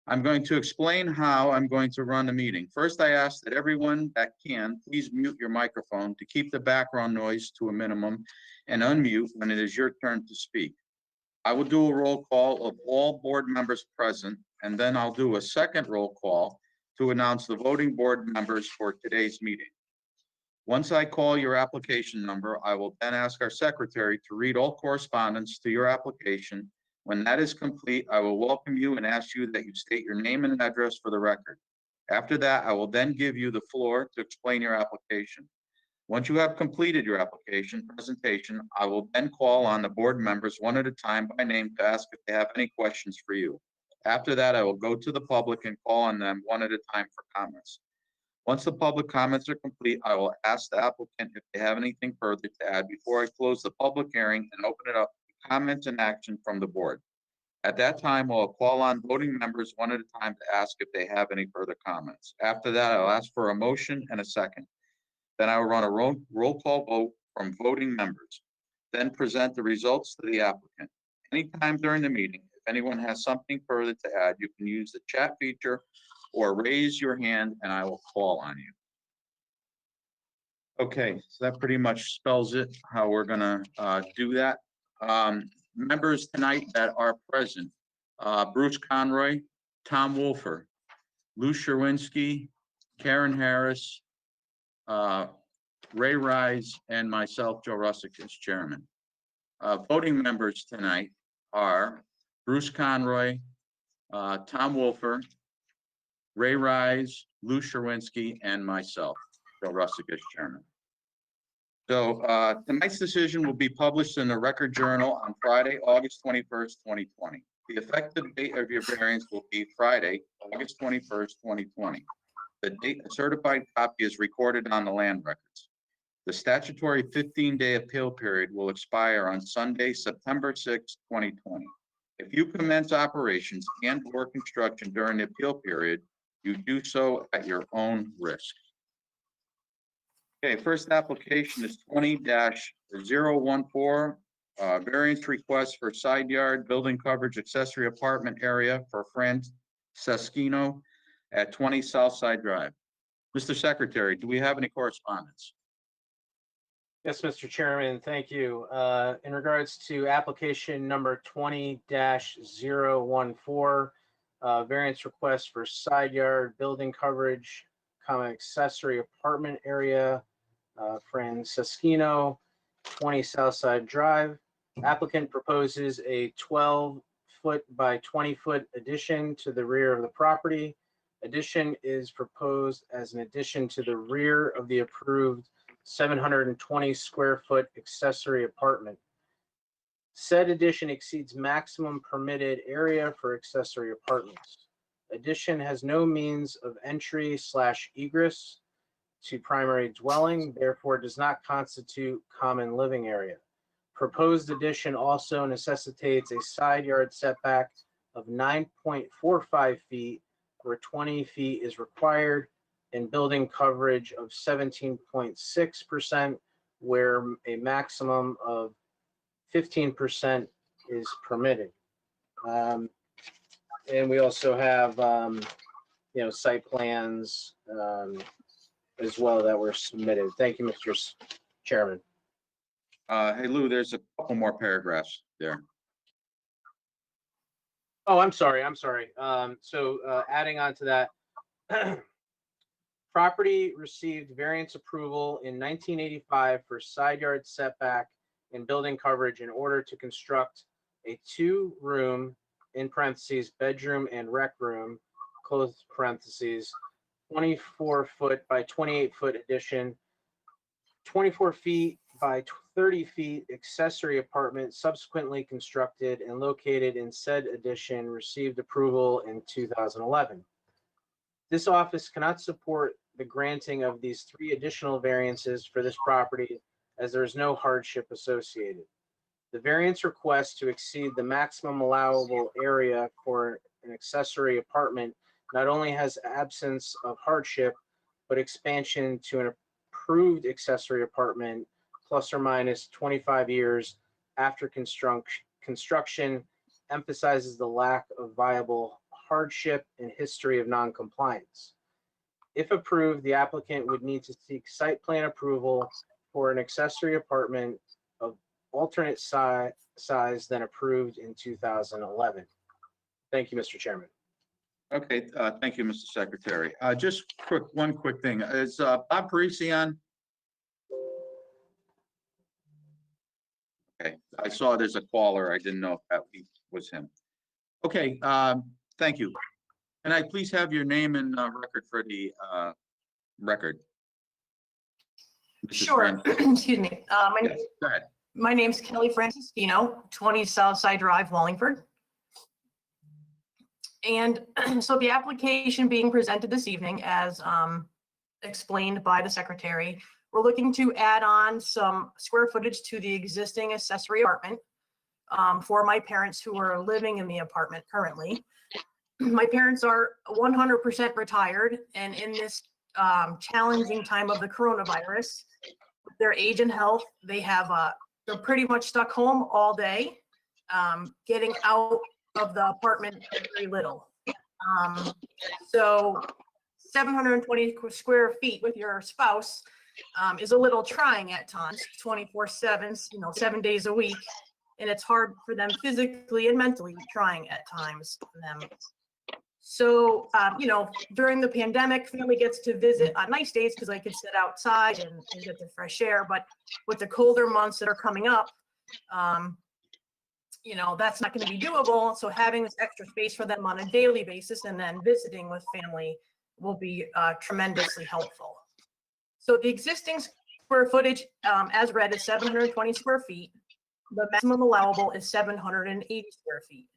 I'm going to explain how I'm going to run the meeting. First, I ask that everyone that can, please mute your microphone to keep the background noise to a minimum and unmute when it is your turn to speak. I will do a roll call of all board members present, and then I'll do a second roll call to announce the voting board members for today's meeting. Once I call your application number, I will then ask our secretary to read all correspondence to your application. When that is complete, I will welcome you and ask you that you state your name and address for the record. After that, I will then give you the floor to explain your application. Once you have completed your application presentation, I will then call on the board members one at a time by name to ask if they have any questions for you. After that, I will go to the public and call on them one at a time for comments. Once the public comments are complete, I will ask the applicant if they have anything further to add before I close the public hearing and open it up to comments and action from the board. At that time, I'll call on voting members one at a time to ask if they have any further comments. After that, I'll ask for a motion and a second. Then I will run a roll call vote from voting members, then present the results to the applicant. Anytime during the meeting, if anyone has something further to add, you can use the chat feature or raise your hand and I will call on you. Okay, so that pretty much spells it, how we're gonna do that. Members tonight that are present, Bruce Conroy, Tom Wolfer, Lou Sherwinski, Karen Harris, Ray Rise, and myself, Joe Russick, as chairman. Voting members tonight are Bruce Conroy, Tom Wolfer, Ray Rise, Lou Sherwinski, and myself, Joe Russick, as chairman. So tonight's decision will be published in the Record Journal on Friday, August 21st, 2020. The effective date of your variance will be Friday, August 21st, 2020. The date a certified copy is recorded on the land records. The statutory 15-day appeal period will expire on Sunday, September 6, 2020. If you commence operations and/or construction during the appeal period, you do so at your own risk. Okay, first application is 20-014, variance request for side yard building coverage accessory apartment area for Fran Seskino at 20 Southside Drive. Mr. Secretary, do we have any correspondence? Yes, Mr. Chairman, thank you. In regards to application number 20-014, variance request for side yard building coverage, accessory apartment area, Fran Seskino, 20 Southside Drive. Applicant proposes a 12-foot by 20-foot addition to the rear of the property. Addition is proposed as an addition to the rear of the approved 720 square foot accessory apartment. Said addition exceeds maximum permitted area for accessory apartments. Addition has no means of entry/egress to primary dwelling, therefore does not constitute common living area. Proposed addition also necessitates a side yard setback of 9.45 feet, where 20 feet is required, and building coverage of 17.6%, where a maximum of 15% is permitted. And we also have, site plans as well that were submitted. Thank you, Mr. Chairman. Hey, Lou, there's a couple more paragraphs there. Oh, I'm sorry. Adding on to that, property received variance approval in 1985 for side yard setback and building coverage in order to construct a 2-room, in parentheses, bedroom and rec room, close parentheses, 24-foot by 28-foot addition, 24 feet by 30 feet accessory apartment subsequently constructed and located in said addition, received approval in 2011. This office cannot support the granting of these 3 additional variances for this property, as there is no hardship associated. The variance request to exceed the maximum allowable area for an accessory apartment not only has absence of hardship, but expansion to an approved accessory apartment plus or minus 25 years after construction emphasizes the lack of viable hardship and history of noncompliance. If approved, the applicant would need to seek site plan approval for an accessory apartment of alternate size than approved in 2011. Thank you, Mr. Chairman. Okay, thank you, Mr. Secretary. Just one quick thing. Is Bob Parisi on? Okay, I saw there's a caller. I didn't know if that was him. Okay, thank you. Can I please have your name and record for the record? Mrs. Sure. Excuse me. Yes, go ahead. My name's Kelly Seskino, 20 Southside Drive, Wallingford. And so the application being presented this evening, as explained by the secretary, we're looking to add on some square footage to the existing accessory apartment for my parents who are living in the apartment currently. My parents are 100% retired, and in this challenging time of the coronavirus, with their age and health, they're pretty much stuck home all day, getting out of the apartment very little. So 720 square feet with your spouse is a little trying at times, 24/7, 7 days a week. And it's hard for them physically and mentally, trying at times for them. So, during the pandemic, family gets to visit on nice days because I could sit outside and get the fresh air. But with the colder months that are coming up, that's not going to be doable. So having this extra space for them on a daily basis and then visiting with family will be tremendously helpful. So the existing square footage, as read, is 720 square feet. The maximum allowable is 780 square feet.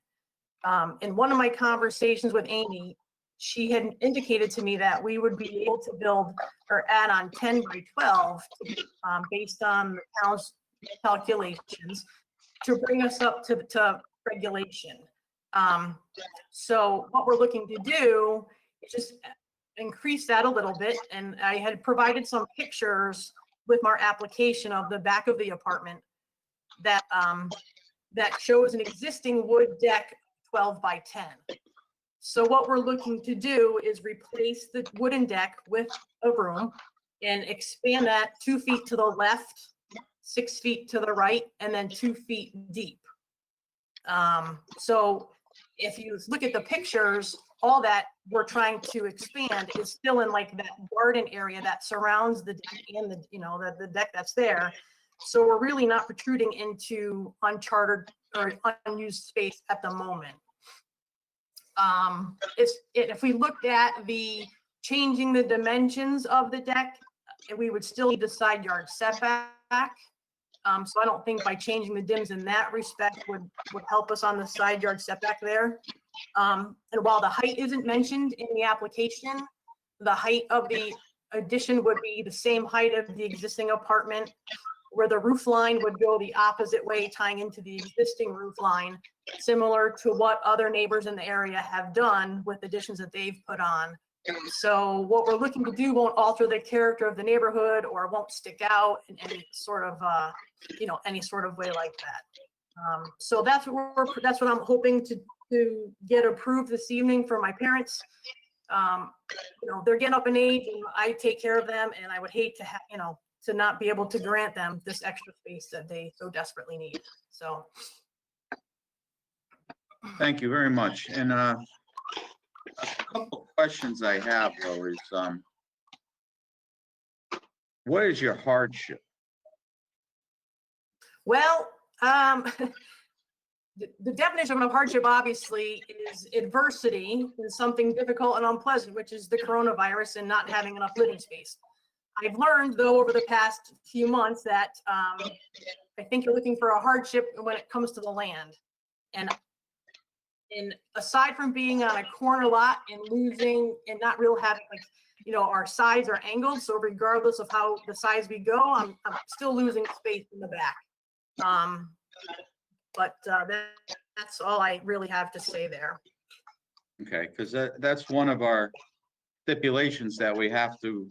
In one of my conversations with Amy, she had indicated to me that we would be able to build or add on 10 by 12 based on the town's calculations to bring us up to regulation. So what we're looking to do is just increase that a little bit. And I had provided some pictures with our application of the back of the apartment that shows an existing wood deck 12 by 10. So what we're looking to do is replace the wooden deck with a room and expand that 2 feet to the left, 6 feet to the right, and then 2 feet deep. So if you look at the pictures, all that we're trying to expand is still in like that garden area that surrounds the deck and the deck that's there. So we're really not protruding into uncharted or unused space at the moment. If we looked at changing the dimensions of the deck, we would still need the side yard setback. So I don't think by changing the dims in that respect would help us on the side yard setback there. And while the height isn't mentioned in the application, the height of the addition would be the same height of the existing apartment, where the roof line would go the opposite way, tying into the existing roof line, similar to what other neighbors in the area have done with additions that they've put on. So what we're looking to do won't alter the character of the neighborhood or won't stick out in any sort of, any sort of way like that. So that's what I'm hoping to get approved this evening for my parents. They're getting up in age and I take care of them, and I would hate to have, to not be able to grant them this extra space that they so desperately need. So. Thank you very much. And a couple of questions I have, though, is what is your hardship? Well, the definition of hardship obviously is adversity, is something difficult and unpleasant, which is the coronavirus and not having enough living space. I've learned, though, over the past few months that I think you're looking for a hardship when it comes to the land. And aside from being on a corner lot and losing and not really having, our sides are angled, so regardless of how the sides we go, I'm still losing space in the back. But that's all I really have to say there. Okay, because that's one of our stipulations that we have to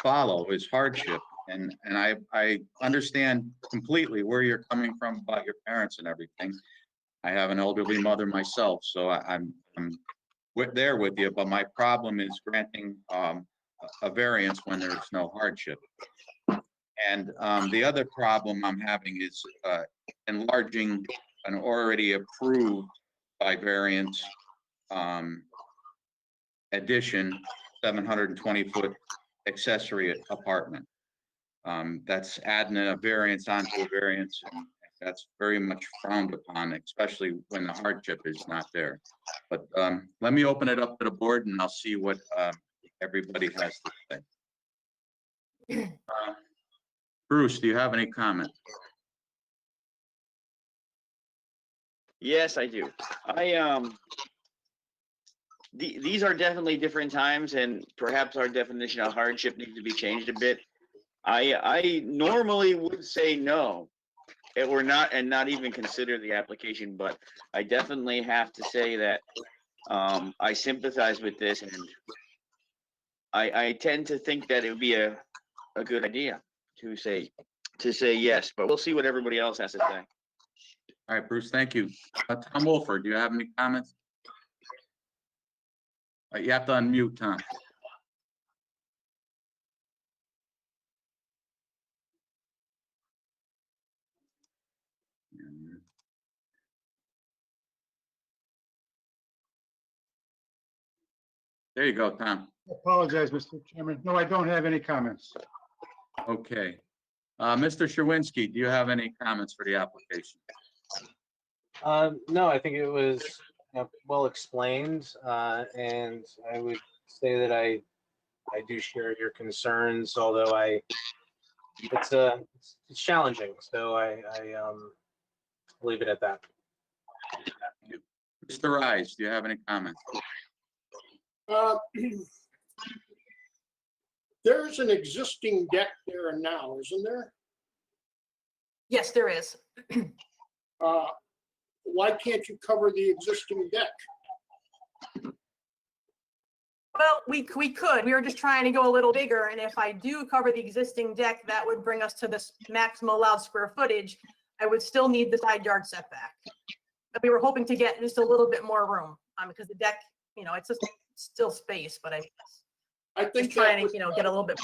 follow is hardship. And I understand completely where you're coming from about your parents and everything. I have an elderly mother myself, so I'm there with you, but my problem is granting a variance when there's no hardship. And the other problem I'm having is enlarging an already approved by variance addition, 720-foot accessory apartment. That's adding a variance onto a variance, and that's very much frowned upon, especially when the hardship is not there. But let me open it up to the board and I'll see what everybody has to say. Bruce, do you have any comment? Yes, I do. These are definitely different times, and perhaps our definition of hardship needs to be changed a bit. I normally would say no, or not, and not even consider the application, but I definitely have to say that I sympathize with this, and I tend to think that it would be a good idea to say yes, but we'll see what everybody else has to say. All right, Bruce, thank you. Tom Wolford, do you have any comments? You have to unmute, Tom. There you go, Tom. I apologize, Mr. Chairman. No, I don't have any comments. Okay. Mr. Sherwinski, do you have any comments for the application? No, I think it was well explained, and I would say that I do share your concerns, although it's challenging. So I leave it at that. Mr. Rise, do you have any comments? There's an existing deck there now, isn't there? Yes, there is. Why can't you cover the existing deck? Well, we could. We were just trying to go a little bigger, and if I do cover the existing deck, that would bring us to this maximum allowed square footage. I would still need the side yard setback. But we were hoping to get just a little bit more room, because the deck, it's just still space, but I just think trying that to, get a little bit.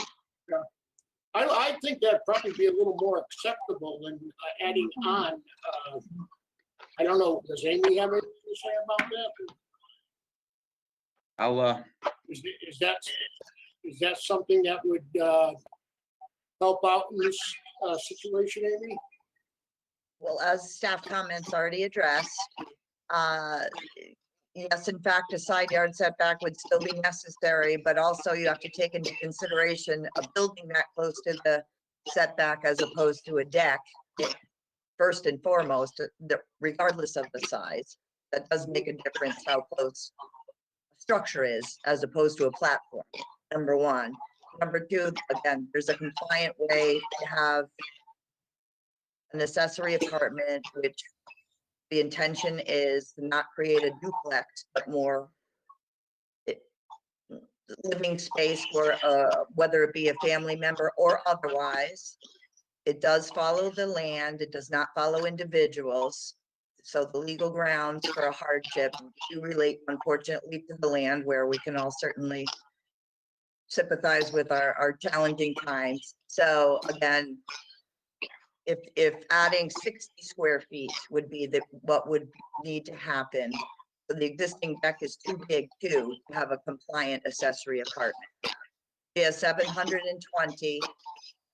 I think that'd probably be a little more acceptable than adding on. I don't know. Does Amy have anything to say about that? I'll Is that something that would help out in this situation, Amy? Well, as staff comments already addressed, yes, in fact, a side yard setback would still be necessary, but also you have to take into consideration a building that close to the setback as opposed to a deck. First and foremost, regardless of the size, that does make a difference how close a structure is as opposed to a platform, number one. Number two, again, there's a compliant way to have an accessory apartment, which the intention is to not create a duplex, but more living space for whether it be a family member or otherwise. It does follow the land. It does not follow individuals. So the legal grounds for a hardship do relate, unfortunately, to the land, where we can all certainly sympathize with our challenging times. So again, if adding 60 square feet would be what would need to happen, so the existing deck is too big to have a compliant accessory apartment. Yeah, 720,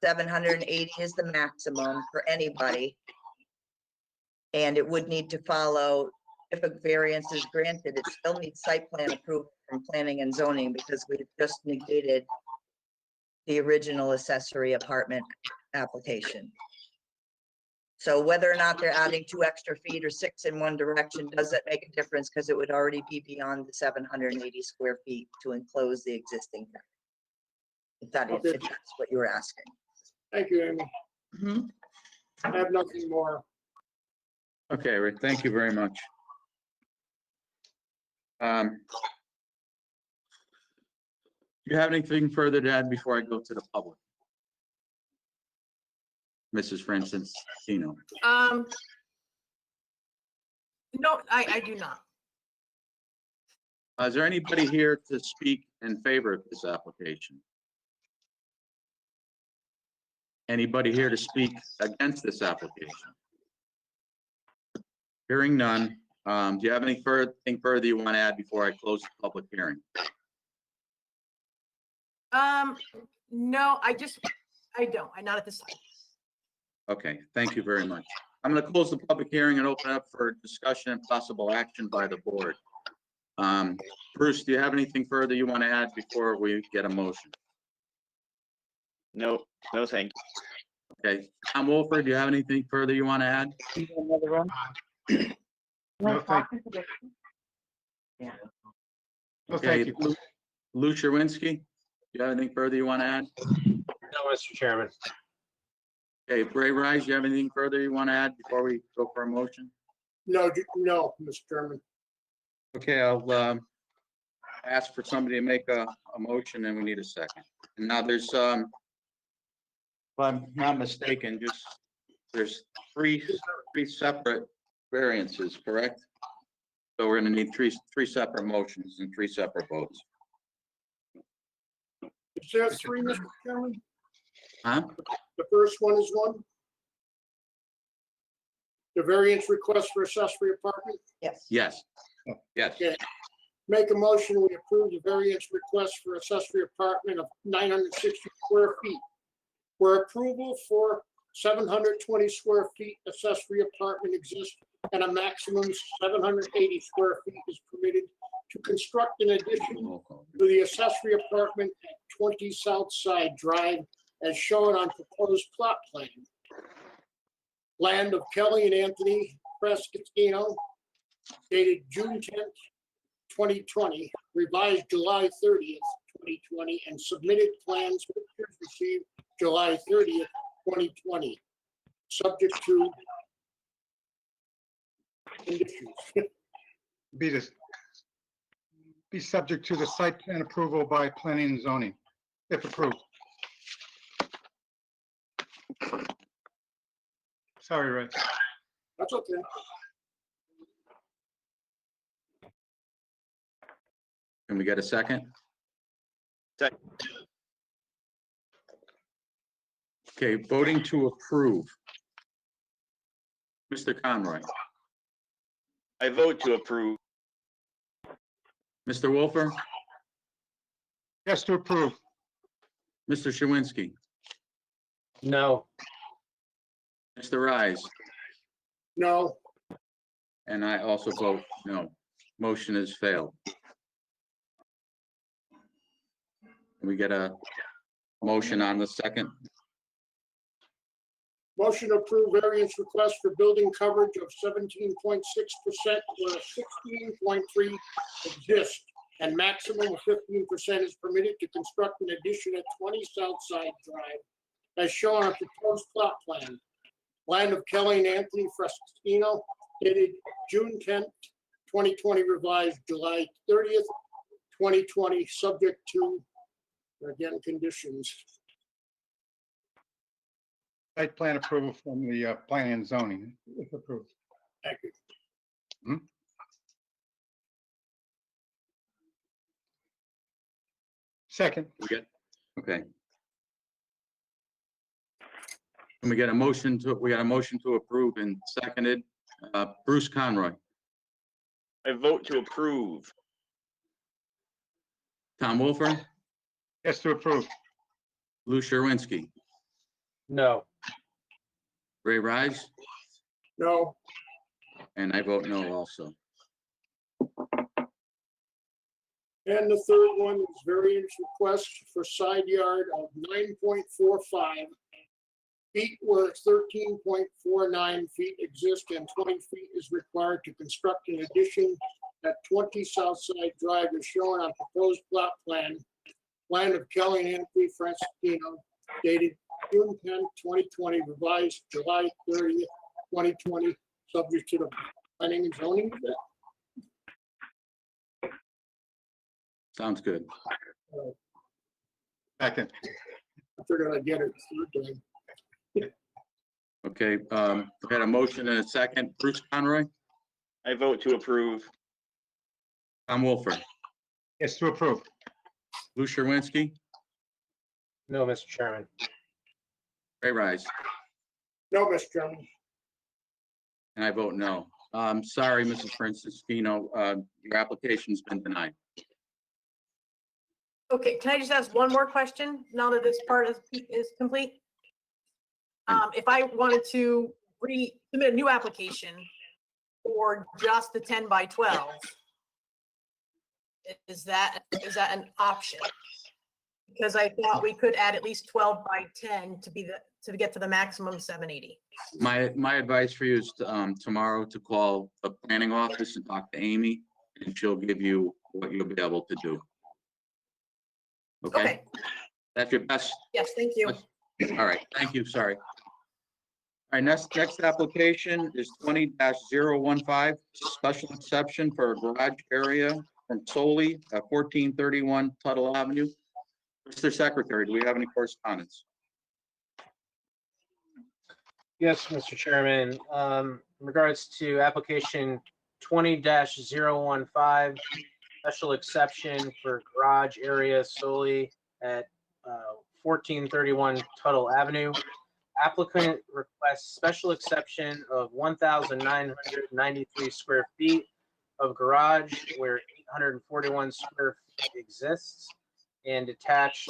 780 is the maximum for anybody. And it would need to follow, if a variance is granted, it still needs site plan approval from planning and zoning, because we've just negated the original accessory apartment application. So whether or not they're adding 2 extra feet or 6 in one direction, doesn't make a difference, because it would already be beyond the 780 square feet to enclose the existing deck. If that's what you were asking. Thank you, Amy. I have nothing more. Okay, Rick, thank you very much. Do you have anything further to add before I go to the public? Mrs. Francescino. No, I do not. Is there anybody here to speak in favor of this application? Anybody here to speak against this application? Hearing none, do you have anything further you want to add before I close the public hearing? No, I don't, not at this time. Okay, thank you very much. I'm going to close the public hearing and open up for discussion and possible action by the board. Bruce, do you have anything further you want to add before we get a motion? No, no, thank you. Okay, Tom Wolford, do you have anything further you want to add? No, thank No, Okay, thank you. Lou Sherwinski, do you have anything further you want to add? No, Mr. Chairman. Okay, Ray Rise, do you have anything further you want to add before we go for a motion? No, Mr. Chairman. Okay, I'll ask for somebody to make a motion, and we need a second. And now there's, if I'm not mistaken, there's three separate variances, correct? So we're gonna need three separate motions and three separate votes. Is there three, Mr. Chairman? Huh? The first one is one? The variance request for accessory apartment? Yes. Yes. Yes. Okay. Make a motion, we approve the variance request for accessory apartment of 960 square feet. Where approval for 720 square feet accessory apartment exists and a maximum 780 square feet is permitted to construct an addition to the accessory apartment at 20 Southside Drive as shown on proposed plot plan. Land of Kelly and Anthony Seskino, dated June 10th, 2020, revised July 30th, 2020, and submitted plans pictures received July 30th, 2020, subject to conditions. Be subject to the site plan approval by planning and zoning, if approved. Sorry, Ray. That's okay. Can we get a second? Second. Okay, voting to approve. Mr. Conroy, I vote to approve. Mr. Wolfer, Yes, to approve. Mr. Shawinski, No. Mr. Rise, No, and I also vote no. Motion has failed. Can we get a motion on the second? motion to approve variance request for building coverage of 17.6% where 16.3 exists and maximum of 15% is permitted to construct an addition at 20 Southside Drive as shown on proposed plot plan. Land of Kelly and Anthony Seskino, dated June 10th, 2020, revised July 30th, 2020, subject to, again, conditions. Site plan approval from the planning and zoning, if approved. Thank you. Second. We get, okay. Can we get a motion to, we got a motion to approve and seconded. Bruce Conroy, I vote to approve. Tom Wolfer, Yes, to approve. Lou Sherwinski, No. Ray Rise, No, and I vote no also. and the third one is variance request for side yard of 9.45 feet where 13.49 feet exist and 20 feet is required to construct an addition at 20 Southside Drive as shown on proposed plot plan. Land of Kelly and Anthony Seskino, dated June 10, 2020, revised July 30th, 2020, subject to the planning and zoning. Sounds good. Second. I figured I'd get it third time. Okay, we got a motion and a second. Bruce Conroy, I vote to approve. Tom Wolfer, Yes, to approve. Lou Sherwinski, No, Mr. Chairman. Ray Rice, No, Mr. Chairman. and I vote no. Sorry, Mrs. Franciscino, your application's been denied. Okay, can I just ask one more question now that this part is complete? If I wanted to resubmit a new application for just the 10 by 12, is that an option? Because I thought we could add at least 12 by 10 to get to the maximum 780. My advice for you is tomorrow to call the planning office and talk to Amy, and she'll give you what you'll be able to do. Okay? Okay, That's your best. yes, thank you. All right, thank you, sorry. All right, next application is 20-015, special exception for a garage area from Solely at 1431 Tuttle Avenue. Mr. Secretary, do we have any correspondence? Yes, Mr. Chairman. In regards to application 20-015, special exception for garage area solely at 1431 Tuttle Avenue. Applicant requests special exception of 1,993 square feet of garage where 841 square feet exists, and detached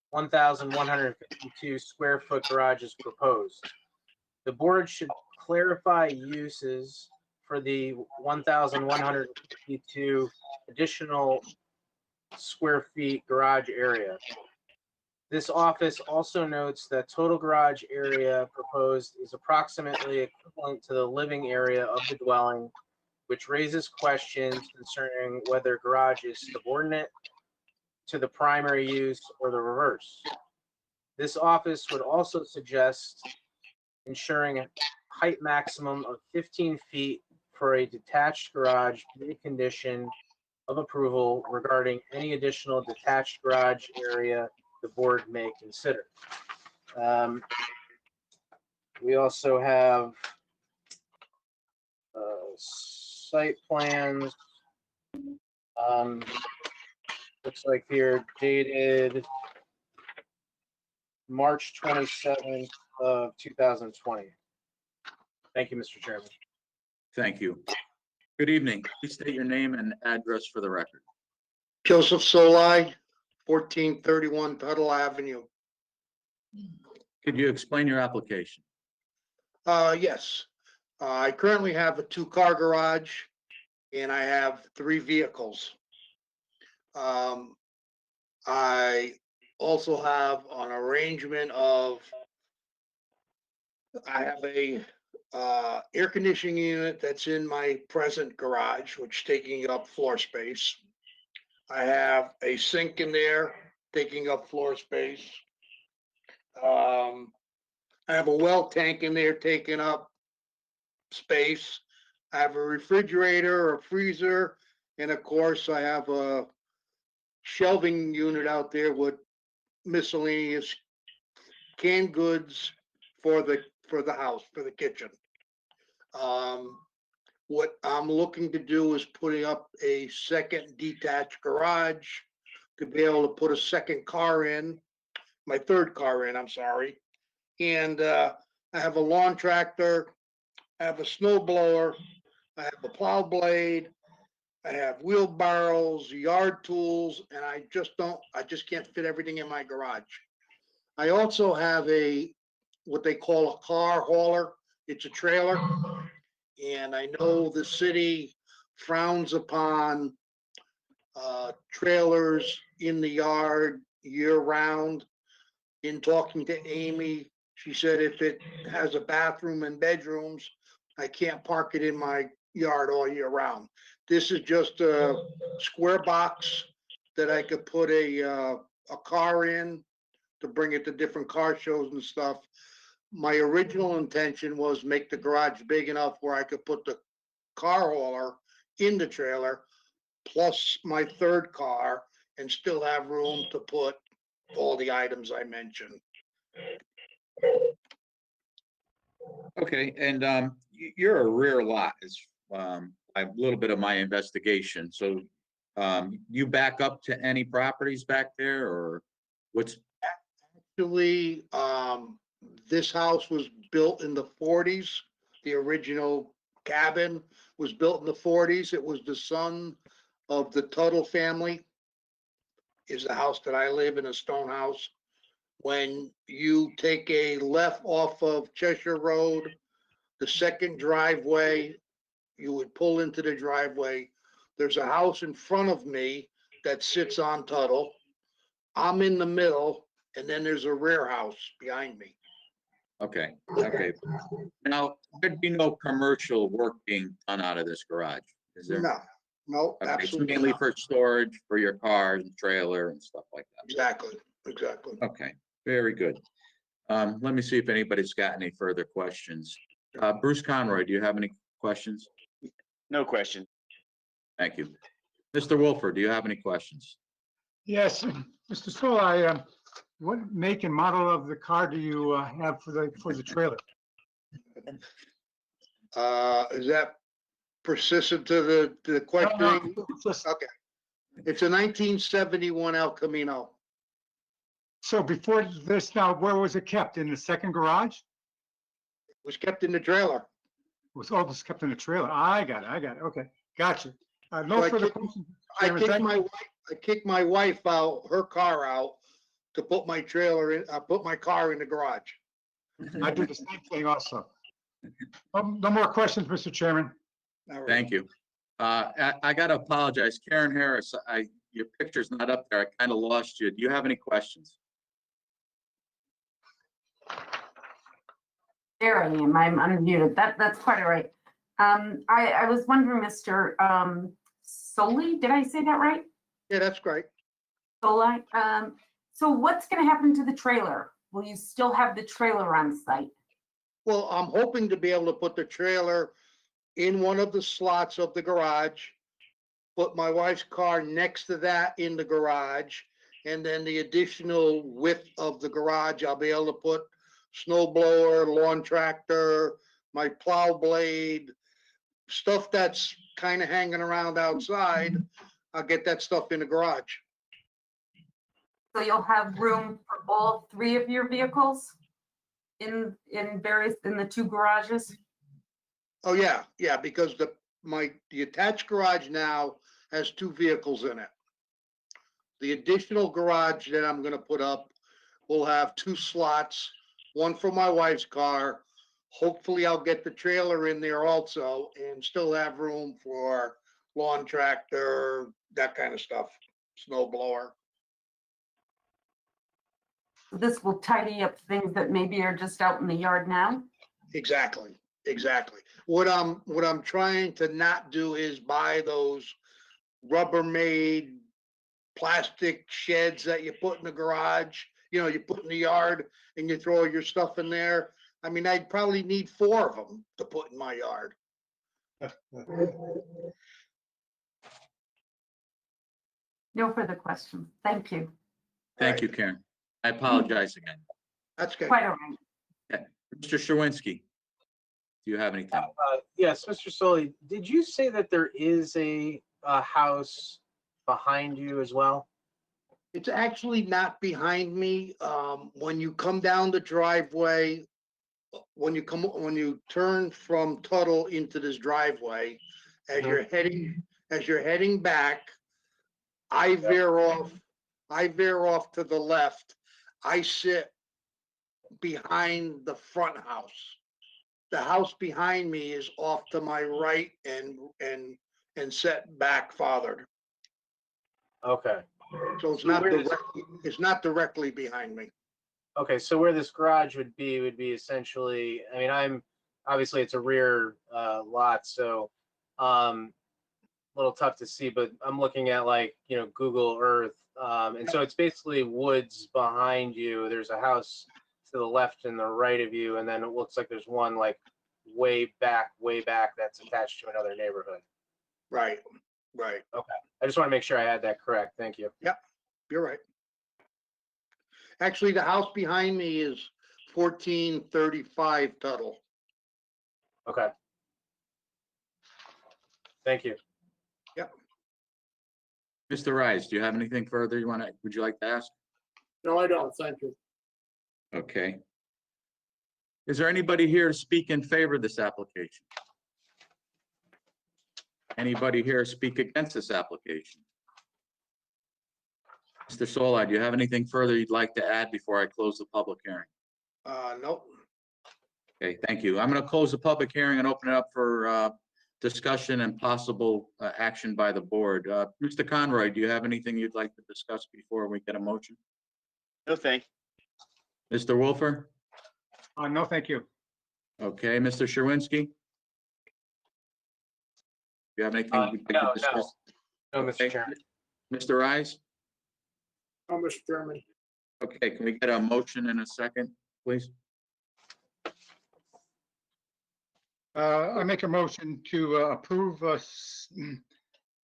1,152 square foot garage is proposed. The board should clarify uses for the 1,152 additional square feet garage area. This office also notes that total garage area proposed is approximately equivalent to the living area of the dwelling, which raises questions concerning whether garage is subordinate to the primary use or the reverse. This office would also suggest ensuring a height maximum of 15 feet for a detached garage condition of approval regarding any additional detached garage area the board may consider. We also have site plans. Looks like they're dated March 27th of 2020. Thank you, Mr. Chairman. Thank you. Good evening. Please state your name and address for the record. Joseph Solai, 1431 Tuttle Avenue. Could you explain your application? Yes, I currently have a 2-car garage and I have 3 vehicles. I also have an arrangement of, I have a air conditioning unit that's in my present garage, which is taking up floor space. I have a sink in there taking up floor space. I have a well tank in there taking up space. I have a refrigerator, a freezer, and of course I have a shelving unit out there with miscellaneous canned goods for the house, for the kitchen. What I'm looking to do is putting up a second detached garage to be able to put a second car in, my third car in, I'm sorry. And I have a lawn tractor, I have a snow blower, I have a plow blade, I have wheelbarrows, yard tools, and I just can't fit everything in my garage. I also have what they call a car hauler. It's a trailer. And I know the city frowns upon trailers in the yard year round. In talking to Amy, she said if it has a bathroom and bedrooms, I can't park it in my yard all year round. This is just a square box that I could put a car in to bring it to different car shows and stuff. My original intention was make the garage big enough where I could put the car hauler in the trailer plus my third car and still have room to put all the items I mentioned. Okay, and you're a rear lot is a little bit of my investigation. So You back up to any properties back there or what's, Actually, this house was built in the 40s. The original cabin was built in the 40s. It was the son of the Tuttle family. Is the house that I live in, a stone house. When you take a left off of Cheshire Road, the second driveway, you would pull into the driveway. There's a house in front of me that sits on Tuttle. I'm in the middle, and then there's a rear house behind me. okay, okay. Now, there'd be no commercial work being done out of this garage, is there? No, no, Okay, it's absolutely mainly not. for storage for your car and trailer and stuff like that. Exactly, exactly. Okay, very good. Let me see if anybody's got any further questions. Bruce Conroy, do you have any questions? No question. Thank you. Mr. Wolford, do you have any questions? Yes, Mr. Stoll, what make and model of the car do you have for the trailer? Is that persistent to the No, questioning? it's just- Okay. It's a 1971 El Camino. So before this, now, where was it kept? In the second garage? It was kept in the trailer. It was all just kept in the trailer. I got it. Okay, gotcha. No So I further kicked- questions. I Chairman, kicked thank my you. wife, I kicked my wife out, her car out to put my trailer in, I put my car in the garage. I did the same thing also. No more questions, Mr. Chairman. All right. Thank you. I gotta apologize. Karen Harris, your picture's not up there. I kind of lost you. Do you have any questions? There I am. I'm unmuted. That's quite all right. I was wondering, Mr. Soli, did I say that right? Yeah, that's great. Soli? So what's gonna happen to the trailer? Will you still have the trailer on site? Well, I'm hoping to be able to put the trailer in one of the slots of the garage, put my wife's car next to that in the garage, and then the additional width of the garage, I'll be able to put snow blower, lawn tractor, my plow blade, stuff that's kind of hanging around outside. I'll get that stuff in the garage. So you'll have room for all three of your vehicles in the two garages? Oh, yeah, yeah, because the attached garage now has two vehicles in it. The additional garage that I'm gonna put up will have two slots, one for my wife's car. Hopefully I'll get the trailer in there also and still have room for lawn tractor, that kind of stuff, snow blower. This will tidy up things that maybe are just out in the yard now? Exactly, exactly. What I'm trying to not do is buy those Rubbermaid plastic sheds that you put in the garage, you put in the yard and you throw your stuff in there. I mean, I'd probably need 4 of them to put in my yard. No further questions. Thank you. Thank you, Karen. I apologize again. That's good. Quite all right. Mr. Sherwinski, do you have anything? Yes, Mr. Soli, did you say that there is a house behind you as well? It's actually not behind me. When you come down the driveway, when you turn from Tuttle into this driveway, as you're heading back, I veer off to the left. I sit behind the front house. The house behind me is off to my right and set back farther. Okay. So it's So not where is- directly behind me. Okay, so where this garage would be essentially, I mean, obviously it's a rear lot, so a little tough to see, but I'm looking at Google Earth. And so it's basically woods behind you. There's a house to the left and the right of you, and then it looks like there's one way back that's attached to another neighborhood. Right. I just want to make sure I had that correct. Thank you. You're right. Actually, the house behind me is 1435 Tuttle. Okay. Thank you. Mr. Rise, do you have anything further would you like to ask? No, I don't. Thank you. Okay. Is there anybody here to speak in favor of this application? Anybody here to speak against this application? Mr. Solai, do you have anything further you'd like to add before I close the public hearing? Nope. Okay, thank you. I'm going to close the public hearing and open it up for discussion and possible action by the board. Mr. Conroy, do you have anything you'd like to discuss before we get a motion? No, thank you. Mr. Wolfer? No, thank you. Okay, Mr. Sherwinski? Do you have anything? you'd like to No, discuss? No, Okay. Mr. Chairman. Mr. Rise? Oh, Mr. Chairman. Okay, can we get a motion in a second, please? I make a motion to approve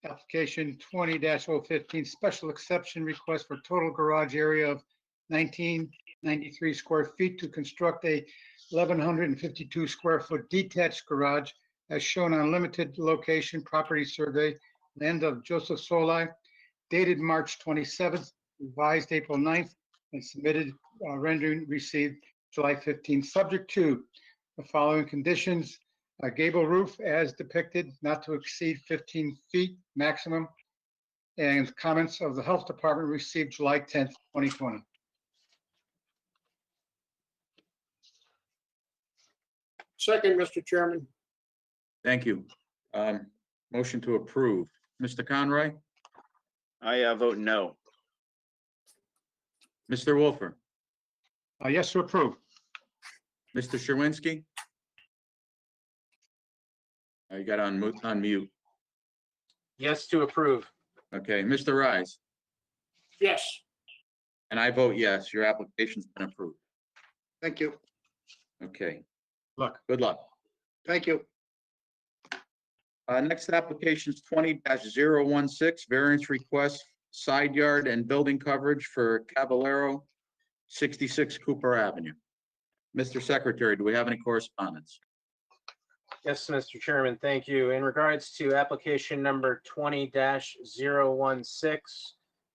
application 20-015 special exception request for total garage area of 1993 square feet to construct a 1,152 square foot detached garage as shown on limited location property survey, land of Joseph Solai, dated March 27th, revised April 9th, and submitted rendering received July 15th, subject to the following conditions: a gable roof as depicted, not to exceed 15 feet maximum, and comments of the Health Department received July 10th, 2020. Second, Mr. Chairman. Thank you. Motion to approve. Mr. Conroy? I vote no. Mr. Wolfer? Yes to approve. Mr. Sherwinski? You got on mute. Yes to approve. Okay, Mr. Rise? Yes. And I vote yes, your application's been approved. Thank you. Okay, Look, good luck. Thank you. Next application is 20-016, variance request, side yard and building coverage for Caballero, 66 Cooper Avenue. Mr. Secretary, do we have any correspondence? Yes, Mr. Chairman, thank you. In regards to application number 20-016,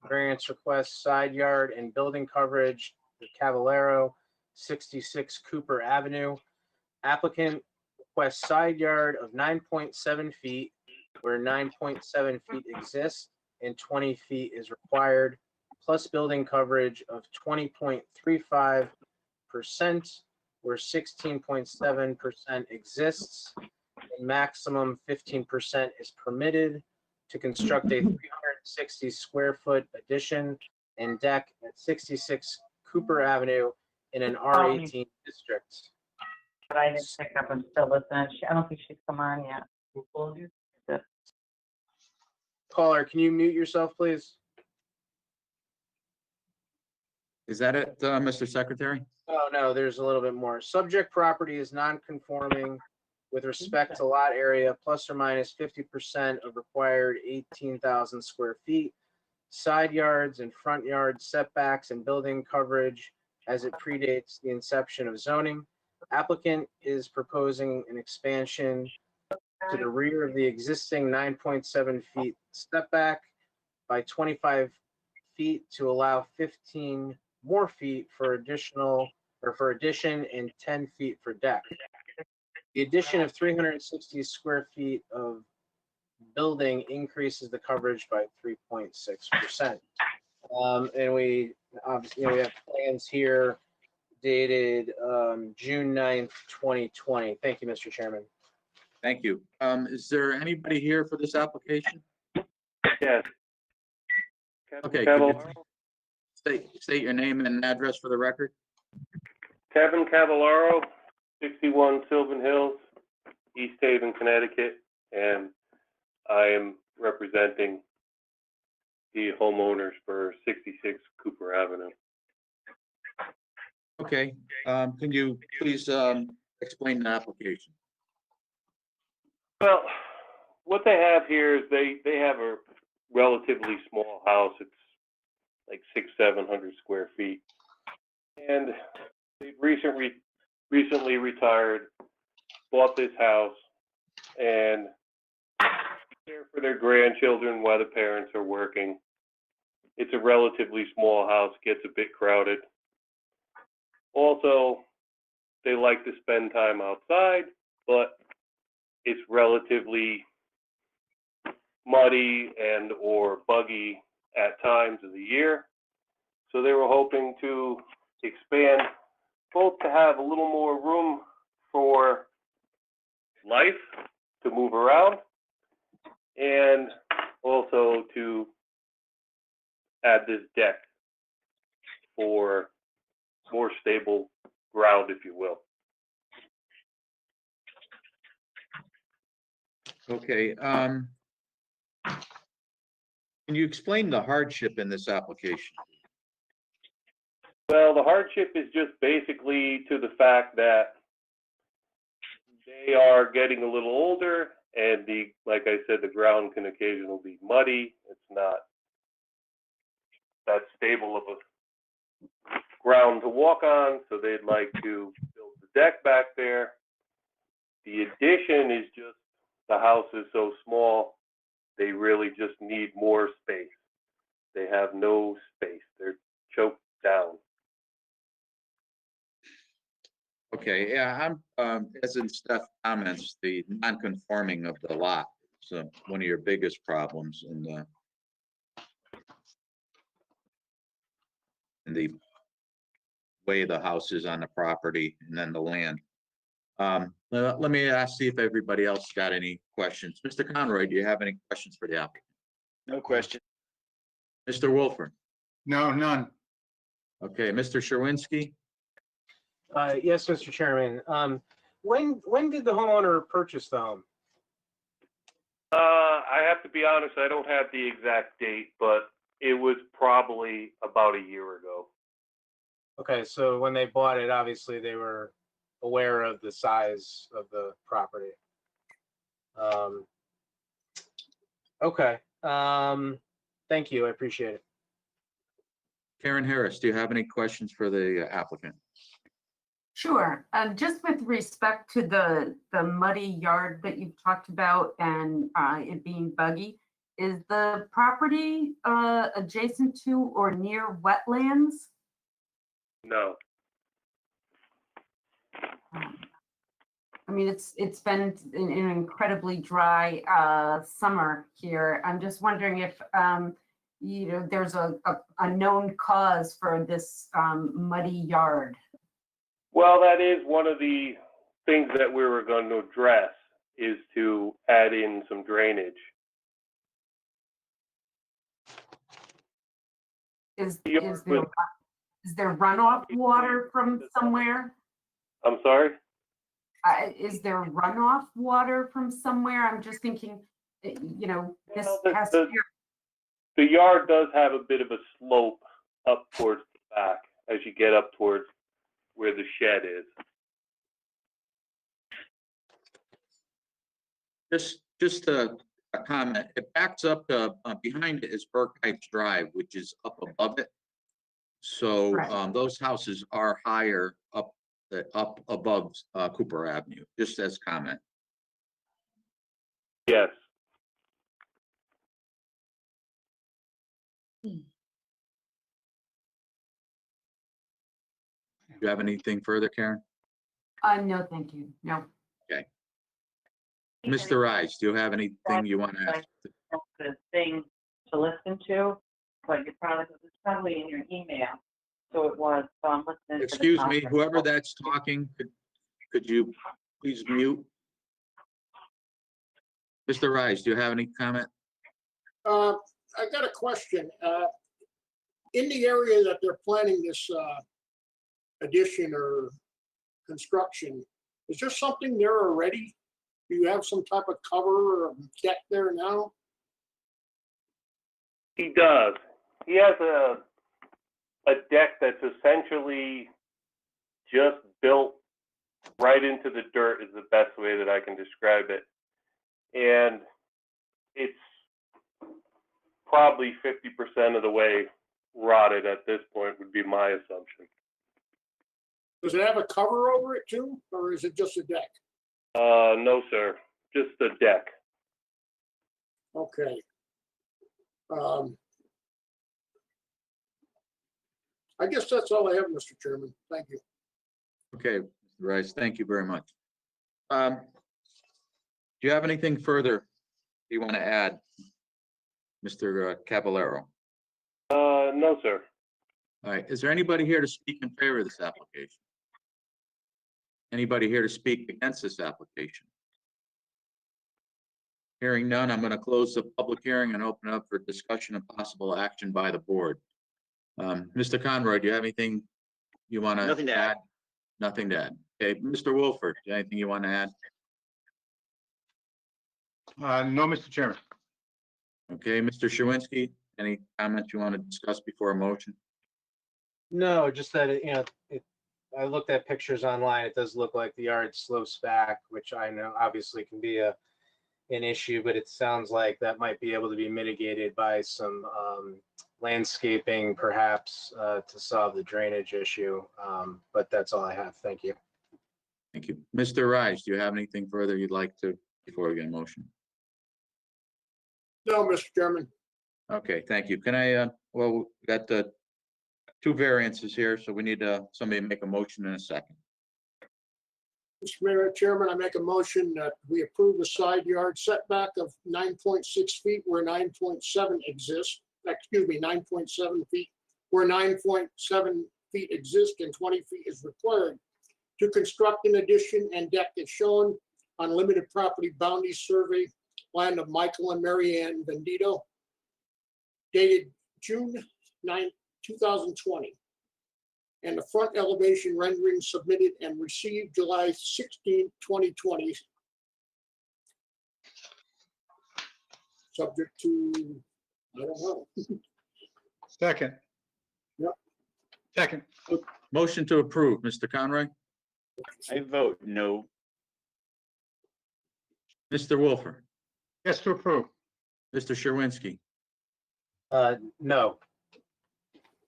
variance request side yard and building coverage for Caballero, 66 Cooper Avenue. Applicant requests side yard of 9.7 feet where 9.7 feet exists and 20 feet is required, plus building coverage of 20.35% where 16.7% exists, and maximum 15% is permitted to construct a 360 square foot addition and deck at 66 Cooper Avenue in an R18 district. But I didn't pick up and still listen. I don't think she's come on yet. Caller, can you mute yourself, please? Is that it, Mr. Secretary? Oh, no, there's a little bit more. Subject property is non-conforming with respect to lot area plus or minus 50% of required 18,000 square feet. Side yards and front yard setbacks and building coverage as it predates the inception of zoning. Applicant is proposing an expansion to the rear of the existing 9.7 feet setback by 25 feet to allow 15 more feet for addition and 10 feet for deck. The addition of 360 square feet of building increases the coverage by 3.6%. And we obviously, we have plans here dated June 9th, 2020. Thank you, Mr. Chairman. Thank you. Is there anybody here for this application? Yes. Okay, could you state your name and address for the record? Kevin Caballero, 61 Sylvan Hills, East Haven, Connecticut, and I am representing the homeowners for 66 Cooper Avenue. Okay, can you please explain the application? Well, what they have here is they have a relatively small house. It's like 600-700 square feet, and they've recently retired, bought this house, and care for their grandchildren while the parents are working. it's a relatively small house, gets a bit crowded. Also, they like to spend time outside, but it's relatively muddy and or buggy at times of the year. So they were hoping to expand, both to have a little more room for life to move around, and also to add this deck for more stable ground, if you will. Okay, can you explain the hardship in this application? Well, the hardship is just basically to the fact that they are getting a little older, and like I said, the ground can occasionally be muddy. It's not that stable of a ground to walk on, so they'd like to build the deck back there. The addition is just, the house is so small, they really just need more space. They have no space. They're choked down. Okay, yeah, I'm, as in Steph comments, the non-conforming of the lot is one of your biggest problems in the way the house is on the property and then the land. Let me see if everybody else got any questions. Mr. Conroy, do you have any questions for the applicant? No question. Mr. Wolford? No, none. Okay, Mr. Sherwinski? Yes, Mr. Chairman. When did the homeowner purchase the home? I have to be honest, I don't have the exact date, but it was probably about a year ago. Okay, so when they bought it, obviously they were aware of the size of the property. Okay, thank you, I appreciate it. Karen Harris, do you have any questions for the applicant? Sure. Just with respect to the muddy yard that you've talked about and it being buggy, is the property adjacent to or near wetlands? No. I mean, it's been an incredibly dry summer here. I'm just wondering if there's a known cause for this muddy yard. Well, that is one of the things that we were going to address, is to add in some drainage. Is there runoff water from somewhere? I'm sorry? Is there runoff water from somewhere? I'm just thinking, this has to be. The yard does have a bit of a slope up towards the back as you get up towards where the shed is. Just a comment. It backs up behind it is Burke Heights Drive, which is up above it. So Right. those houses are higher up above Cooper Avenue, just as comment. Yes. Do you have anything further, Karen? No, thank you. No. Okay. Mr. Rice, do you have anything you want to ask? The thing to listen to, but it's probably in your email. So it was, listening to the Excuse me, conference. whoever that's talking, could you please mute? Mr. Rice, do you have any comment? I got a question. In the area that they're planning this addition or construction, is there something there already? Do you have some type of cover or deck there now? He does. He has a deck that's essentially just built right into the dirt, is the best way that I can describe it. And it's probably 50% of the way rotted at this point, would be my assumption. Does it have a cover over it too, or is it just a deck? No, sir, just a deck. Okay. I guess that's all I have, Mr. Chairman. Thank you. Okay, Mr. Rice, thank you very much. Do you have anything further you want to add, Mr. Caballero? No, sir. All right, is there anybody here to speak in favor of this application? Anybody here to speak against this application? Hearing none, I'm going to close the public hearing and open it up for discussion and possible action by the board. Mr. Conroy, do you have anything you want to add? Nothing to add. Nothing to add. Okay, Mr. Wolford, do you have anything you want to add? No, Mr. Chairman. Okay, Mr. Shawinski, any comments you want to discuss before a motion? No, just that, I looked at pictures online. It does look like the yard slopes back, which I know obviously can be an issue, but it sounds like that might be able to be mitigated by some landscaping perhaps to solve the drainage issue. But that's all I have. Thank you. Thank you. Mr. Rice, do you have anything further you'd like to, before we get a motion? No, Mr. Chairman. Okay, thank you. Can I, well, we got the two variances here, so we need somebody to make a motion in a second. Mr. Chairman, I make a motion that we approve the side yard setback of 9.6 feet where 9.7 exists. Excuse me, 9.7 feet where 9.7 feet exist and 20 feet is required to construct an addition and deck as shown on limited property boundary survey land of Michael and Mary Ann Vendito, dated June 9, 2020. And the front elevation rendering submitted and received July 16, 2020. Subject to, I don't know. Second. Yep. Second. Motion to approve, Mr. Conroy? I vote no. Mr. Wolford? Yes to approve. Mr. Sherwinski? No.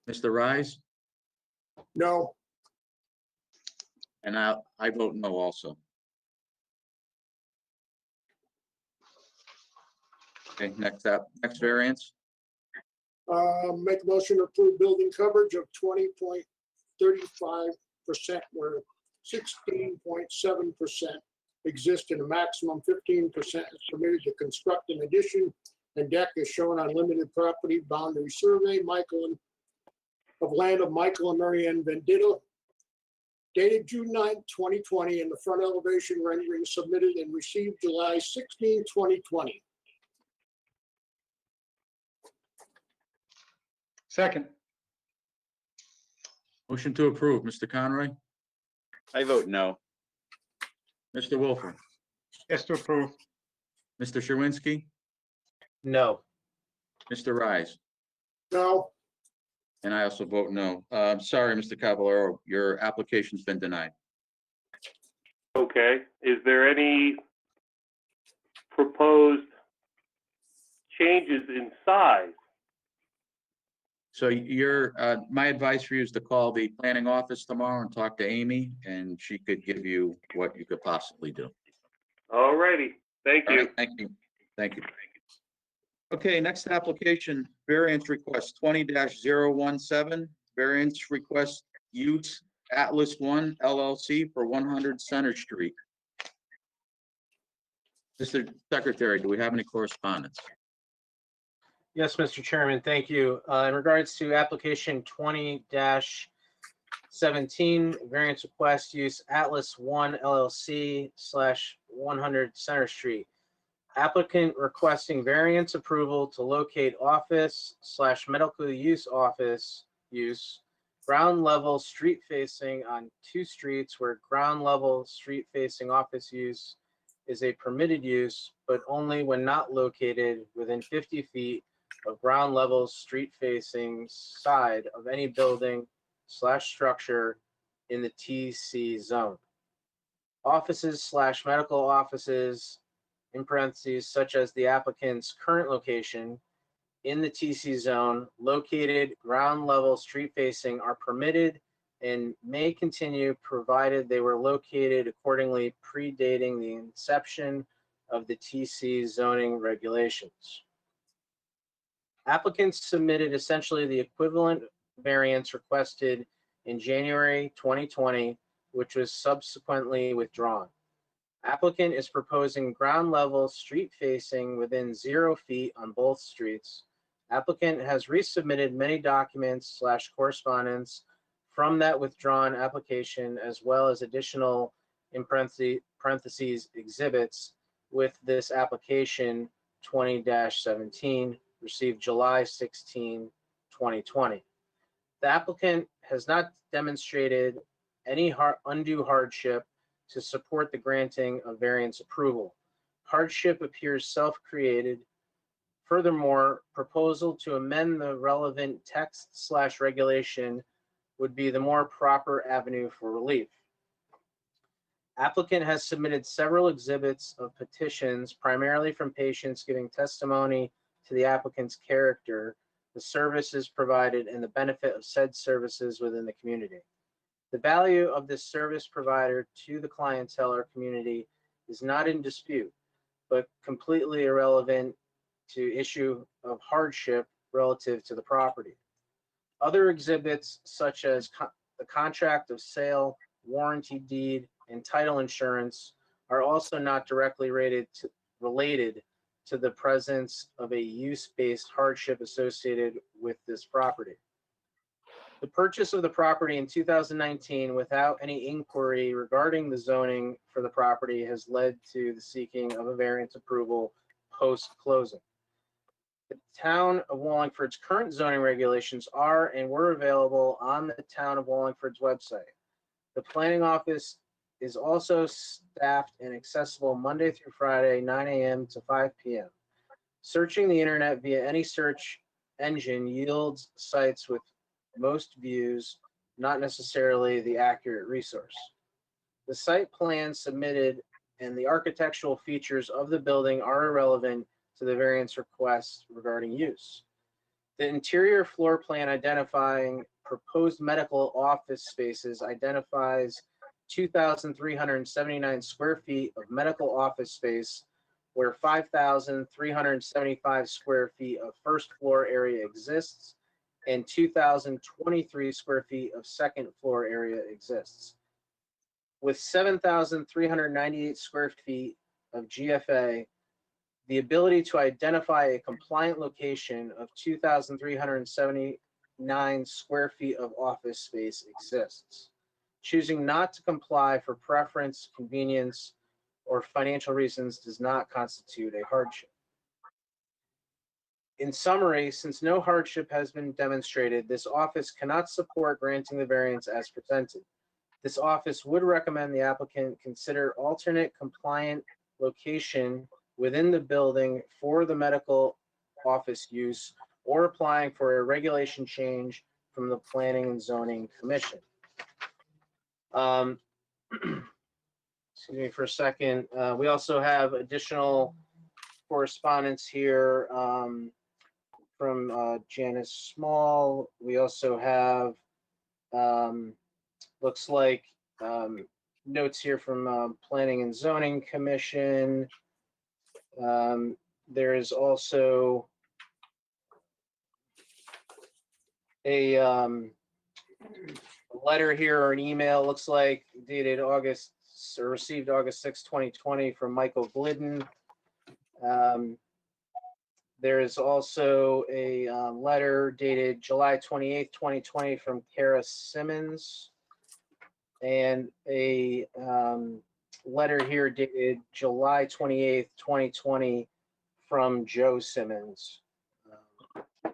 Mr. Rise? No, And I vote no also. Okay, next up, next variance. make a motion to approve building coverage of 20.35% where 16.7% exist and a maximum 15% is permitted to construct an addition and deck as shown on limited property boundary survey, of land of Michael and Mary Ann Vendito, dated June 9, 2020, and the front elevation rendering submitted and received July 16, 2020. Second. Motion to approve, Mr. Conroy? I vote no. Mr. Wolford? Yes to approve. Mr. Sherwinski? No. Mr. Rise? No, And I also vote no. Sorry, Mr. Caballero, your application's been denied. Okay, is there any proposed changes in size? So my advice for you is to call the planning office tomorrow and talk to Amy, and she could give you what you could possibly do. All righty, thank All you. right, thank you. Thank you. Okay, next application, variance request 20-017, variance request use Atlas One LLC for 100 Center Street. Mr. Secretary, do we have any correspondence? Yes, Mr. Chairman, thank you. In regards to application 20-17, variance request use Atlas One LLC /100 Center Street. Applicant requesting variance approval to locate office/medical use office use ground level street facing on 2 streets where ground level street facing office use is a permitted use, but only when not located within 50 feet of ground level street facing side of any building/structure in the TC zone. Offices/medical offices, in parentheses, such as the applicant's current location in the TC zone, located ground level street facing are permitted and may continue provided they were located accordingly predating the inception of the TC zoning regulations. Applicants submitted essentially the equivalent variance requested in January 2020, which was subsequently withdrawn. Applicant is proposing ground level street facing within 0 feet on both streets. Applicant has resubmitted many documents / correspondence from that withdrawn application, as well as additional, in parentheses, exhibits with this application 20-17, received July 16, 2020. The applicant has not demonstrated any undue hardship to support the granting of variance approval. Hardship appears self-created. Furthermore, proposal to amend the relevant text / regulation would be the more proper avenue for relief. Applicant has submitted several exhibits of petitions, primarily from patients giving testimony to the applicant's character, the services provided, and the benefit of said services within the community. The value of this service provider to the clientele or community is not in dispute, but completely irrelevant to issue of hardship relative to the property. Other exhibits, such as the contract of sale, warranty deed, and title insurance, are also not directly related to the presence of a use-based hardship associated with this property. The purchase of the property in 2019 without any inquiry regarding the zoning for the property has led to the seeking of a variance approval post-closing. The town of Wallingford's current zoning regulations are and were available on the town of Wallingford's website. The planning office is also staffed and accessible Monday through Friday, 9 a.m. to 5 p.m. Searching the internet via any search engine yields sites with most views, not necessarily the accurate resource. The site plan submitted and the architectural features of the building are irrelevant to the variance request regarding use. The interior floor plan identifying proposed medical office spaces identifies 2,379 square feet of medical office space, where 5,375 square feet of first floor area exists and 2,023 square feet of second floor area exists. With 7,398 square feet of GFA, the ability to identify a compliant location of 2,379 square feet of office space exists. Choosing not to comply for preference, convenience, or financial reasons does not constitute a hardship. In summary, since no hardship has been demonstrated, this office cannot support granting the variance as presented. This office would recommend the applicant consider alternate compliant location within the building for the medical office use, or applying for a regulation change from the Planning and Zoning Commission. Excuse me for a second. We also have additional correspondence here from Janice Small. We also have, looks like, notes here from Planning and Zoning Commission. There is also a letter here, or an email, looks like, dated August, or received August 6, 2020 from Michael Glidden. There is also a letter dated July 28, 2020 from Kara Simmons, and a letter here dated July 28, 2020 from Joe Simmons.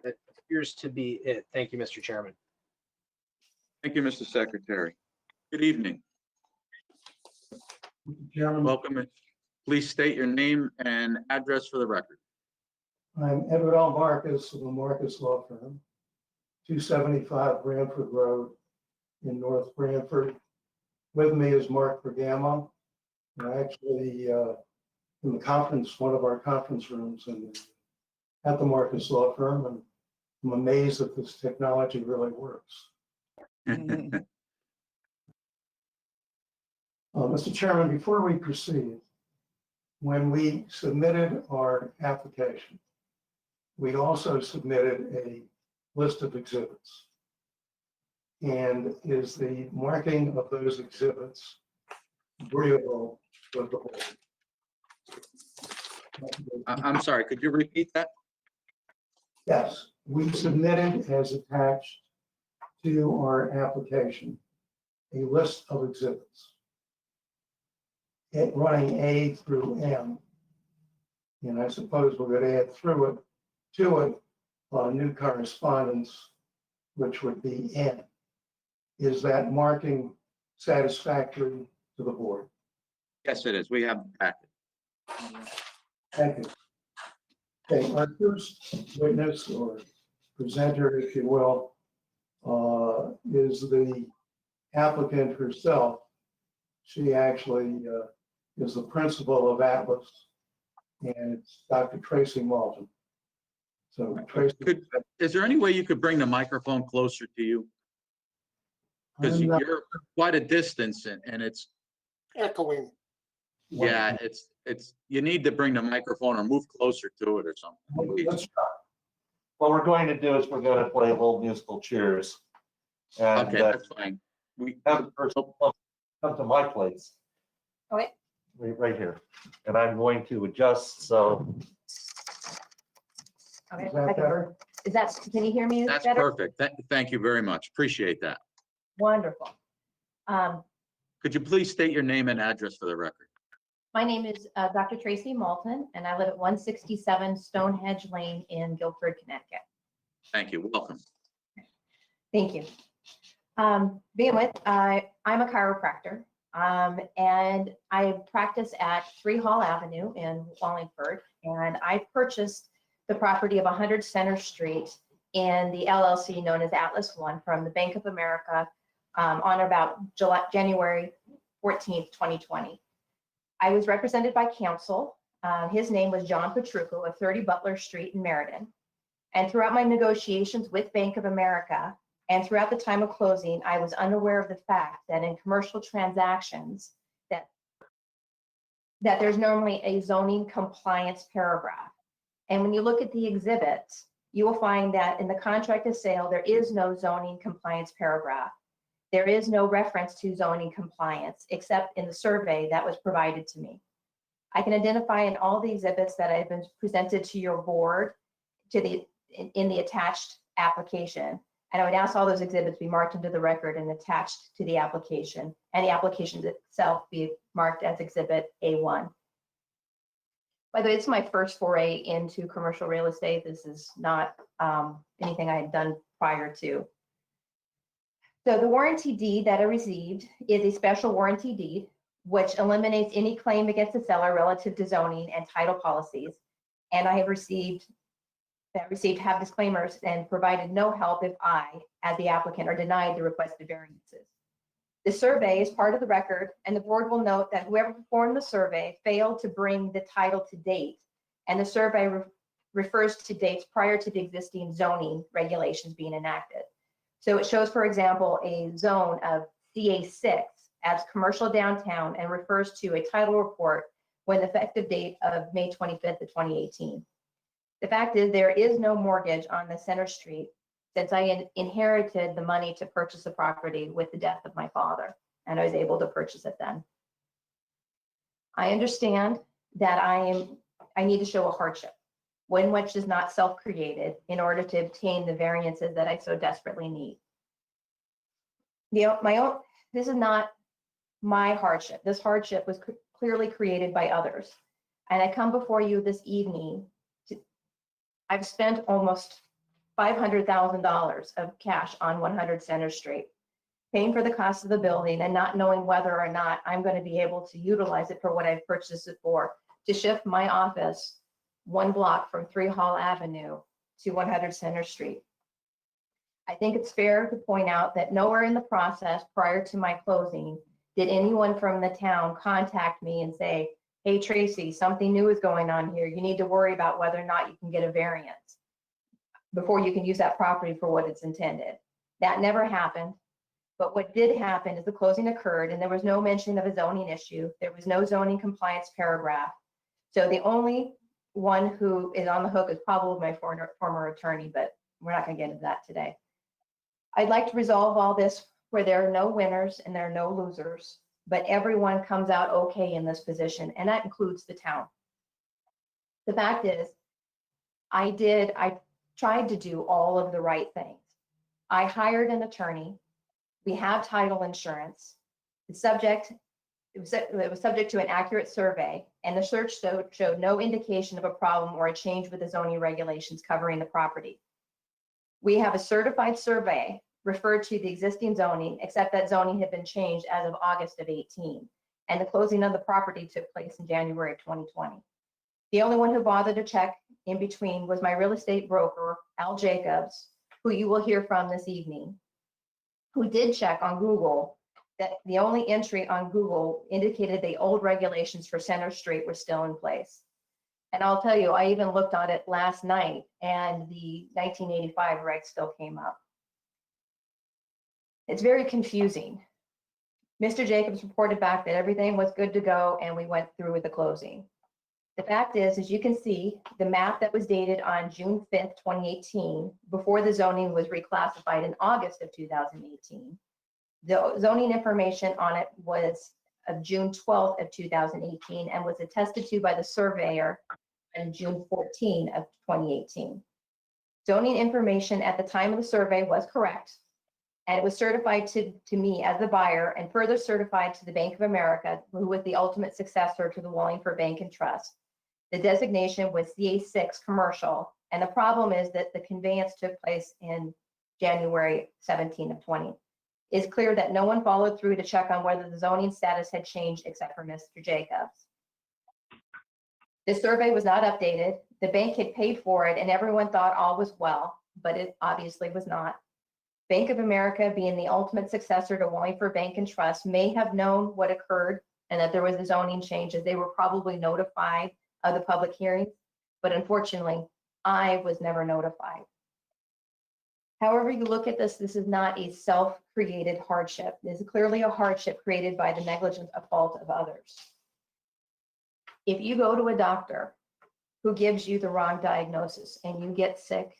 That appears to be it. Thank you, Mr. Chairman. Thank you, Mr. Secretary. Good evening. Chairman, Welcome. Please state your name and address for the record. I'm Edward L. Marcus of the Marcus Law Firm, 275 Branford Road in North Branford. With me is Mark Bergamo. We're actually in the conference, one of our conference rooms at the Marcus Law Firm, and I'm amazed that this technology really works. Mr. Chairman, before we proceed, when we submitted our application, we also submitted a list of exhibits. And is the marking of those exhibits agreeable with the board? I'm sorry, could you repeat that? Yes, we submitted as attached to our application a list of exhibits. It running A through M. And I suppose we're going to add to it, new correspondence, which would be N. Is that marking satisfactory to the board? Yes, it is. We have the packet. Thank you. Okay, our first witness or presenter, if you will, is the applicant herself. She actually is the principal of Atlas, and it's Dr. Tracy Malton. So Tracy, Is there any way you could bring the microphone closer to you? Because I'm not- you're quite a distance and it's, Echoing. yeah, it's, you need to bring the microphone or move closer to it or something. Let's try. What we're going to do is we're going to play little musical chairs. And Okay, that's fine. We, have the person come to my place. Okay. Right here. And I'm going to adjust, so. Okay. Is that better? Is that, can you hear me that's better? perfect. Thank you very much. Appreciate that. Wonderful. Could you please state your name and address for the record? My name is Dr. Tracy Malton, and I live at 167 Stonehenge Lane in Guilford, Connecticut. Thank you. Welcome. Thank you. Begin with, I'm a chiropractor, and I practice at 3 Hall Avenue in Wallingford, and I purchased the property of 100 Center Street in the LLC known as Atlas One from the Bank of America on or about January 14th, 2020. I was represented by counsel. His name was John Petrucco of 30 Butler Street in Meriden. And throughout my negotiations with Bank of America and throughout the time of closing, I was unaware of the fact that in commercial transactions that there's normally a zoning compliance paragraph. And when you look at the exhibits, you will find that in the contract of sale, there is no zoning compliance paragraph. There is no reference to zoning compliance except in the survey that was provided to me. I can identify in all the exhibits that have been presented to your board in the attached application. And I would ask all those exhibits be marked into the record and attached to the application, and the application itself be marked as Exhibit A1. By the way, it's my first foray into commercial real estate. This is not anything I had done prior to. So the warranty deed that I received is a special warranty deed, which eliminates any claim against the seller relative to zoning and title policies. And I have received have disclaimers and provided no help if I, as the applicant, are denied the requested variances. The survey is part of the record, and the board will note that whoever performed the survey failed to bring the title to date, and the survey refers to dates prior to the existing zoning regulations being enacted. So it shows, for example, a zone of CA6 as commercial downtown and refers to a title report when the effective date of May 25th of 2018. The fact is there is no mortgage on the Center Street since I inherited the money to purchase the property with the death of my father, and I was able to purchase it then. I understand that I need to show a hardship, one which is not self-created, in order to obtain the variances that I so desperately need. This is not my hardship. This hardship was clearly created by others. And I come before you this evening. I've spent almost $500,000 of cash on 100 Center Street, paying for the cost of the building and not knowing whether or not I'm going to be able to utilize it for what I've purchased it for, to shift my office 1 block from 3 Hall Avenue to 100 Center Street. I think it's fair to point out that nowhere in the process prior to my closing did anyone from the town contact me and say, hey, Tracy, something new is going on here. You need to worry about whether or not you can get a variance before you can use that property for what it's intended. That never happened. But what did happen is the closing occurred and there was no mention of a zoning issue. There was no zoning compliance paragraph. So the only one who is on the hook is probably my former attorney, but we're not going to get into that today. I'd like to resolve all this where there are no winners and there are no losers, but everyone comes out okay in this position, and that includes the town. The fact is, I tried to do all of the right things. I hired an attorney. We have title insurance. It was subject to an accurate survey, and the search showed no indication of a problem or a change with the zoning regulations covering the property. We have a certified survey referred to the existing zoning, except that zoning had been changed as of August of 18, and the closing of the property took place in January of 2020. The only one who bothered to check in between was my real estate broker, Al Jacobs, who you will hear from this evening, who did check on Google that the only entry on Google indicated the old regulations for Center Street were still in place. And I'll tell you, I even looked on it last night and the 1985 reg still came up. It's very confusing. Mr. Jacobs reported back that everything was good to go and we went through with the closing. The fact is, as you can see, the map that was dated on June 5th, 2018, before the zoning was reclassified in August of 2018, the zoning information on it was of June 12th of 2018 and was attested to by the surveyor on June 14 of 2018. Zoning information at the time of the survey was correct, and it was certified to me as the buyer and further certified to the Bank of America, who was the ultimate successor to the Wallingford Bank and Trust. The designation was CA6 commercial, and the problem is that the conveyance took place in January 17 of 20. It's clear that no one followed through to check on whether the zoning status had changed except for Mr. Jacobs. The survey was not updated. The bank had paid for it and everyone thought all was well, but it obviously was not. Bank of America, being the ultimate successor to Wallingford Bank and Trust, may have known what occurred and that there was a zoning change, as they were probably notified of the public hearings, but unfortunately, I was never notified. However you look at this, this is not a self-created hardship. This is clearly a hardship created by the negligence or fault of others. If you go to a doctor who gives you the wrong diagnosis and you get sick,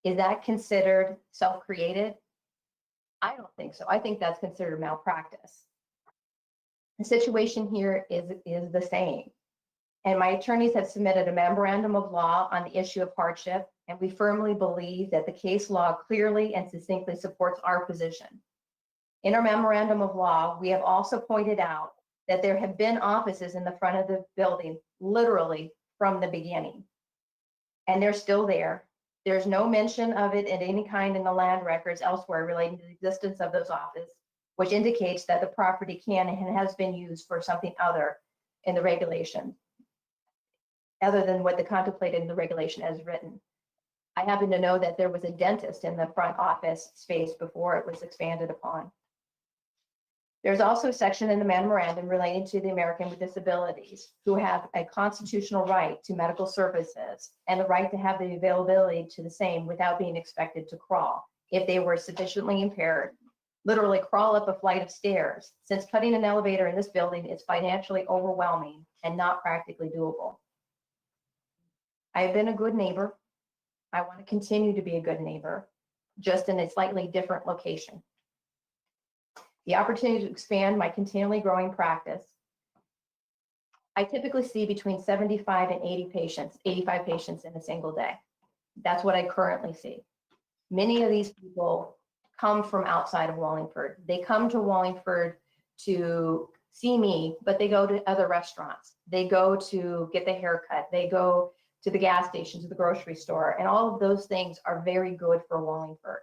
is that considered self-created? I don't think so. I think that's considered malpractice. The situation here is the same. And my attorneys have submitted a memorandum of law on the issue of hardship, and we firmly believe that the case law clearly and succinctly supports our position. In our memorandum of law, we have also pointed out that there have been offices in the front of the building, literally from the beginning, and they're still there. There's no mention of it in any kind in the land records elsewhere relating to the existence of those offices, which indicates that the property can and has been used for something other in the regulation, other than what the contemplated in the regulation as written. I happen to know that there was a dentist in the front office space before it was expanded upon. There's also a section in the memorandum relating to the American with Disabilities, who have a constitutional right to medical services and the right to have the availability to the same without being expected to crawl if they were sufficiently impaired, literally crawl up a flight of stairs, since putting an elevator in this building is financially overwhelming and not practically doable. I have been a good neighbor. I want to continue to be a good neighbor, just in a slightly different location. The opportunity to expand my continually growing practice. I typically see between 75 and 80 patients, 85 patients in a single day. That's what I currently see. Many of these people come from outside of Wallingford. They come to Wallingford to see me, but they go to other restaurants. They go to get the haircut. They go to the gas station, to the grocery store, and all of those things are very good for Wallingford.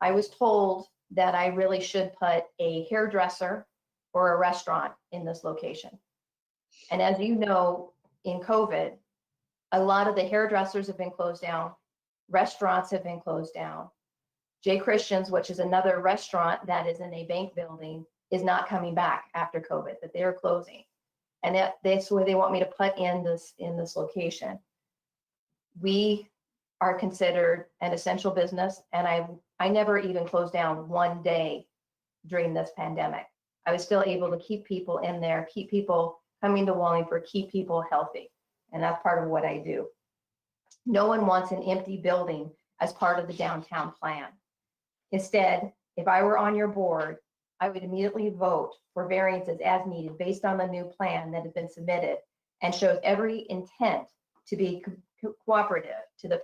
I was told that I really should put a hairdresser or a restaurant in this location. And as you know, in COVID, a lot of the hairdressers have been closed down, restaurants have been closed down. J. Christian's, which is another restaurant that is in a bank building, is not coming back after COVID, but they're closing. And that's where they want me to put in this location. We are considered an essential business, and I never even closed down one day during this pandemic. I was still able to keep people in there, keep people coming to Wallingford, keep people healthy, and that's part of what I do. No one wants an empty building as part of the downtown plan. Instead, if I were on your board, I would immediately vote for variances as needed based on the new plan that has been submitted and shows every intent to be cooperative to the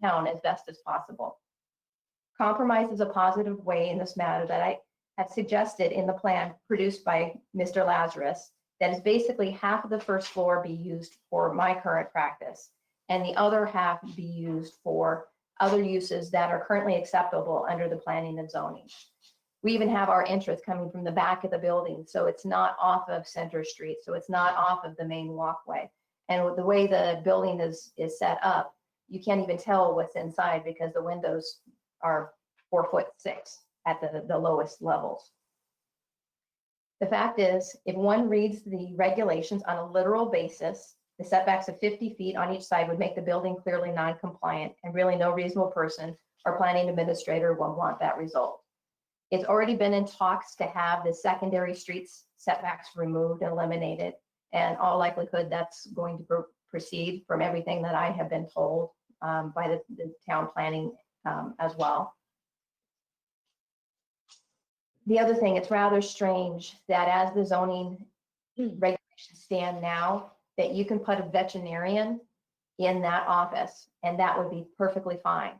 town as best as possible. Compromise is a positive way in this matter that I have suggested in the plan produced by Mr. Lazarus, that is basically half of the first floor be used for my current practice and the other half be used for other uses that are currently acceptable under the planning and zoning. We even have our entrance coming from the back of the building, so it's not off of Center Street, so it's not off of the main walkway. And with the way the building is set up, you can't even tell what's inside because the windows are 4'6" at the lowest levels. The fact is, if one reads the regulations on a literal basis, the setbacks of 50 feet on each side would make the building clearly non-compliant, and really no reasonable person or planning administrator will want that result. It's already been in talks to have the secondary streets setbacks removed and eliminated, and all likelihood that's going to proceed from everything that I have been told by the town planning as well. The other thing, it's rather strange that as the zoning regulations stand now, that you can put a veterinarian in that office and that would be perfectly fine.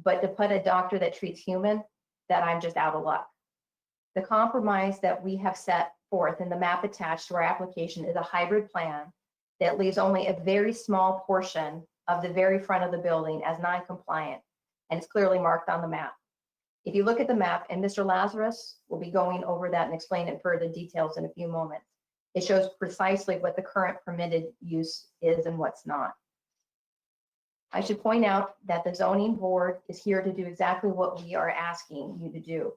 But to put a doctor that treats human, that I'm just out of luck. The compromise that we have set forth in the map attached to our application is a hybrid plan that leaves only a very small portion of the very front of the building as non-compliant, and it's clearly marked on the map. If you look at the map, and Mr. Lazarus will be going over that and explain it further details in a few moments, it shows precisely what the current permitted use is and what's not. I should point out that the zoning board is here to do exactly what we are asking you to do.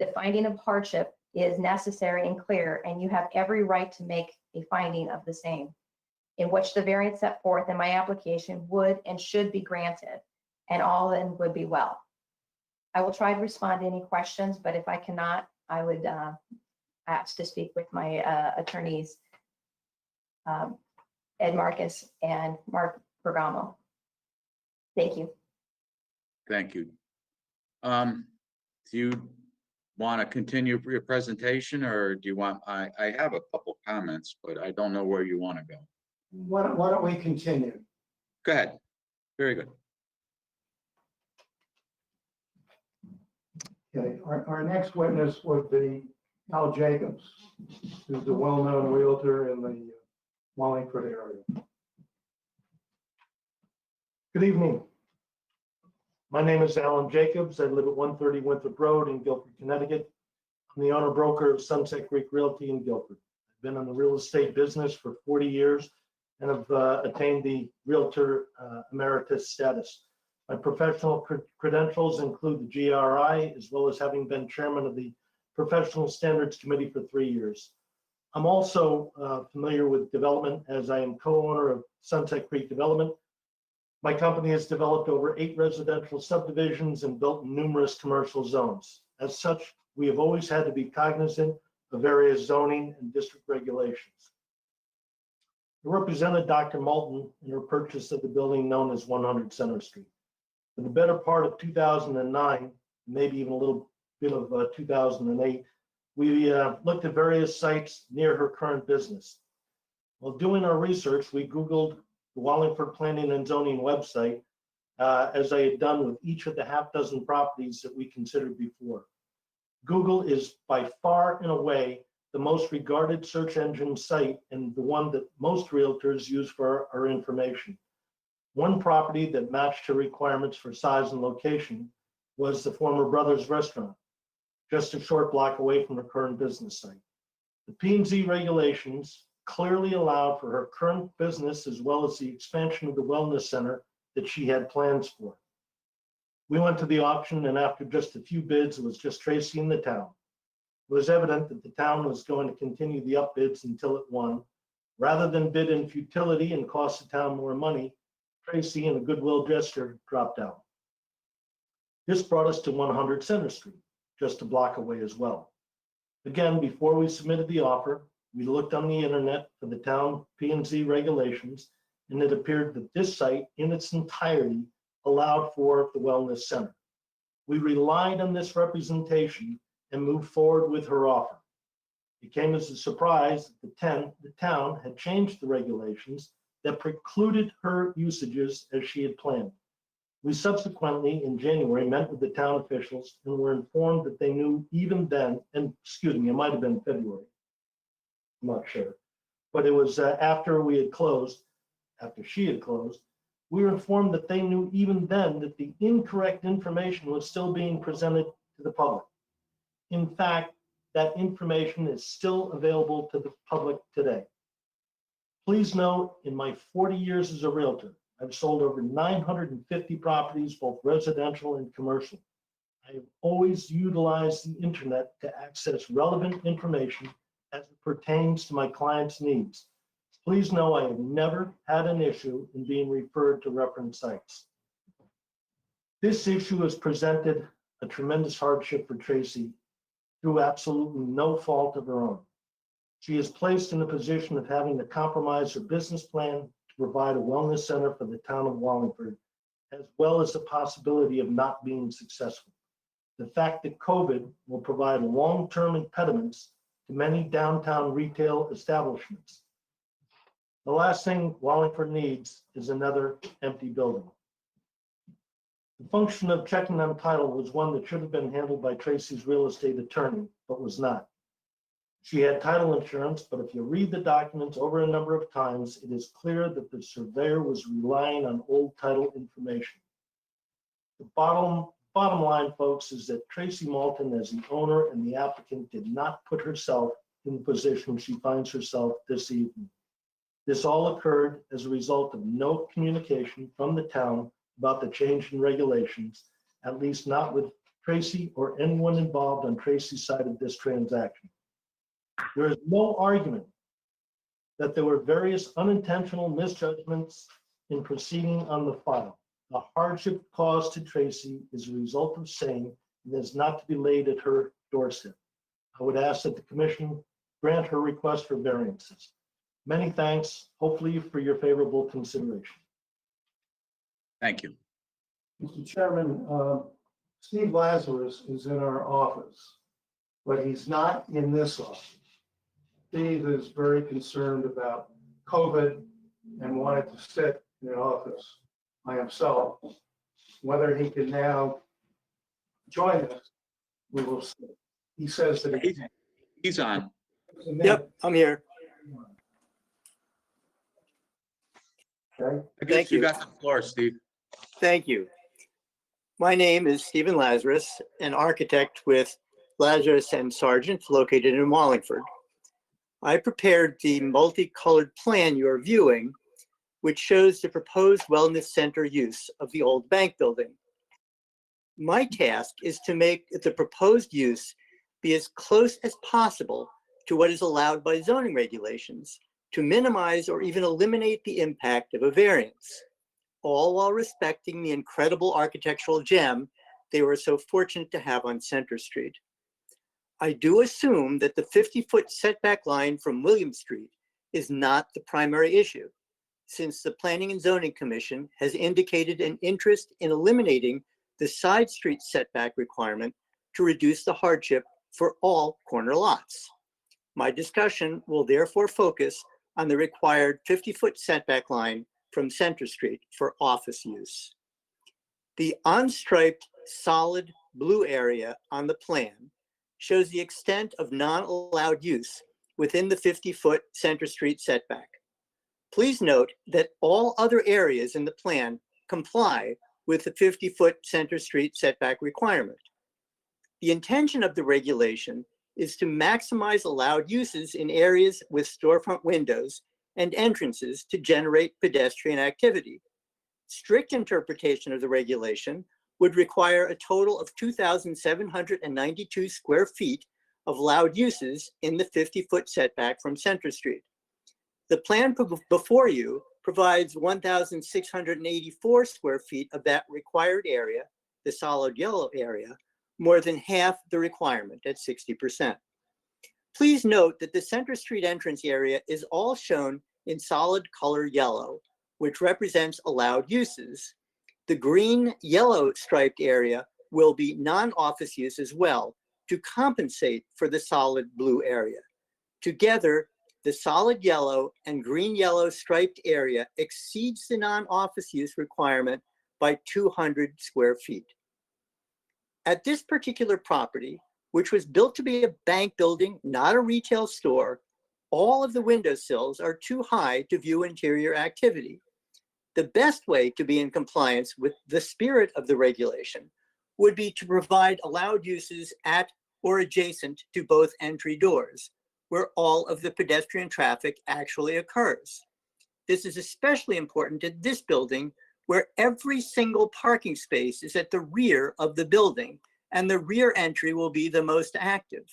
The finding of hardship is necessary and clear, and you have every right to make a finding of the same, in which the variance set forth in my application would and should be granted, and all then would be well. I will try to respond to any questions, but if I cannot, I would ask to speak with my attorneys, Ed Marcus and Mark Bergamo. Thank you. Thank you. Do you want to continue your presentation, or do you want, I have a couple comments, but I don't know where you want to go. Why don't we continue? Go ahead. Very good. Okay, our next witness would be Al Jacobs, who's the well-known realtor in the Wallingford area. Good evening. My name is Alan Jacobs. I live at 130 Winthrop Road in Guilford, Connecticut. I'm the owner broker of Sunset Creek Realty in Guilford. I've been in the real estate business for 40 years and have attained the Realtor Emeritus status. My professional credentials include the GRI, as well as having been chairman of the Professional Standards Committee for 3 years. I'm also familiar with development, as I am co-owner of Sunset Creek Development. My company has developed over 8 residential subdivisions and built numerous commercial zones. As such, we have always had to be cognizant of various zoning and district regulations. I represented Dr. Moulton in her purchase of the building known as 100 Center Street. For the better part of 2009, maybe even a little bit of 2008, we looked at various sites near her current business. While doing our research, we Googled the Wallingford Planning and Zoning website, as I had done with each of the half dozen properties that we considered before. Google is by far and away the most regarded search engine site and the one that most realtors use for our information. One property that matched her requirements for size and location was the former Brothers Restaurant, just a short block away from her current business site. The P&Z regulations clearly allowed for her current business as well as the expansion of the wellness center that she had plans for. We went to the auction, and after just a few bids, it was just Tracy in the town. It was evident that the town was going to continue the upbids until it won. Rather than bid in futility and cost the town more money, Tracy, in a goodwill gesture, dropped out. This brought us to 100 Center Street, just a block away as well. Again, before we submitted the offer, we looked on the internet for the town P&Z regulations, and it appeared that this site in its entirety allowed for the wellness center. We relied on this representation and moved forward with her offer. It came as a surprise that the town had changed the regulations that precluded her usages as she had planned. We subsequently, in January, met with the town officials and were informed that they knew even then, and excuse me, it might have been February, I'm not sure, but it was after we had closed, after she had closed, we were informed that they knew even then that the incorrect information was still being presented to the public. In fact, that information is still available to the public today. Please note, in my 40 years as a realtor, I've sold over 950 properties, both residential and commercial. I have always utilized the internet to access relevant information as it pertains to my clients' needs. Please know I have never had an issue in being referred to reference sites. This issue has presented a tremendous hardship for Tracy through absolutely no fault of her own. She is placed in a position of having to compromise her business plan to provide a wellness center for the town of Wallingford, as well as the possibility of not being successful. The fact that COVID will provide long-term impediments to many downtown retail establishments. The last thing Wallingford needs is another empty building. The function of checking on title was one that should have been handled by Tracy's real estate attorney, but was not. She had title insurance, but if you read the documents over a number of times, it is clear that the surveyor was relying on old title information. The bottom line, folks, is that Tracy Malton, as the owner and the applicant, did not put herself in the position she finds herself this evening. This all occurred as a result of no communication from the town about the change in regulations, at least not with Tracy or anyone involved on Tracy's side of this transaction. There is no argument that there were various unintentional misjudgments in proceeding on the file. The hardship caused to Tracy is a result of same and is not to be laid at her doorstep. I would ask that the commission grant her request for variances. Many thanks, hopefully for your favorable consideration. Thank you. Mr. Chairman, Steve Lazarus is in our office, but he's not in this office. Steve is very concerned about COVID and wanted to sit in an office by himself. Whether he can now join us, we will see. He says that He's on. Yep, I'm here. Okay. I guess Thank you you. got the floor, Steve. Thank you. My name is Stephen Lazarus, an architect with Lazarus and Sargent located in Wallingford. I prepared the multicolored plan you're viewing, which shows the proposed wellness center use of the old bank building. My task is to make the proposed use be as close as possible to what is allowed by zoning regulations to minimize or even eliminate the impact of a variance, all while respecting the incredible architectural gem they were so fortunate to have on Center Street. I do assume that the 50-foot setback line from William Street is not the primary issue, since the Planning and Zoning Commission has indicated an interest in eliminating the side street setback requirement to reduce the hardship for all corner lots. My discussion will therefore focus on the required 50-foot setback line from Center Street for office use. The unstriped solid blue area on the plan shows the extent of non-allowed use within the 50-foot Center Street setback. Please note that all other areas in the plan comply with the 50-foot Center Street setback requirement. The intention of the regulation is to maximize allowed uses in areas with storefront windows and entrances to generate pedestrian activity. Strict interpretation of the regulation would require a total of 2,792 square feet of allowed uses in the 50-foot setback from Center Street. The plan before you provides 1,684 square feet of that required area, the solid yellow area, more than half the requirement at 60%. Please note that the Center Street entrance area is all shown in solid color yellow, which represents allowed uses. The green yellow striped area will be non-office use as well to compensate for the solid blue area. Together, the solid yellow and green-yellow striped area exceeds the non-office use requirement by 200 square feet. At this particular property, which was built to be a bank building, not a retail store, all of the windowsills are too high to view interior activity. The best way to be in compliance with the spirit of the regulation would be to provide allowed uses at or adjacent to both entry doors, where all of the pedestrian traffic actually occurs. This is especially important in this building, where every single parking space is at the rear of the building, and the rear entry will be the most active.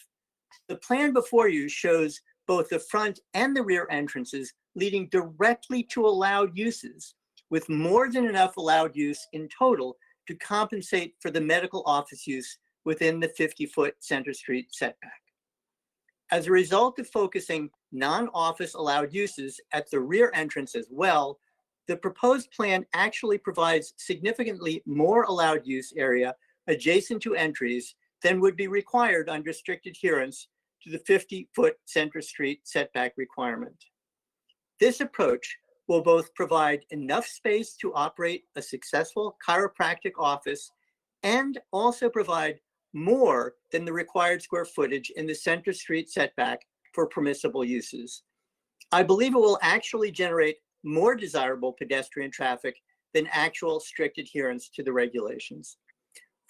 The plan before you shows both the front and the rear entrances leading directly to allowed uses, with more than enough allowed use in total to compensate for the medical office use within the 50-foot Center Street setback. As a result of focusing non-office allowed uses at the rear entrance as well, the proposed plan actually provides significantly more allowed use area adjacent to entries than would be required under strict adherence to the 50-foot Center Street setback requirement. This approach will both provide enough space to operate a successful chiropractic office and also provide more than the required square footage in the Center Street setback for permissible uses. I believe it will actually generate more desirable pedestrian traffic than actual strict adherence to the regulations.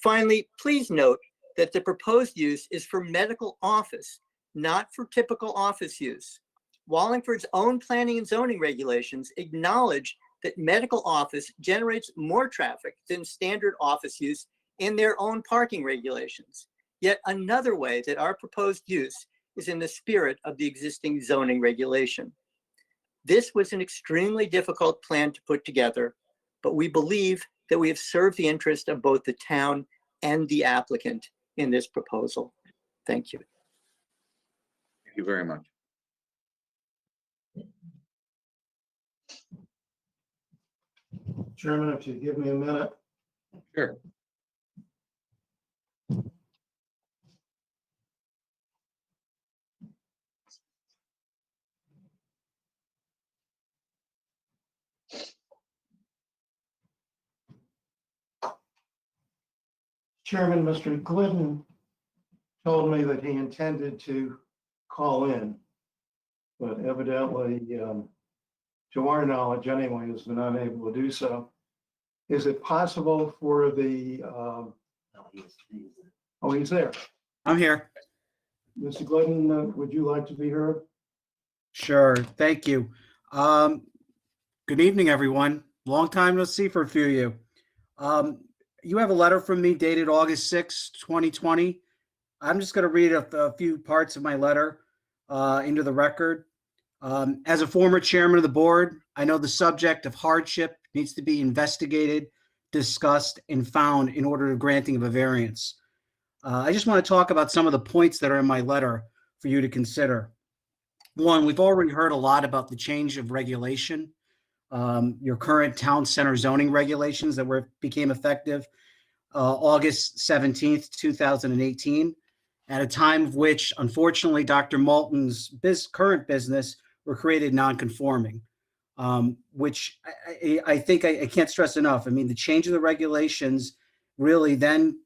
Finally, please note that the proposed use is for medical office, not for typical office use. Wallingford's own planning and zoning regulations acknowledge that medical office generates more traffic than standard office use in their own parking regulations. Yet another way that our proposed use is in the spirit of the existing zoning regulation. This was an extremely difficult plan to put together, but we believe that we have served the interest of both the town and the applicant in this proposal. Thank you. Thank you very much. Chairman, if you give me a minute. Sure. Chairman, Mr. Glidden told me that he intended to call in, but evidently, to our knowledge anyway, has been unable to do so. Is it possible for the, oh, he's there. I'm here. Mr. Glidden, would you like to be heard? Sure. Thank you. Good evening, everyone. Long time no see for a few of you. You have a letter from me dated August 6, 2020. I'm just going to read a few parts of my letter into the record. As a former chairman of the board, I know the subject of hardship needs to be investigated, discussed, and found in order to granting of a variance. I just want to talk about some of the points that are in my letter for you to consider. One, we've already heard a lot about the change of regulation, your current town center zoning regulations that became effective August 17th, 2018, at a time of which, unfortunately, Dr. Malton's current business were created non-conforming, which I think I can't stress enough. I mean, the change of the regulations really then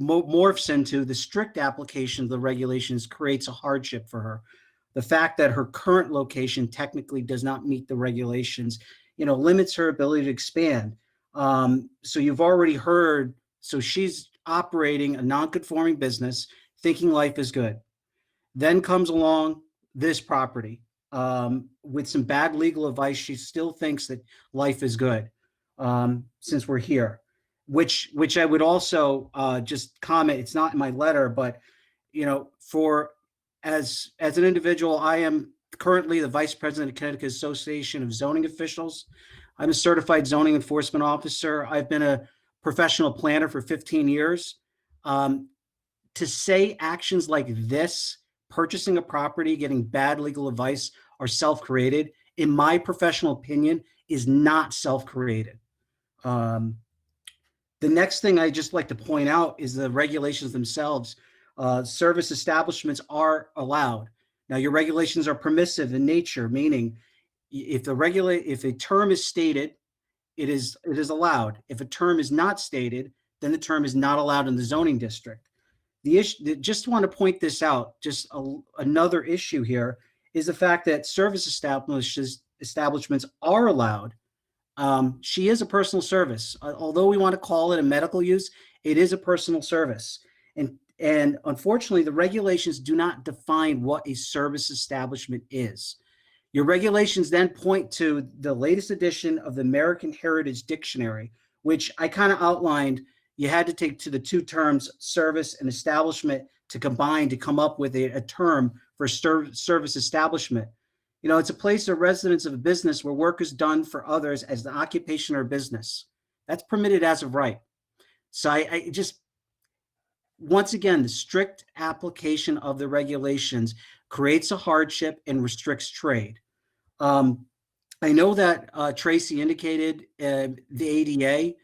morphs into the strict application of the regulations creates a hardship for her. The fact that her current location technically does not meet the regulations, limits her ability to expand. So you've already heard, so she's operating a non-conforming business, thinking life is good. Then comes along this property with some bad legal advice. She still thinks that life is good since we're here, which I would also just comment. It's not in my letter, but as an individual, I am currently the vice president of Connecticut Association of Zoning Officials. I'm a certified zoning enforcement officer. I've been a professional planner for 15 years. To say actions like this, purchasing a property, getting bad legal advice, are self-created, in my professional opinion, is not self-created. The next thing I just like to point out is the regulations themselves. Service establishments are allowed. Now, your regulations are permissive in nature, meaning if a term is stated, it is allowed. If a term is not stated, then the term is not allowed in the zoning district. The issue, just want to point this out, just another issue here is the fact that service establishments are allowed. She is a personal service. Although we want to call it a medical use, it is a personal service. And unfortunately, the regulations do not define what a service establishment is. Your regulations then point to the latest edition of the American Heritage Dictionary, which I kind of outlined. You had to take to the two terms service and establishment to combine to come up with a term for service establishment. You know, it's a place or residence of a business where work is done for others as an occupation or business. That's permitted as of right. So I just, once again, the strict application of the regulations creates a hardship and restricts trade. I know that Tracy indicated the ADA.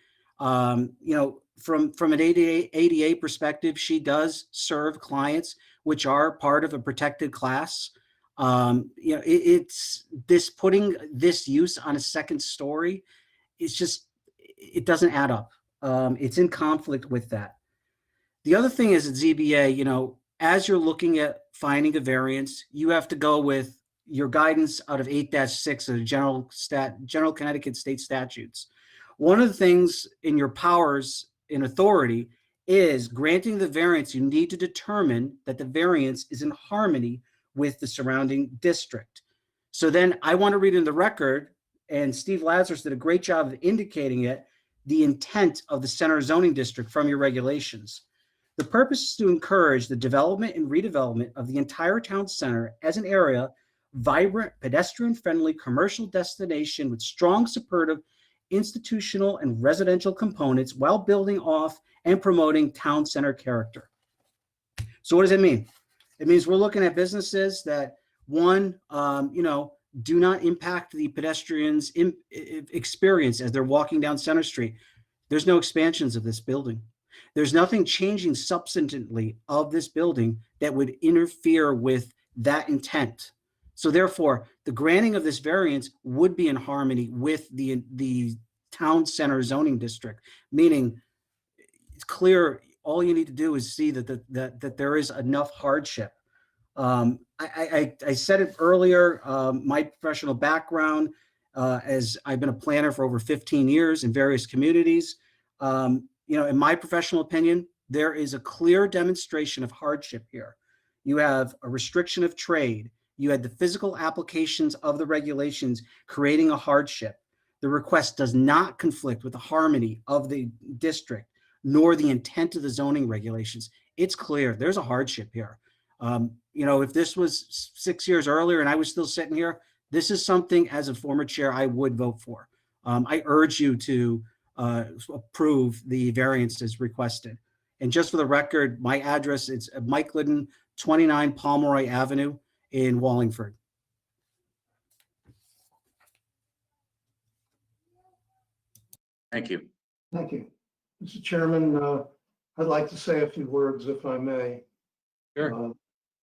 You know, from an ADA perspective, she does serve clients which are part of a protected class. You know, it's this putting this use on a second story. It's just, it doesn't add up. It's in conflict with that. The other thing is at ZBA, you know, as you're looking at finding a variance, you have to go with your guidance out of 8-6 of the General Connecticut State Statutes. One of the things in your powers in authority is granting the variance. You need to determine that the variance is in harmony with the surrounding district. So then I want to read in the record, and Steve Lazarus did a great job of indicating it, the intent of the center zoning district from your regulations. The purpose is to encourage the development and redevelopment of the entire town center as an area, vibrant, pedestrian-friendly commercial destination with strong supportive institutional and residential components while building off and promoting town center character. So what does it mean? It means we're looking at businesses that, one, you know, do not impact the pedestrians' experience as they're walking down Center Street. There's no expansions of this building. There's nothing changing substantively of this building that would interfere with that intent. So therefore, the granting of this variance would be in harmony with the town center zoning district, meaning it's clear. All you need to do is see that there is enough hardship. I said it earlier, my professional background, as I've been a planner for over 15 years in various communities, you know, in my professional opinion, there is a clear demonstration of hardship here. You have a restriction of trade. You had the physical applications of the regulations creating a hardship. The request does not conflict with the harmony of the district, nor the intent of the zoning regulations. It's clear there's a hardship here. You know, if this was 6 years earlier and I was still sitting here, this is something as a former chair I would vote for. I urge you to approve the variance as requested. And just for the record, my address is Mike Glidden, 29 Pomeroy Avenue in Wallingford. Thank you. Thank you. Mr. Chairman, I'd like to say a few words if I may. Sure.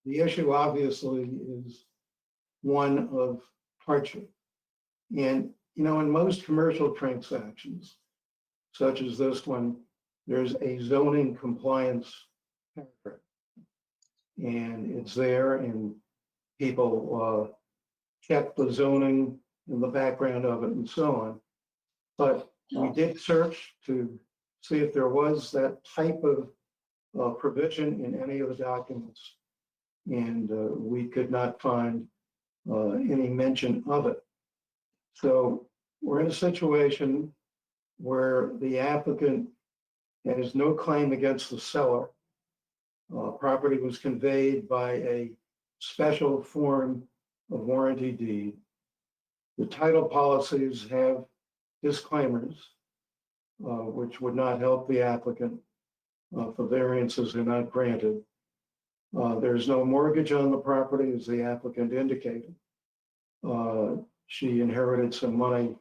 The issue obviously is one of hardship. And, you know, in most commercial transactions, such as this one, there's a zoning compliance paragraph. And it's there and people check the zoning in the background of it and so on. But we did search to see if there was that type of provision in any of the documents. And we could not find any mention of it. So we're in a situation where the applicant has no claim against the seller. Property was conveyed by a special form of warranty deed. The title policies have disclaimers, which would not help the applicant for variances are not granted. There's no mortgage on the property, as the applicant indicated. She inherited some money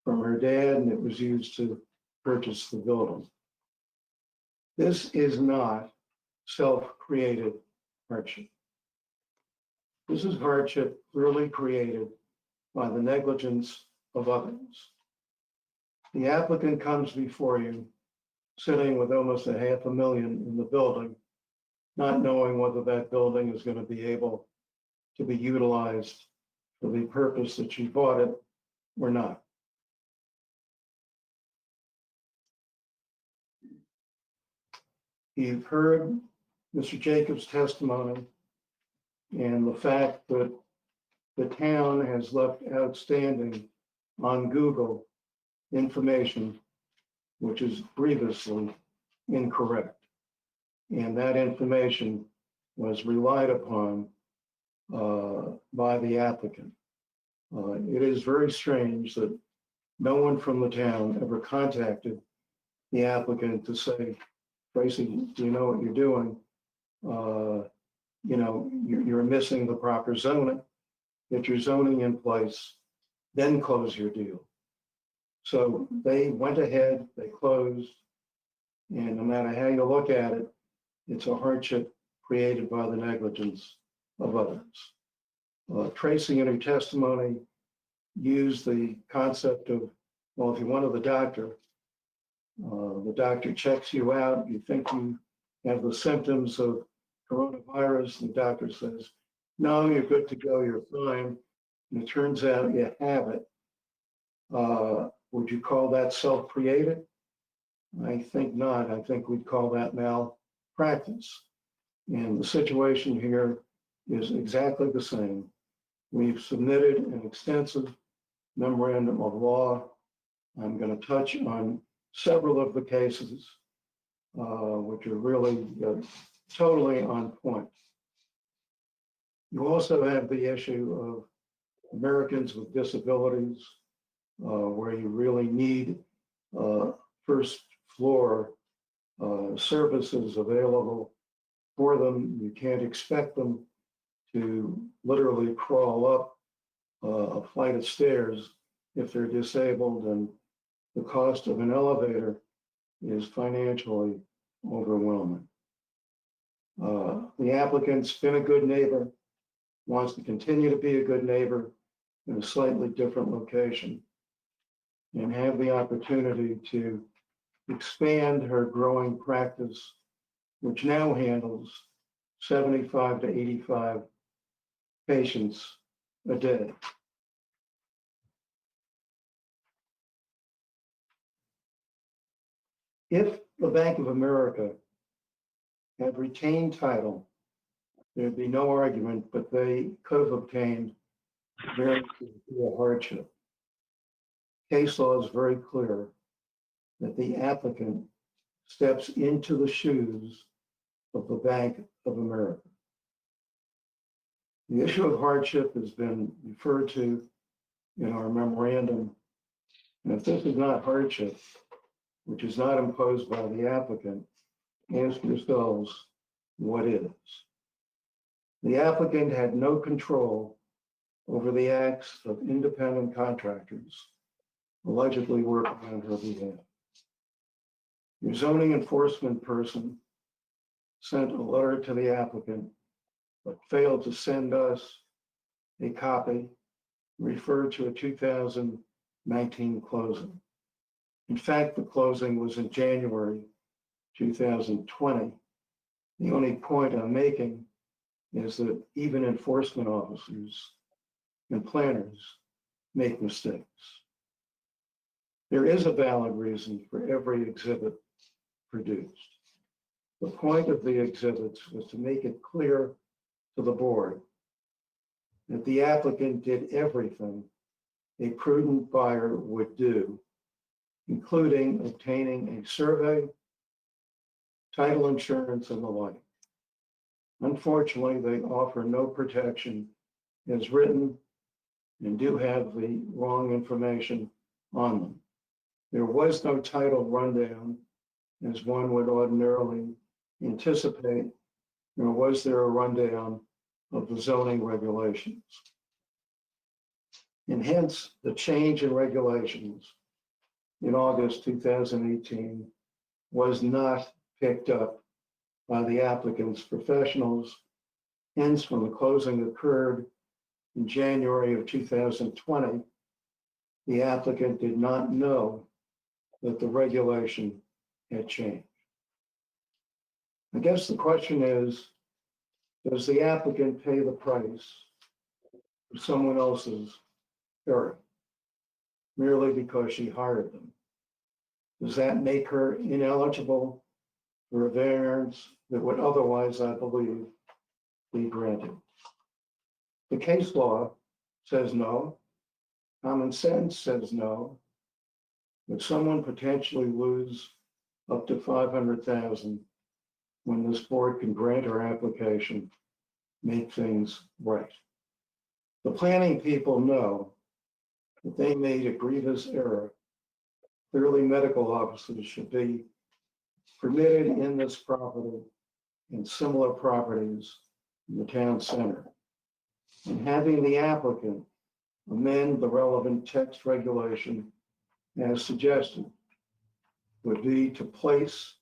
from her dad, and it was used to purchase the building. This is not self-created hardship. This is hardship clearly created by the negligence of others. The applicant comes before you sitting with almost $500,000 in the building, not knowing whether that building is going to be able to be utilized for the purpose that you bought it or not. You've heard Mr. Jacobs' testimony and the fact that the town has left outstanding on Google information which is grievously incorrect. And that information was relied upon by the applicant. It is very strange that no one from the town ever contacted the applicant to say, Tracy, do you know what you're doing? You're missing the proper zoning. Get your zoning in place, then close your deal. So they went ahead, they closed, and no matter how you look at it, it's a hardship created by the negligence of others. Tracy in her testimony used the concept of, well, if you went to the doctor checks you out, you think you have the symptoms of coronavirus, the doctor says, no, you're good to go, you're fine. And it turns out you have it. Would you call that self-created? I think not. I think we'd call that malpractice. And the situation here is exactly the same. We've submitted an extensive memorandum of law. I'm going to touch on several of the cases, which are really totally on point. You also have the issue of Americans with disabilities, where you really need first floor services available for them. You can't expect them to literally crawl up a flight of stairs if they're disabled, and the cost of an elevator is financially overwhelming. The applicant's been a good neighbor, wants to continue to be a good neighbor in a slightly different location, and have the opportunity to expand her growing practice, which now handles 75 to 85 patients a day. If the Bank of America had retained title, there'd be no argument, but they could have obtained variance to a hardship. Case law is very clear that the applicant steps into the shoes of the Bank of America. The issue of hardship has been referred to in our memorandum. And if this is not hardship, which is not imposed by the applicant, ask yourselves what is. The applicant had no control over the acts of independent contractors allegedly working on her behalf. Your zoning enforcement person sent a letter to the applicant, but failed to send us a copy, referred to a 2019 closing. In fact, the closing was in January 2020. The only point I'm making is that even enforcement officers and planners make mistakes. There is a valid reason for every exhibit produced. The point of the exhibits was to make it clear to the board that the applicant did everything a prudent buyer would do, including obtaining a survey, title insurance, and the like. Unfortunately, they offer no protection as written and do have the wrong information on them. There was no title rundown, as one would ordinarily anticipate, nor was there a rundown of the zoning regulations. And hence, the change in regulations in August 2018 was not picked up by the applicant's professionals. Hence, when the closing occurred in January of 2020, the applicant did not know that the regulation had changed. I guess the question is, does the applicant pay the price for someone else's error merely because she hired them? Does that make her ineligible for a variance that would otherwise, I believe, be granted? The case law says no. Common sense says no. Would someone potentially lose up to $500,000 when this board can grant our application, make things right? The planning people know that they made a grievous error. Clearly, medical officers should be permitted in this property and similar properties in the town center. And having the applicant amend the relevant text regulation as suggested would be to place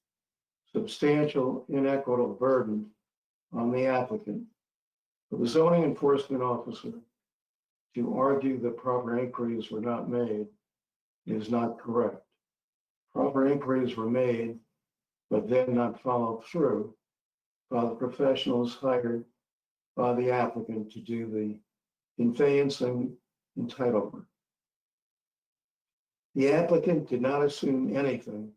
substantial inequitable burden on the applicant. For the zoning enforcement officer to argue that proper inquiries were not made is not correct. Proper inquiries were made, but then not followed through by the professionals hired by the applicant to do the conveyancing entitlement. The applicant did not assume anything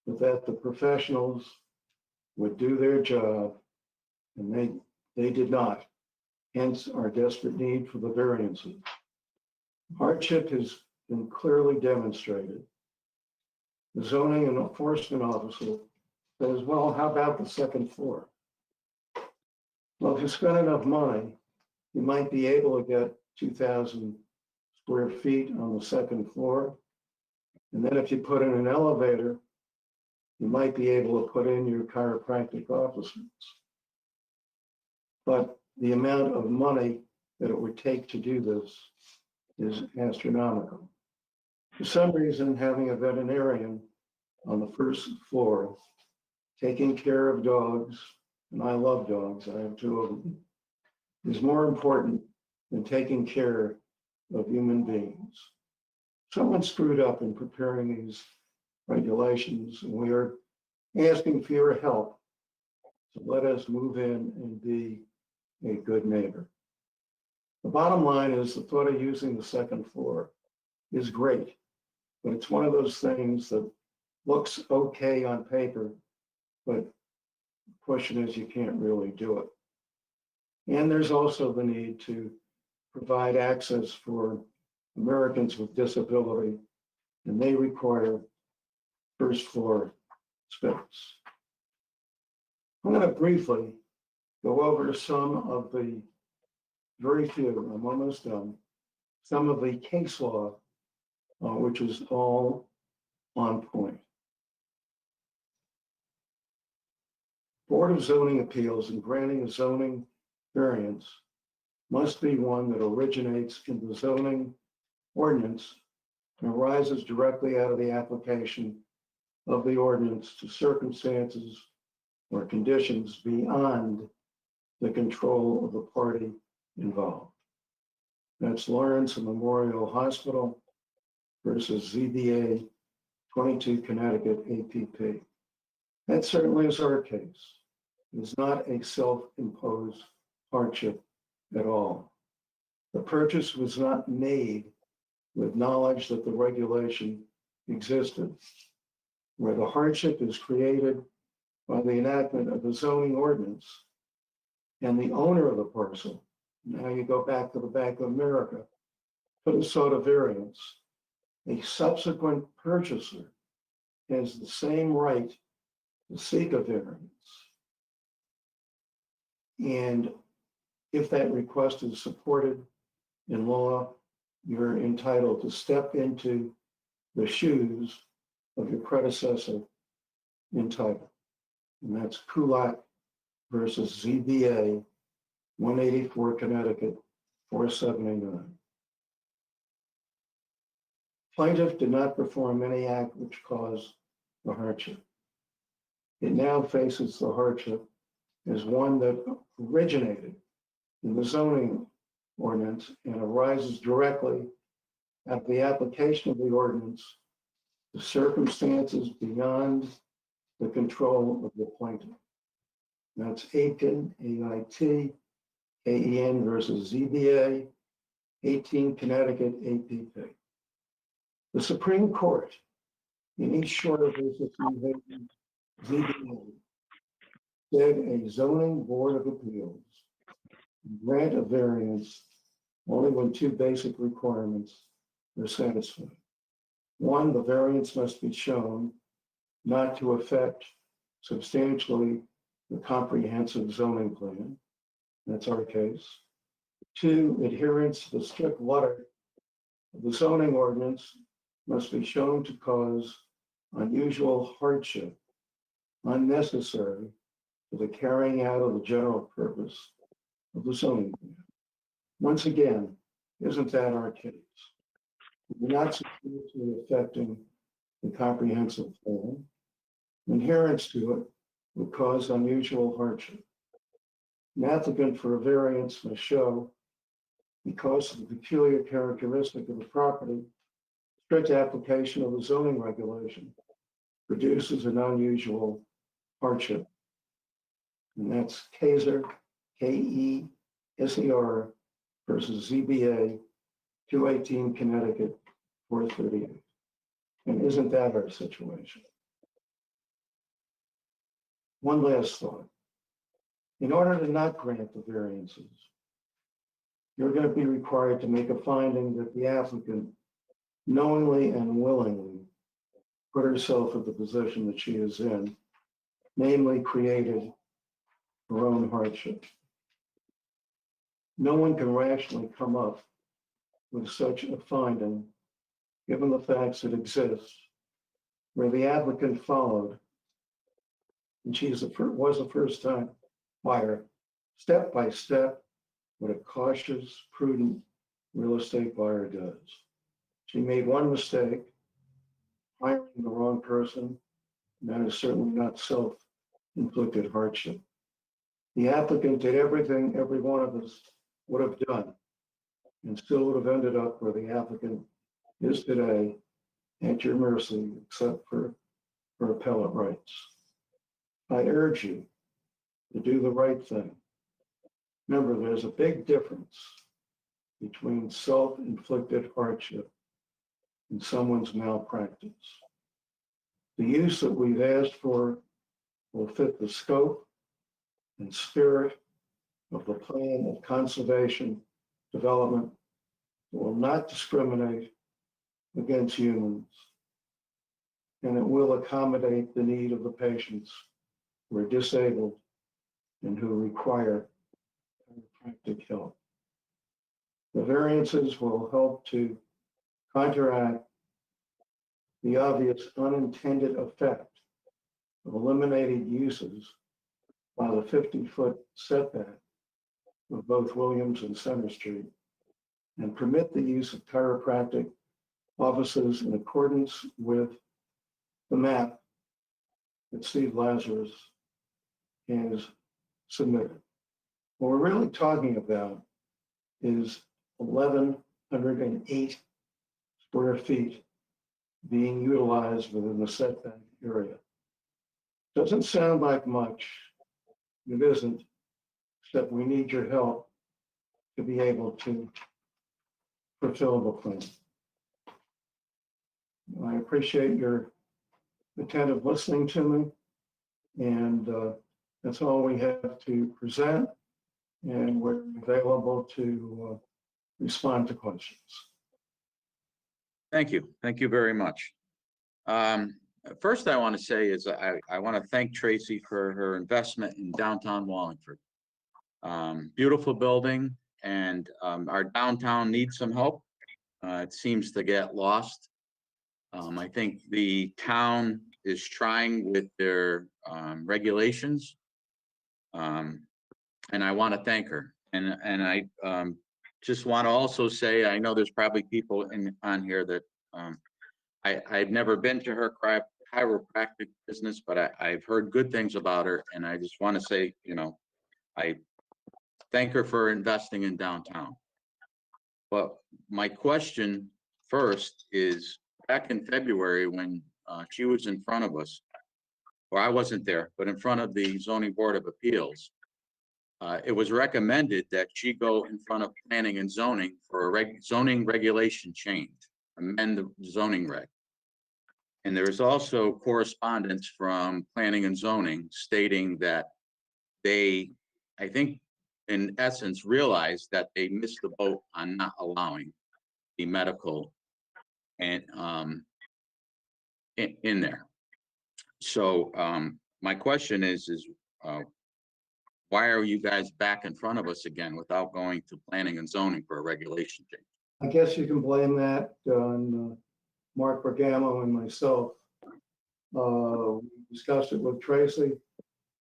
but that the professionals would do their job, and they did not. Hence our desperate need for the variances. Hardship has been clearly demonstrated. The zoning and enforcement officer says, well, how about the second floor? Well, if you spend enough money, you might be able to get 2,000 square feet on the second floor. And then if you put in an elevator, you might be able to put in your chiropractic offices. But the amount of money that it would take to do this is astronomical. For some reason, having a veterinarian on the first floor, taking care of dogs, and I love dogs, I have 2 of them, is more important than taking care of human beings. Someone screwed up in preparing these regulations, and we are asking for your help to let us move in and be a good neighbor. The bottom line is the thought of using the second floor is great, but it's one of those things that looks okay on paper, but the question is you can't really do it. And there's also the need to provide access for Americans with disability, and they require first floor space. I'm going to briefly go over some of the very few, I'm almost done, some of the case law, which is all on point. Board of Zoning Appeals in granting a zoning variance must be one that originates in the zoning ordinance and arises directly out of the application of the ordinance to circumstances or conditions beyond the control of the party involved. That's Lawrence and Memorial Hospital versus ZBA 22 Connecticut APP. That certainly is our case. It is not a self-imposed hardship at all. The purchase was not made with knowledge that the regulation existed. Where the hardship is created by the enactment of the zoning ordinance and the owner of the parcel, now you go back to the Bank of America, put a sort of variance, a subsequent purchaser has the same right to seek a variance. And if that request is supported in law, you're entitled to step into the shoes of your predecessor in title. And that's Kulak versus ZBA 184 Connecticut 479. Plaintiff did not perform any act which caused the hardship. It now faces the hardship as one that originated in the zoning ordinance and arises directly out of the application of the ordinance to circumstances beyond the control of the plaintiff. That's Aiken, AIT, AEN versus ZBA, 18 Connecticut, APP. The Supreme Court in East Shore versus ZBA said a zoning board of appeals grant a variance only when two basic requirements are satisfied. One, the variance must be shown not to affect substantially the comprehensive zoning plan. That's our case. Two, adherence to the strict letter of the zoning ordinance must be shown to cause unusual hardship unnecessary for the carrying out of the general purpose of the zoning plan. Once again, isn't that our case? We're not substantially affecting the comprehensive plan. Adherence to it would cause unusual hardship. An applicant for a variance must show, because of the peculiar characteristic of the property, strict application of the zoning regulation produces an unusual hardship. And that's Kaiser, KESER versus ZBA, 218 Connecticut, 438. And isn't that our situation? One last thought. In order to not grant the variances, you're going to be required to make a finding that the applicant knowingly and willingly put herself in the position that she is in, namely created her own hardship. No one can rationally come up with such a finding, given the facts that exist, where the applicant followed, and she was a first-time buyer, step by step, what a cautious, prudent real estate buyer does. She made one mistake, hiring the wrong person, and that is certainly not self-inflicted hardship. The applicant did everything every one of us would have done, and still would have ended up where the applicant is today, at your mercy, except for appellate rights. I urge you to do the right thing. Remember, there's a big difference between self-inflicted hardship and someone's malpractice. The use that we've asked for will fit the scope and spirit of the plan of conservation development. It will not discriminate against humans, and it will accommodate the need of the patients who are disabled and who require chiropractic help. The variances will help to counteract the obvious unintended effect of eliminated uses by the 50-foot setback of both Williams and Center Street, and permit the use of chiropractic offices in accordance with the map that Steve Lazarus has submitted. What we're really talking about is 1,108 square feet being utilized within the setback area. Doesn't sound like much. It isn't, except we need your help to be able to fulfill the plan. I appreciate your attentive listening to me, and that's all we have to present, and we're available to respond to questions. Thank you. Thank you very much. First, I want to say is I want to thank Tracy for her investment in downtown Wallingford. Beautiful building, and our downtown needs some help. It seems to get lost. I think the town is trying with their regulations, and I want to thank her. And I just want to also say, I know there's probably people on here that I've never been to her chiropractic business, but I've heard good things about her, and I just want to say, I thank her for investing in downtown. But my question first is, back in February when she was in front of us, or I wasn't there, but in front of the Zoning Board of Appeals, it was recommended that she go in front of planning and zoning for a zoning regulation change, amend the zoning reg. And there is also correspondence from planning and zoning stating that they, I think, in essence, realized that they missed the boat on not allowing the medical and in there. So my question is why are you guys back in front of us again without going to planning and zoning for a regulation change? I guess you can blame that on Mark Bergamo and myself. We discussed it with Tracy,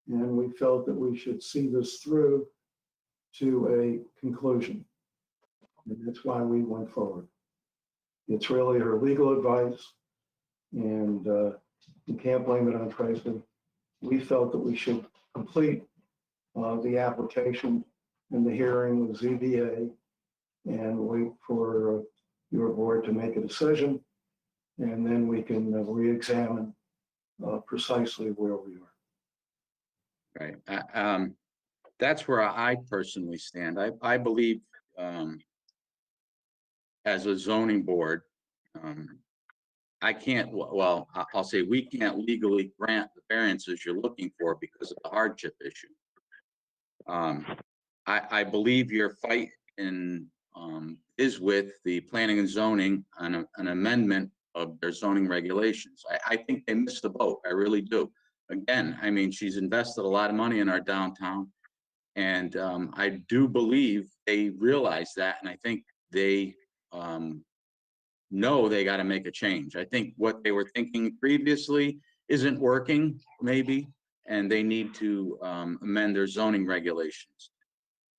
and we felt that we should see this through to a conclusion. And that's why we went forward. It's really her legal advice, and you can't blame it on Tracy. We felt that we should complete the application and the hearing with ZBA and wait for your board to make a decision. And then we can re-examine precisely where we are. Right. That's where I personally stand. I believe as a zoning board, I can't, well, I'll say we can't legally grant the variances you're looking for because of the hardship issue. I believe your fight is with the planning and zoning on an amendment of their zoning regulations. I think they missed the boat. I really do. Again, I mean, she's invested a lot of money in our downtown, and I do believe they realize that, and I think they know they got to make a change. I think what they were thinking previously isn't working, maybe, and they need to amend their zoning regulations.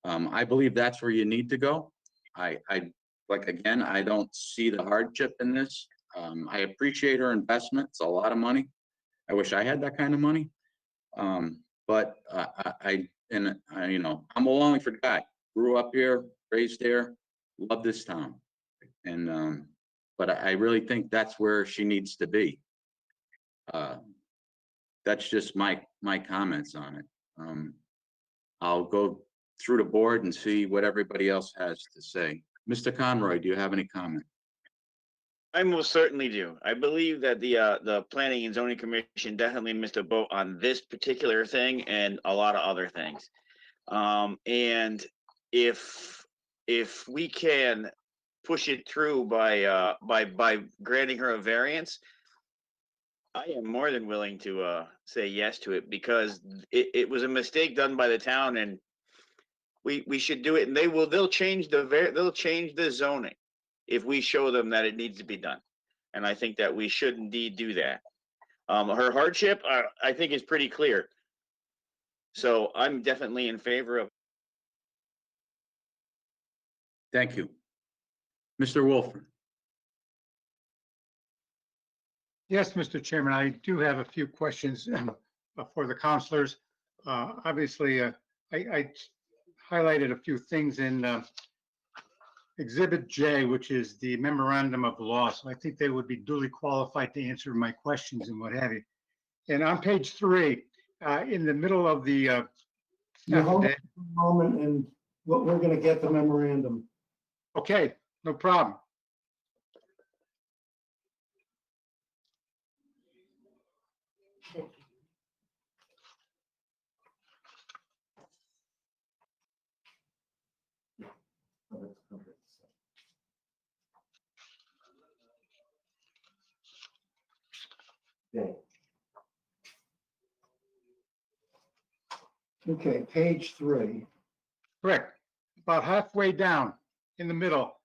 I believe that's where you need to go. Again, I don't see the hardship in this. I appreciate her investment. It's a lot of money. I wish I had that kind of money. But I'm a Wallingford guy. Grew up here, raised here, love this town. And but I really think that's where she needs to be. That's just my comments on it. I'll go through the board and see what everybody else has to say. Mr. Conroy, do you have any comment? I most certainly do. I believe that the Planning and Zoning Commission definitely missed a boat on this particular thing and a lot of other things. And if we can push it through by granting her a variance, I am more than willing to say yes to it, because it was a mistake done by the town, and we should do it. And they'll change the zoning if we show them that it needs to be done. And I think that we should indeed do that. Her hardship, I think, is pretty clear. So I'm definitely in favor of. Thank you. Mr. Wolford. Yes, Mr. Chairman, I do have a few questions for the counselors. Obviously, I highlighted a few things in Exhibit J, which is the Memorandum of Law. So I think they would be duly qualified to answer my questions and what have you. And on page 3, in the middle of the Hold on a moment, and we're going to get the memorandum. Okay, no problem. Okay, page 3. Correct. About halfway down in the middle.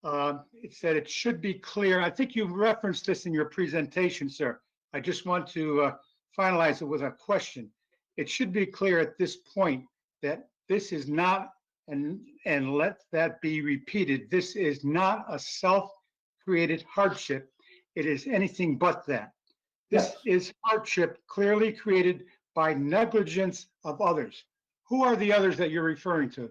It said it should be clear. I think you referenced this in your presentation, sir. I just want to finalize it with a question. It should be clear at this point that this is not, and let that be repeated, this is not a self-created hardship. It is anything but that. This is hardship clearly created by negligence of others. Who are the others that you're referring to?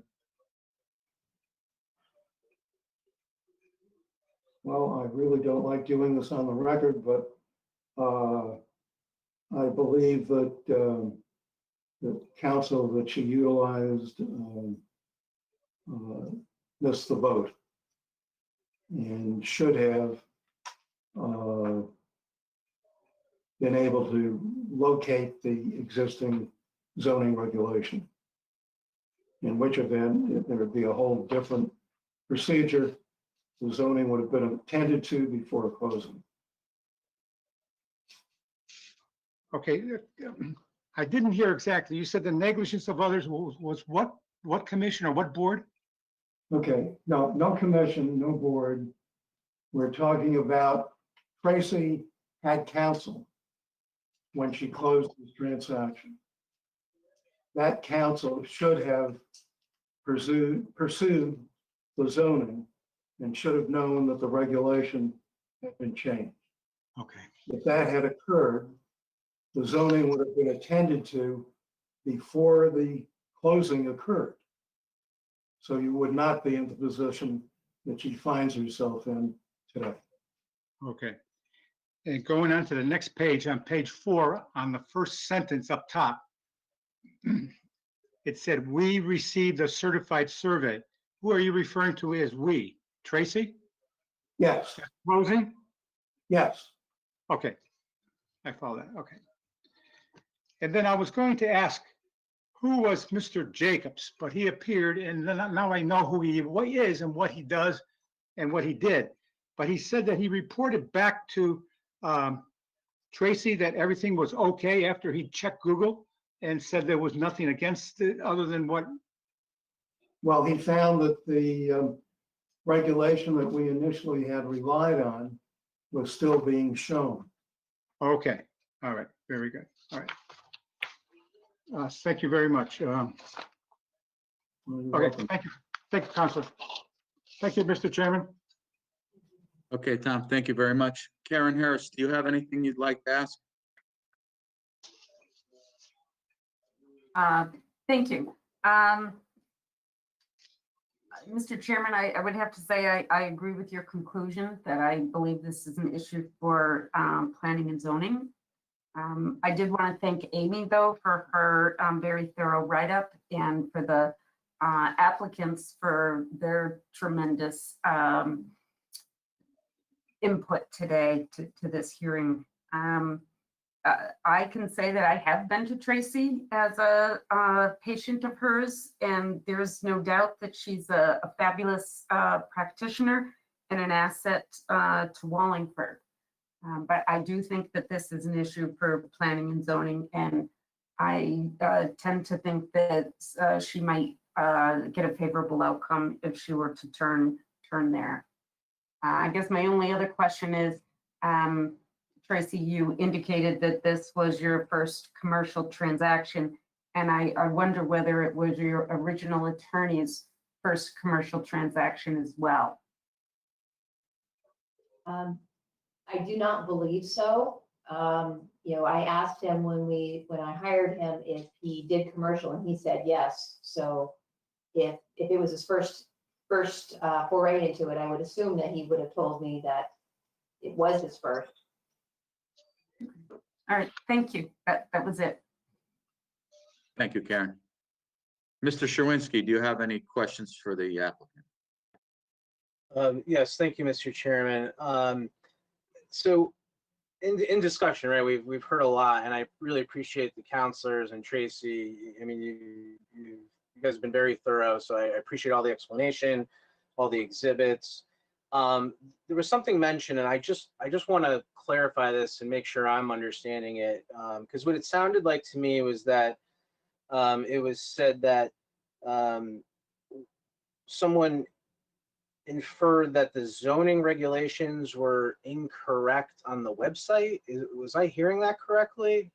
Well, I really don't like doing this on the record, but I believe that the counsel that she utilized missed the boat and should have been able to locate the existing zoning regulation. In which event, there would be a whole different procedure. The zoning would have been attended to before closing. Okay, I didn't hear exactly. You said the negligence of others was what commission or what board? Okay, no commission, no board. We're talking about Tracy had counsel when she closed this transaction. That counsel should have pursued the zoning and should have known that the regulation had been changed. Okay. If that had occurred, the zoning would have been attended to before the closing occurred. So you would not be in the position that she finds herself in today. Okay. And going on to the next page, on page 4, on the first sentence up top, it said, "We received a certified survey." Who are you referring to as we? Tracy? Yes. Closing? Yes. Okay. I follow that. Okay. And then I was going to ask, who was Mr. Jacobs? But he appeared, and then now I know who he is and what he does and what he did. But he said that he reported back to Tracy that everything was okay after he checked Google and said there was nothing against it other than what? Well, he found that the regulation that we initially had relied on was still being shown. Okay. All right. Very good. All right. Thank you very much. Okay. Thank you. Thank you, Counselor. Thank you, Mr. Chairman. Okay, Tom, thank you very much. Karen Harris, do you have anything you'd like to ask? Thank you. Mr. Chairman, I would have to say I agree with your conclusion that I believe this is an issue for planning and zoning. I did want to thank Amy, though, for her very thorough write-up and for the applicants for their tremendous input today to this hearing. I can say that I have been to Tracy as a patient of hers, and there's no doubt that she's a fabulous practitioner and an asset to Wallingford. But I do think that this is an issue for planning and zoning, and I tend to think that she might get a favorable outcome if she were to turn there. I guess my only other question is, Tracy, you indicated that this was your first commercial transaction, and I wonder whether it was your original attorney's first commercial transaction as well. I do not believe so. I asked him when I hired him if he did commercial, and he said yes. So if it was his first foray into it, I would assume that he would have told me that it was his first. All right, thank you. That was it. Thank you, Karen. Mr. Sherwinski, do you have any questions for the applicant? Yes, thank you, Mr. Chairman. So in discussion, right, we've heard a lot, and I really appreciate the counselors and Tracy. I mean, you guys have been very thorough, so I appreciate all the explanation, all the exhibits. There was something mentioned, and I just want to clarify this and make sure I'm understanding it, because what it sounded like to me was that it was said that someone inferred that the zoning regulations were incorrect on the website. Was I hearing that correctly?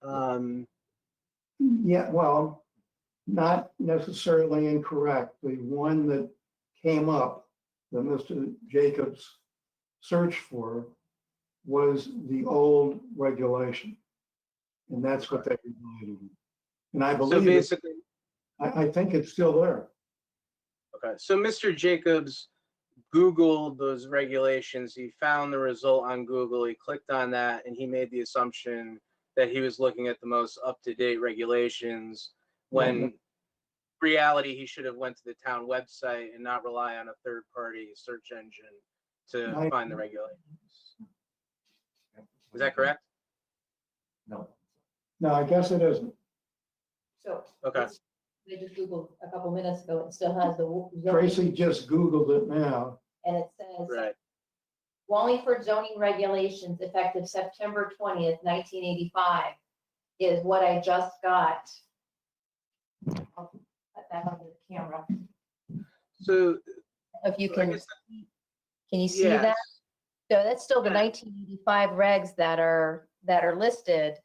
Yeah, well, not necessarily incorrect. The one that came up that Mr. Jacobs searched for was the old regulation. And that's what they relied on. And I So believe, basically, I think it's still there. okay, so Mr. Jacobs Googled those regulations. He found the result on Google. He clicked on that and he made the assumption that he was looking at the most up-to-date regulations when reality he should have went to the town website and not rely on a third-party search engine to find the regulations. Is that correct? No, I guess it isn't. So. Okay. I just Googled a couple minutes ago, it still has the zoning, Tracy just Googled it now. and it says Right. Wallingford zoning regulations effective September 20th, 1985 is what I just got. I'll put that under the camera. So If you I can, guess- can you see yes. that? So that's still the Yeah. 1985 regs that are listed.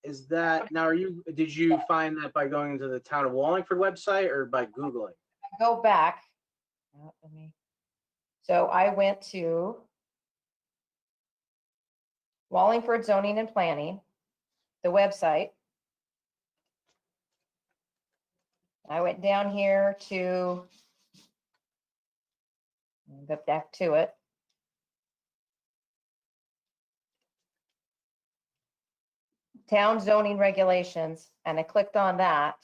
Is that, now did you find that by going to the town of Wallingford website or by Googling? Go back. So I went to Wallingford Zoning and Planning, the website. I went down here to, go back to it. Town zoning regulations, and I clicked on that.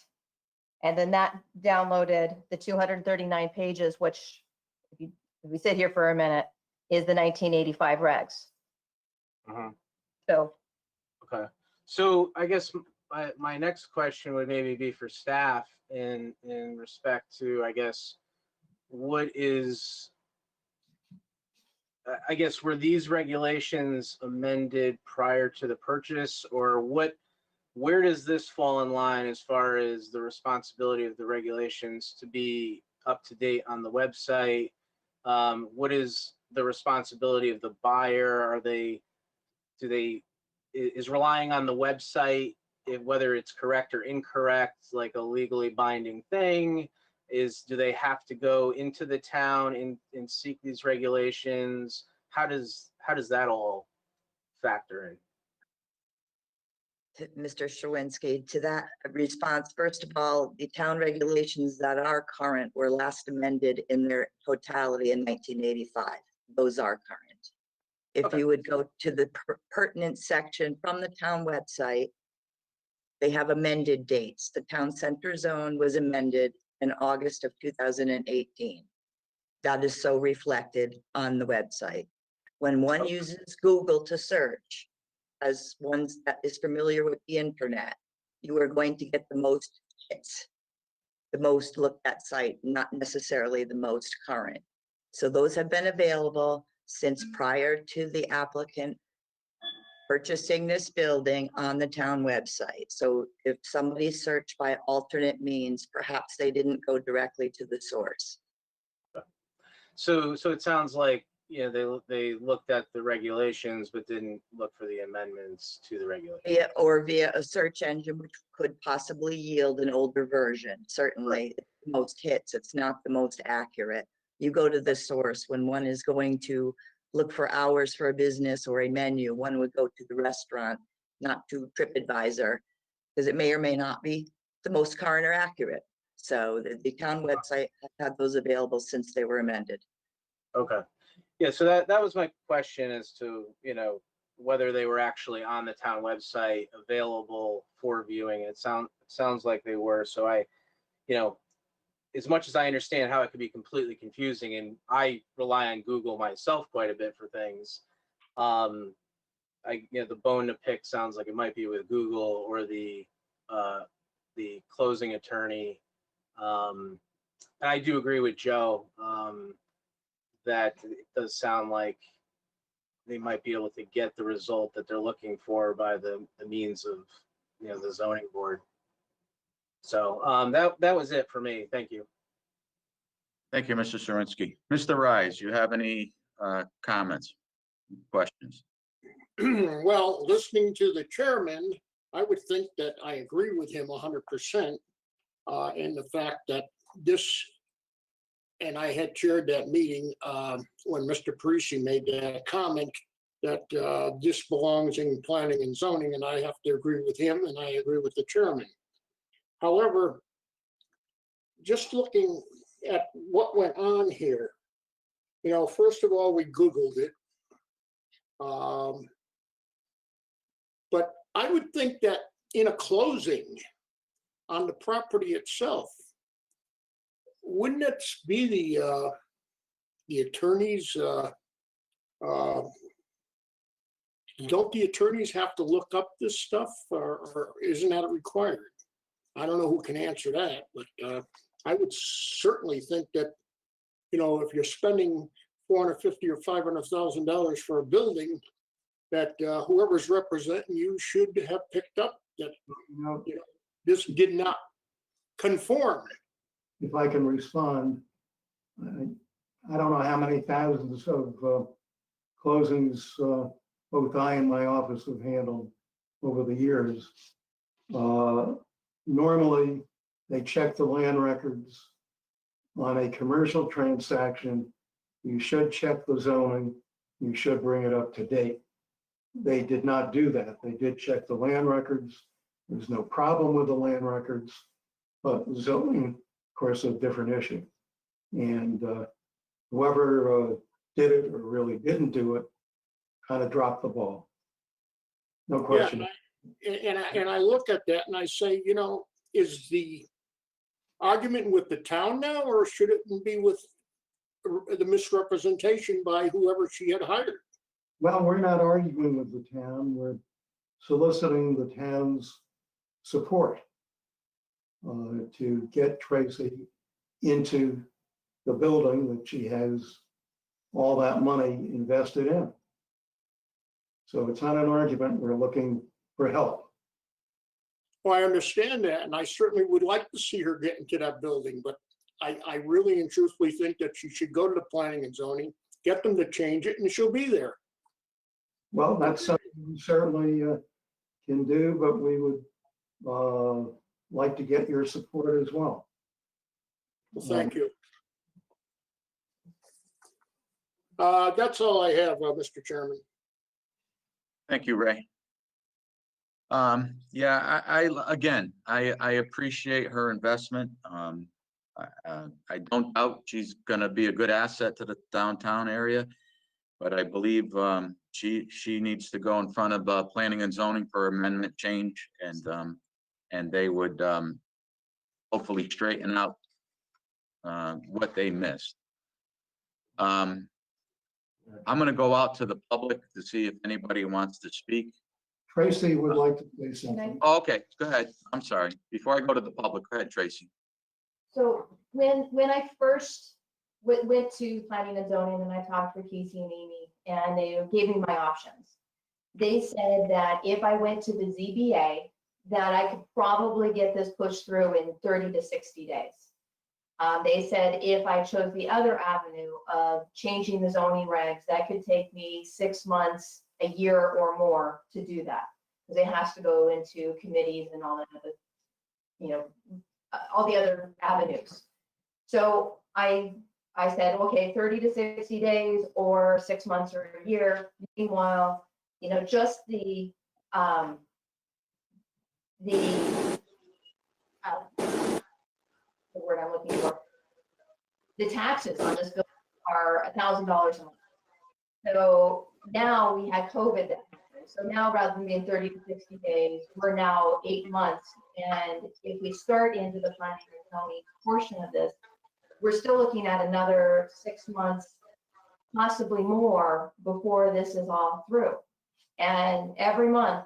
And then that downloaded the 239 pages, which if we sit here for a minute, is the 1985 regs. Mhm. So Okay, so I guess my next question would maybe be for staff in respect to, I guess, what is, I guess, were these regulations amended prior to the purchase, or where does this fall in line as far as the responsibility of the regulations to be up to date on the website? What is the responsibility of the buyer? Is relying on the website, whether it's correct or incorrect, like a legally binding thing? Do they have to go into the town and seek these regulations? How does that all factor in? To Mr. Sherwinski, to that response, first of all, the town regulations that are current were last amended in their totality in 1985. Those are current. If Okay. you would go to the pertinent section from the town website, they have amended dates. The town center zone was amended in August of 2018. That is so reflected on the website. When one uses Google to search, as one that is familiar with the internet, you are going to get the most hits, the most looked at site, not necessarily the most current. So those have been available since prior to the applicant purchasing this building on the town website. So if somebody searched by alternate means, perhaps they didn't go directly to the source. So it sounds like, they looked at the regulations but didn't look for the amendments to the regulations. Via a search engine, which could possibly yield an older version. Certainly, most hits, it's not the most accurate. You go to the source when one is going to look for hours for a business or a menu. One would go to the restaurant, not to TripAdvisor, because it may or may not be the most current or accurate. So the town website has had those available since they were amended. Okay. Yeah, so that was my question as to, whether they were actually on the town website available for viewing. It sounds like they were. So as much as I understand how it could be completely confusing, and I rely on Google myself quite a bit for things, the bone to pick sounds like it might be with Google or the closing attorney. And I do agree with Joe that it does sound like they might be able to get the result that they're looking for by the means of the zoning board. So that was it for me. Thank you. Thank you, Mr. Sirinsky. Mr. Rise, you have any comments, questions? Well, listening to the chairman, I would think that I agree with him 100% in the fact that this, and I had chaired that meeting when Mr. Parisi made that comment, that this belongs in planning and zoning, and I have to agree with him, and I agree with the chairman. However, just looking at what went on here, you know, first of all, we Googled it. But I would think that in a closing on the property itself, wouldn't it be the attorneys? Don't the attorneys have to look up this stuff, or isn't that required? I don't know who can answer that, but I would certainly think that, you know, if you're spending $450,000 or $500,000 for a building, that whoever's representing you should have picked up that, you know, this did not conform. If I can respond, I don't know how many thousands of closings both I and my office have handled over the years. Normally, they check the land records on a commercial transaction. You should check the zoning. You should bring it up to date. They did not do that. They did check the land records. There's no problem with the land records, but zoning, of course, is a different issue. And whoever did it or really didn't do it kind of dropped the ball. No question. Yeah, and I look at that and I say, you know, is the argument with the town now, or should it be with the misrepresentation by whoever she had hired? Well, we're not arguing with the town. We're soliciting the town's support to get Tracy into the building that she has all that money invested in. So it's not an argument. We're looking for help. Well, I understand that, and I certainly would like to see her get into that building, but I really and truthfully think that she should go to the planning and zoning, get them to change it, and she'll be there. Well, that's something we certainly can do, but we would like to get your support as well. Well, thank you. That's all I have, Mr. Chairman. Thank you, Ray. Yeah, I appreciate her investment. I don't doubt she's gonna be a good asset to the downtown area, but I believe she needs to go in front of planning and zoning for amendment change, and they would hopefully straighten out what they missed. I'm gonna go out to the public to see if anybody wants to speak. Tracy would like to say something. Oh, okay, go ahead. I'm sorry. Before I go to the public, go ahead, Tracy. So when I first went to planning and zoning, and I talked with Casey and Amy, and they gave me my options. They said that if I went to the ZBA, that I could probably get this pushed through in 30 to 60 days. They said if I chose the other avenue of changing the zoning regs, that could take me 6 months, a year or more to do that. Because it has to go into committees and all that other, you know, all the other avenues. So I said, okay, 30 to 60 days or 6 months or a year. Meanwhile, you know, just the word I'm looking for, the taxes on this bill are $1,000 a month. So now we had COVID that happened. So now rather than being 30 to 60 days, we're now 8 months. And if we start into the planning and zoning portion of this, we're still looking at another 6 months, possibly more, before this is all through. And every month,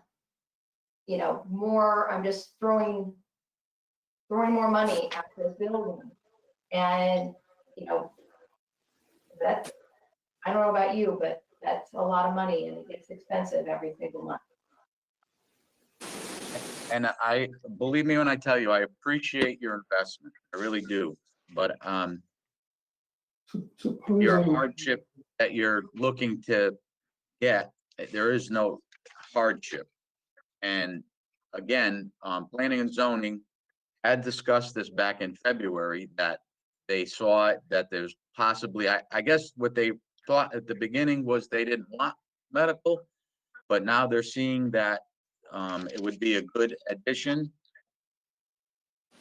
you know, more, I'm just throwing more money at this building. And, you know, that, I don't know about you, but that's a lot of money, and it gets expensive every single month. And I, believe me when I tell you, I appreciate your investment. I really do. But your hardship that you're looking to get, there is no hardship. And again, planning and zoning had discussed this back in February, that they saw that there's possibly, I guess what they thought at the beginning was they didn't want medical, but now they're seeing that it would be a good addition.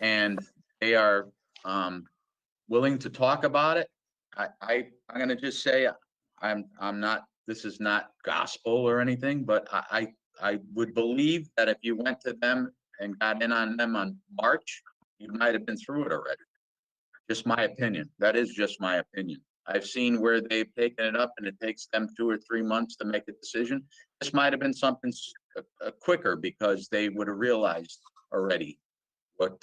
And they are willing to talk about it. I'm gonna just say, I'm not, this is not gospel or anything, but I would believe that if you went to them and got in on them on March, you might have been through it already. Just my opinion. That is just my opinion. I've seen where they've taken it up and it takes them 2 or 3 months to make a decision. This might have been something quicker because they would have realized already what,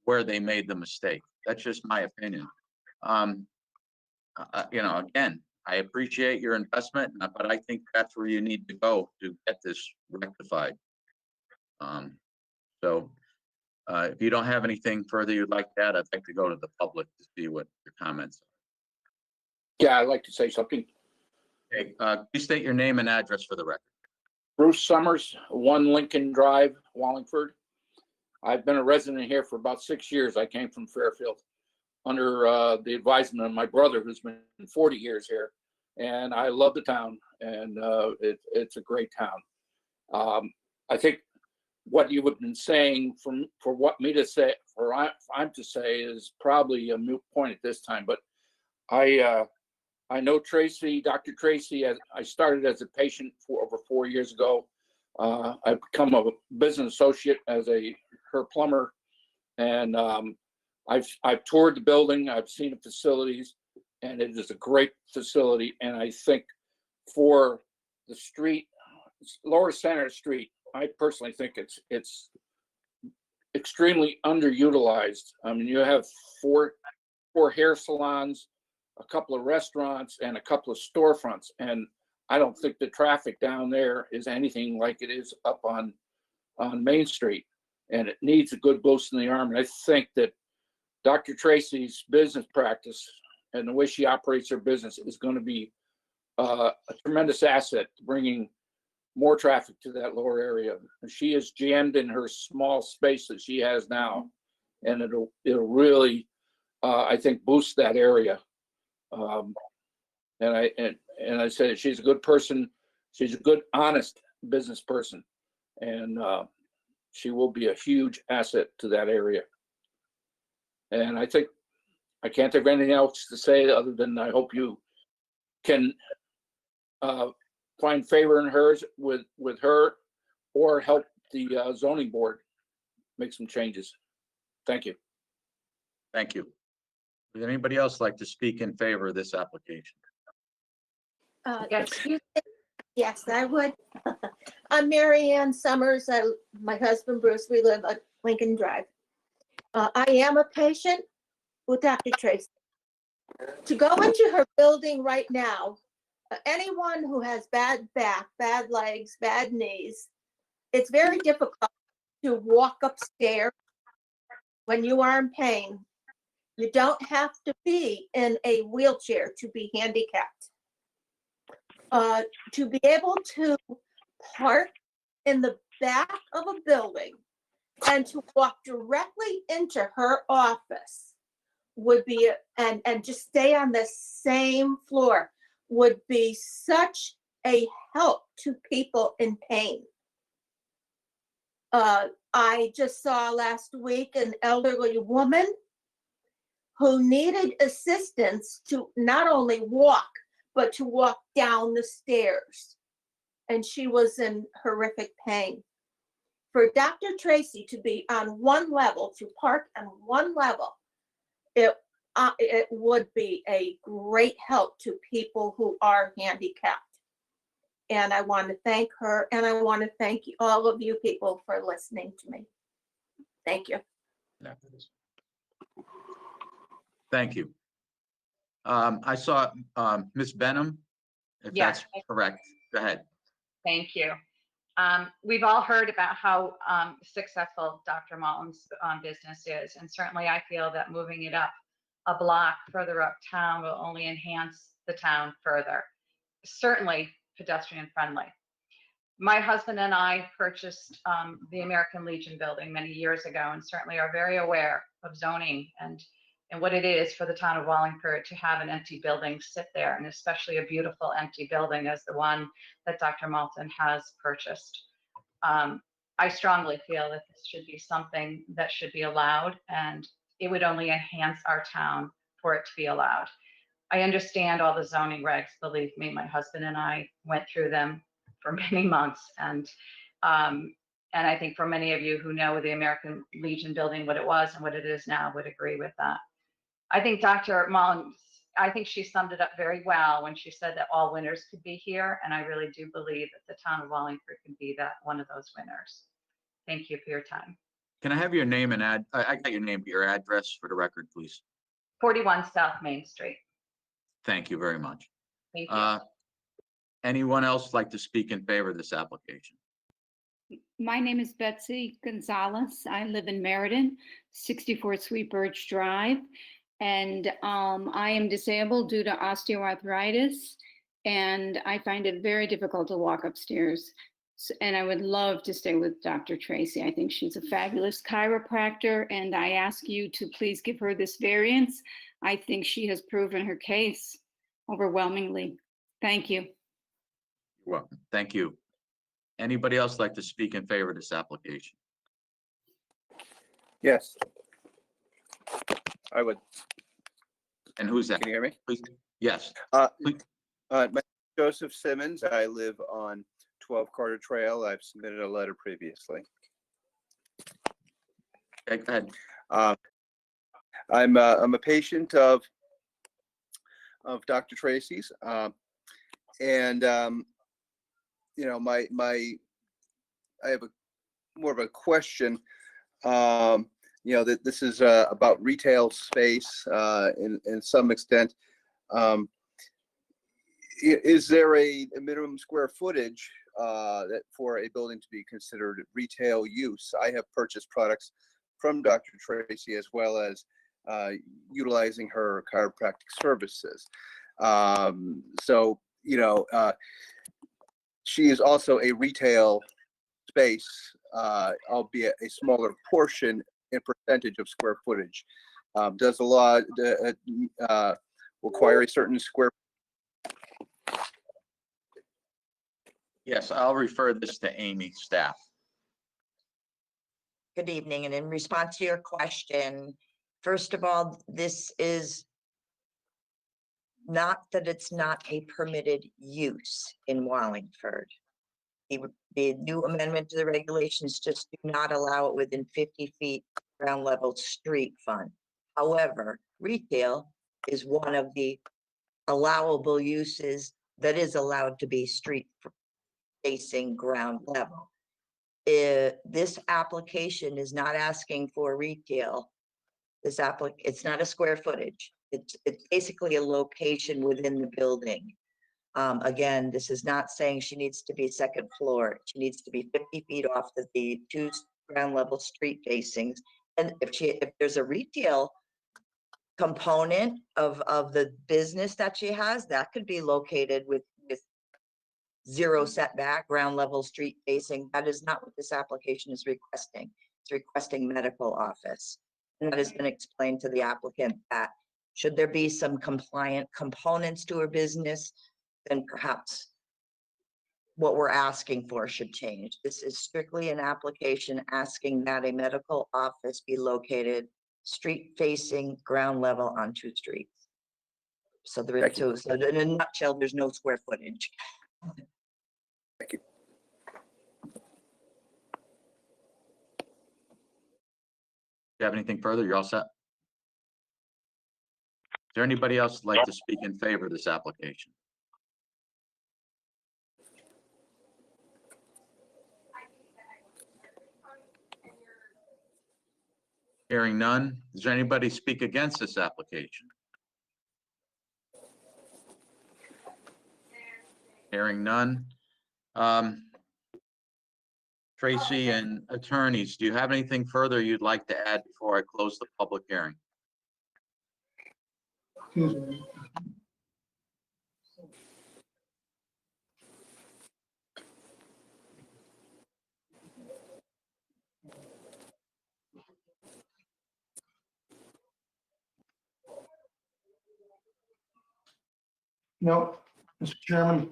where they made the mistake. That's just my opinion. You know, again, I appreciate your investment, but I think that's where you need to go to get this rectified. So if you don't have anything further you'd like to add, I'd like to go to the public to see what your comments are. Yeah, I'd like to say something. Okay, please state your name and address for the record. Bruce Summers, 1 Lincoln Drive, Wallingford. I've been a resident here for about 6 years. I came from Fairfield under the advisement of my brother, who's been 40 years here. And I love the town, and it's a great town. I think what you have been saying for what me to say, for I'm to say, is probably a moot point at this time. But I know Tracy, Dr. Tracy. I started as a patient for over 4 years ago. I've become a business associate as her plumber, and I've toured the building. I've seen the facilities, and it is a great facility. And I think for the street, Lower Center Street, I personally think it's extremely underutilized. I mean, you have four hair salons, a couple of restaurants, and a couple of storefronts, and I don't think the traffic down there is anything like it is up on Main Street, and it needs a good boost in the arm. And I think that Dr. Tracy's business practice and the way she operates her business is going to be a tremendous asset to bringing more traffic to that lower area. She is jammed in her small space that she has now, and it'll really, I think, boost that area. And I said she's a good person. She's a good, honest business person, and she will be a huge asset to that area. And I think I can't think of anything else to say other than I hope you can find favor in hers with her, or help the zoning board make some changes. Thank you. Thank you. Would anybody else like to speak in favor of this application? Excuse me. Yes, I would. I'm Mary Ann Summers. My husband Bruce, we live at Lincoln Drive. I am a patient with Dr. Tracy. To go into her building right now, anyone who has bad back, bad legs, bad knees, it's very difficult to walk upstairs when you are in pain. You don't have to be in a wheelchair to be handicapped. To be able to park in the back of a building and to walk directly into her office would be, and just stay on the same floor, would be such a help to people in pain. I just saw last week an elderly woman who needed assistance to not only walk, but to walk down the stairs. And she was in horrific pain. For Dr. Tracy to be on one level, to park on one level, it would be a great help to people who are handicapped. And I want to thank her, and I want to thank all of you people for listening to me. Thank you. Thank you. I saw Ms. Benham, if Yes. that's correct. Go ahead. Thank you. We've all heard about how successful Dr. Mullen's business is, and certainly I feel that moving it up a block further uptown will only enhance the town further. Certainly pedestrian friendly. My husband and I purchased the American Legion building many years ago, and certainly are very aware of zoning and and what it is for the town of Wallingford to have an empty building sit there, and especially a beautiful empty building as the one that Dr. Malton has purchased. I strongly feel that this should be something that should be allowed, and it would only enhance our town for it to be allowed. I understand all the zoning regs. Believe me, my husband and I went through them for many months, and I think for many of you who know the American Legion building, what it was and what it is now, would agree with that. I think Dr. Mullen, I think she summed it up very well when she said that all winners could be here, and I really do believe that the town of Wallingford can be that one of those winners. Thank you for your time. Can I have your name and I got your name, but your address for the record, please? 41 South Main Street. Thank you very much. Thank you. Anyone else like to speak in favor of this application? My name is Betsy Gonzalez. I live in Meriden, 64 Sweet Birch Drive. And I am disabled due to osteoarthritis, and I find it very difficult to walk upstairs. And I would love to stay with Dr. Tracy. I think she's a fabulous chiropractor, and I ask you to please give her this variance. I think she has proven her case overwhelmingly. Thank you. You're welcome. Thank you. Anybody else like to speak in favor of this application? Yes. I would. And who's that? Can you hear me? Please. Yes. My name is Joseph Simmons. I live on 12 Carter Trail. I've submitted a letter previously. Okay, go ahead. I'm a patient of Dr. Tracy's, and you know, I have more of a question. You know, that this is about retail space in some extent. Is there a minimum square footage that for a building to be considered retail use? I have purchased products from Dr. Tracy as well as utilizing her chiropractic services. So, you know, she is also a retail space, albeit a smaller portion in percentage of square footage. Does the law require a certain square? Yes, I'll refer this to Amy, staff. Good evening, and in response to your question, first of all, this is not that it's not a permitted use in Wallingford. The new amendment to the regulations just do not allow it within 50 feet ground level street front. However, retail is one of the allowable uses that is allowed to be street facing ground level. This application is not asking for retail. It's not a square footage. It's basically a location within the building. Again, this is not saying she needs to be second floor. She needs to be 50 feet off the two ground level street facings. And if there's a retail component of the business that she has, that could be located with zero setback, ground level street facing. That is not what this application is requesting. It's requesting medical office. And that has been explained to the applicant that should there be some compliant components to her business, then perhaps what we're asking for should change. This is strictly an application asking that a medical office be located street facing ground level on two streets. So there is two. So in a nutshell, there's no square footage. Thank you. Do you have anything further? You're all set. Is there anybody else like to speak in favor of this application? Hearing none. Does anybody speak against this application? Hearing none. Tracy and attorneys, do you have anything further you'd like to add before I close the public hearing? Excuse me. No, Mr. Chairman.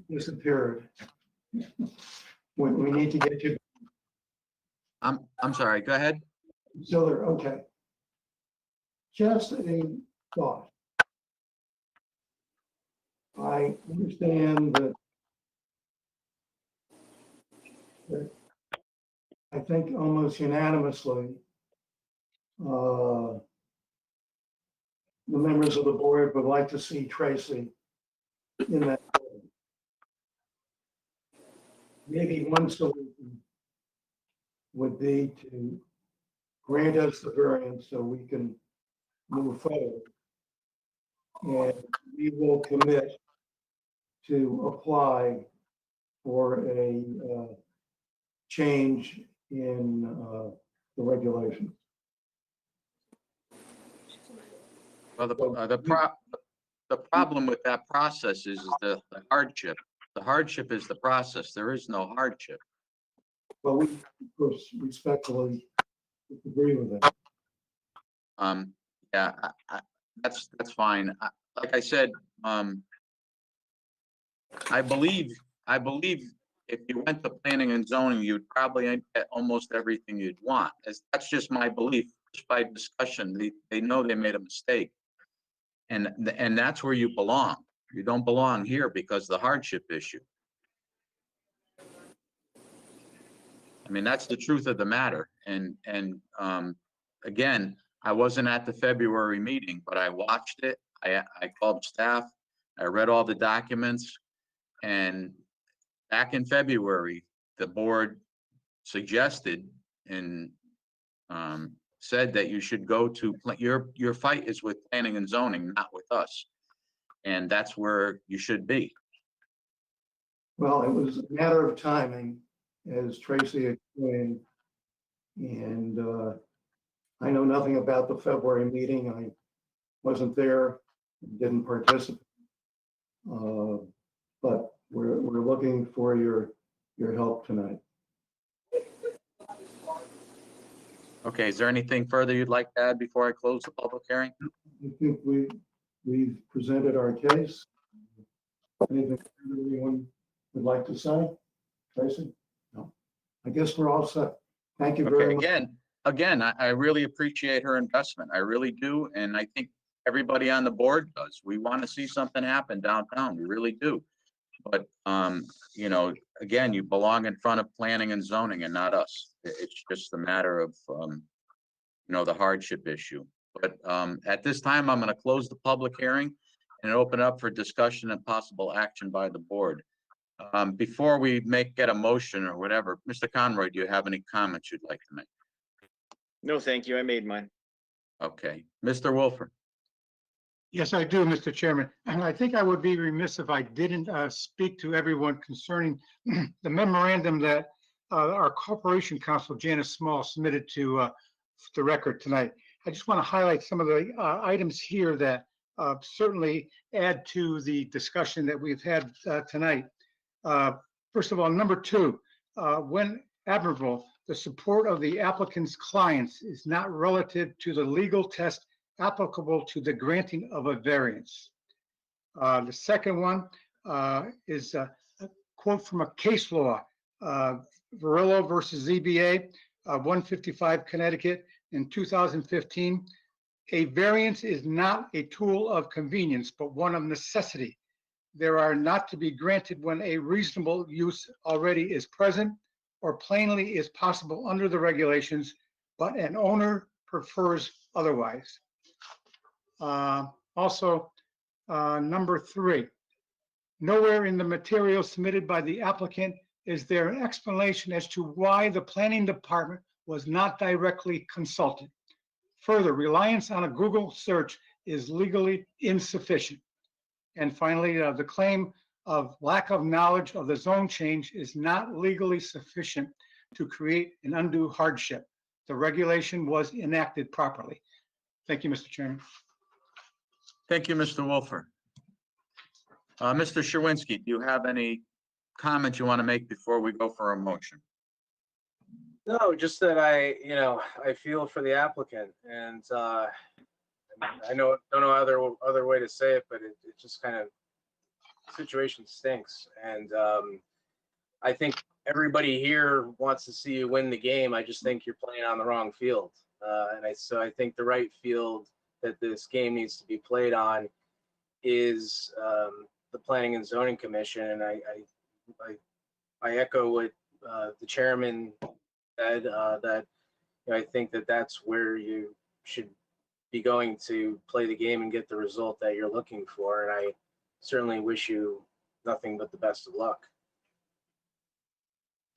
Disappeared. We need to get you. I'm sorry, go ahead. Still there, okay. Just a thought. I understand that I think almost unanimously, the members of the board would like to see Tracy in that building. Maybe one solution would be to grant us the variance so we can move forward. And we will commit to apply for a change in the regulations. Well, the problem with that process is the hardship. The hardship is the process. There is no hardship. Well, we of course respectfully disagree with that. Yeah, that's fine. Like I said, I believe if you went to planning and zoning, you'd probably get almost everything you'd want. That's just my belief. Just by discussion, they know they made a mistake, and that's where you belong. You don't belong here because of the hardship issue. I mean, that's the truth of the matter. And again, I wasn't at the February meeting, but I watched it. I called staff. I read all the documents. And back in February, the board suggested and said that you should go to, your fight is with planning and zoning, not with us. And that's where you should be. Well, it was a matter of timing, as Tracy explained. And I know nothing about the February meeting. I wasn't there, didn't participate. But we're looking for your help tonight. Okay, is there anything further you'd like to add before I close the public hearing? I think we've presented our case. Anything anyone would like to say? Tracy? No. I guess we're all set. Thank you very much. Again, I really appreciate her investment. I really do. And I think everybody on the board does. We want to see something happen downtown. We really do. But, you know, again, you belong in front of planning and zoning and not us. It's just a matter of, you know, the hardship issue. But at this time, I'm going to close the public hearing and open up for discussion and possible action by the board. Before we get a motion or whatever, Mr. Conroy, do you have any comments you'd like to make? No, thank you. I made mine. Okay, Mr. Wolfer. Yes, I do, Mr. Chairman. And I think I would be remiss if I didn't speak to everyone concerning the memorandum that our Corporation Counsel, Janice Small, submitted to the record tonight. I just want to highlight some of the items here that certainly add to the discussion that we've had tonight. First of all, number 2, when admirable, the support of the applicant's clients is not relative to the legal test applicable to the granting of a variance. The second one is a quote from a case law, Varillo versus ZBA, 155 Connecticut in 2015. A variance is not a tool of convenience, but one of necessity. There are not to be granted when a reasonable use already is present or plainly is possible under the regulations, but an owner prefers otherwise. Also, number 3, nowhere in the material submitted by the applicant is there an explanation as to why the planning department was not directly consulted. Further, reliance on a Google search is legally insufficient. And finally, the claim of lack of knowledge of the zone change is not legally sufficient to create an undue hardship. The regulation was enacted properly. Thank you, Mr. Chairman. Thank you, Mr. Wolfer. Mr. Sherwinski, do you have any comments you want to make before we go for a motion? No, just that I feel for the applicant, and I I know, don't know other way to say it, but it just kind of, situation stinks. And I think everybody here wants to see you win the game. I just think you're playing on the wrong field. So I think the right field that this game needs to be played on is the Planning and Zoning Commission. And I echo what the chairman said, that I think that that's where you should be going to play the game and get the result that you're looking for. And I certainly wish you nothing but the best of luck.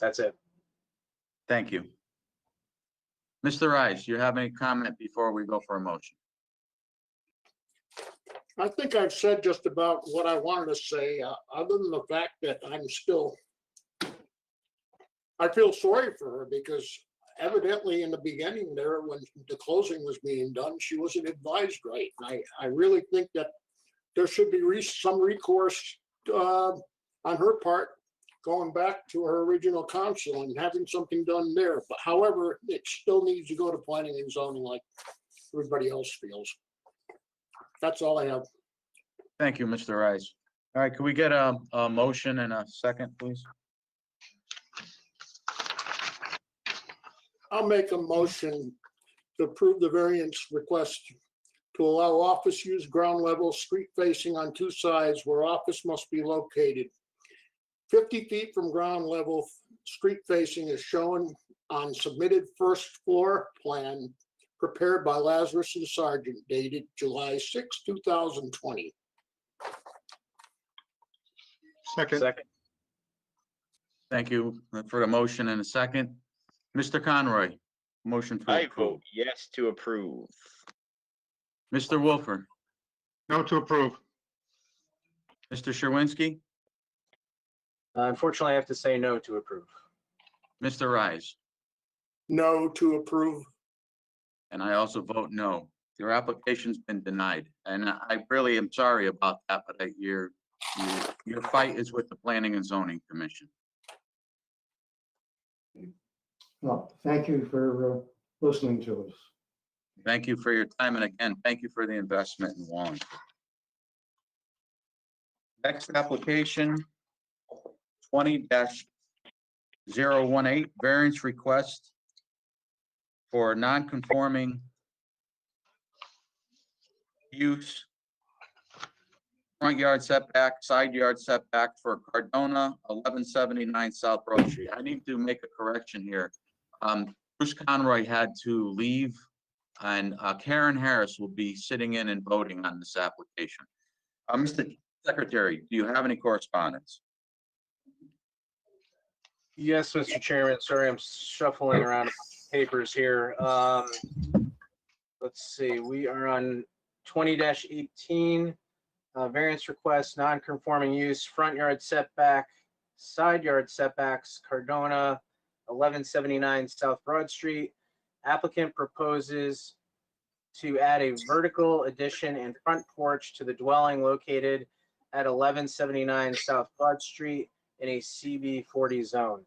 That's it. Thank you. Mr. Rice, you have any comment before we go for a motion? I think I've said just about what I wanted to say, other than the fact that I feel sorry for her, because evidently in the beginning there, when the closing was being done, she wasn't advised right. And I really think that there should be some recourse on her part, going back to her original counsel and having something done there. But however, it still needs to go to planning and zoning like everybody else feels. That's all I have. Thank you, Mr. Rice. All right, can we get a motion and a second, please? I'll make a motion to approve the variance request to allow office use ground level street facing on two sides where office must be located. 50 feet from ground level street facing is shown on submitted first floor plan prepared by Lazarus and Sargent, dated July 6, 2020. Second. Thank you for the motion and a second. Mr. Conroy, motion to I approve. vote yes to approve. Mr. Wolfer, No to approve. Mr. Sherwinski, Unfortunately, I have to say no to approve. Mr. Rise, No to approve. and I also vote no. Your application's been denied, and I really am sorry about that, but your fight is with the Planning and Zoning Commission. Well, thank you for listening to us. Thank you for your time, and again, thank you for the investment in Wallingford. Next application, 20-018, variance request for non-conforming use, front yard setback, side yard setback for Cardona, 1179 South Broad Street. I need to make a correction here. Bruce Conroy had to leave, and Karen Harris will be sitting in and voting on this application. Mr. Secretary, do you have any correspondence? Yes, Mr. Chairman. Sorry, I'm shuffling around papers here. Let's see, we are on 20-18, variance request, non-conforming use, front yard setback, side yard setbacks, Cardona, 1179 South Broad Street. Applicant proposes to add a vertical addition and front porch to the dwelling located at 1179 South Broad Street in a CB 40 zone.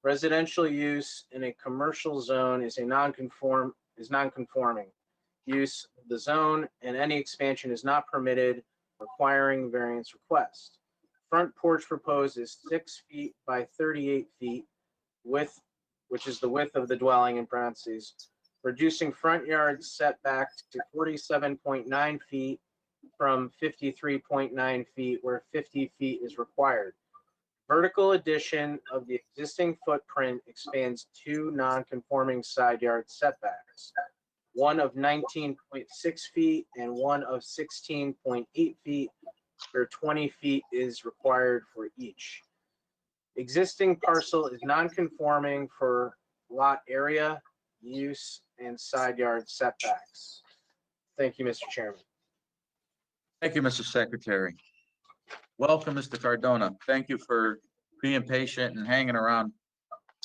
Residential use in a commercial zone is non-conforming use of the zone, and any expansion is not permitted, requiring variance request. Front porch proposed is 6 feet by 38 feet width, which is the width of the dwelling in parentheses, reducing front yard setback to 47.9 feet from 53.9 feet where 50 feet is required. Vertical addition of the existing footprint expands two non-conforming side yard setbacks, one of 19.6 feet and one of 16.8 feet, where 20 feet is required for each. Existing parcel is non-conforming for lot area, use, and side yard setbacks. Thank you, Mr. Chairman. Thank you, Mr. Secretary. Welcome, Mr. Cardona. Thank you for being patient and hanging around.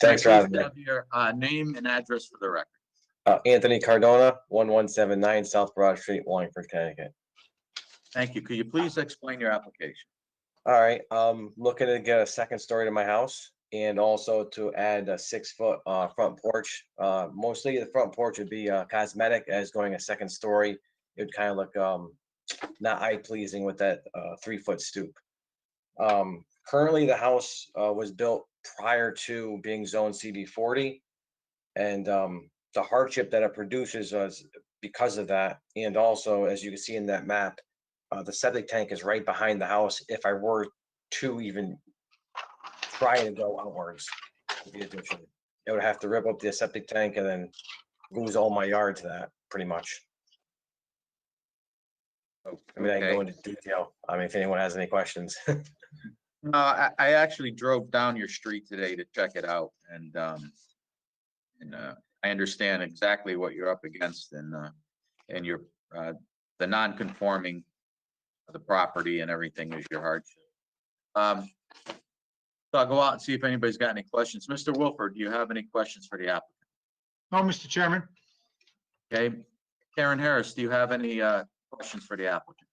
Thanks for having me. Have your name and address for the record. Anthony Cardona, 1179 South Broad Street, Wallingford, Connecticut. Thank you. Could you please explain your application? All right, looking to get a second story to my house and also to add a 6-foot front porch. Mostly the front porch would be cosmetic, as going a second story it would kind of look not eye pleasing with that 3-foot stoop. Currently, the house was built prior to being zoned CB40, and the hardship that it produces is because of that. And also, as you can see in that map, the septic tank is right behind the house. If I were to even try to go outwards with the addition, it would have to rip up the septic tank and then lose all my yard to that, pretty much. I mean, I can go into detail. I mean, if anyone has any questions. No, I actually drove down your street today to check it out, and I understand exactly what you're up against, and your the non-conforming of the property and everything is your hardship. So I'll go out and see if anybody's got any questions. Mr. Wilford, do you have any questions for the applicant? No, Mr. Chairman. Okay, Karen Harris, do you have any questions for the applicant?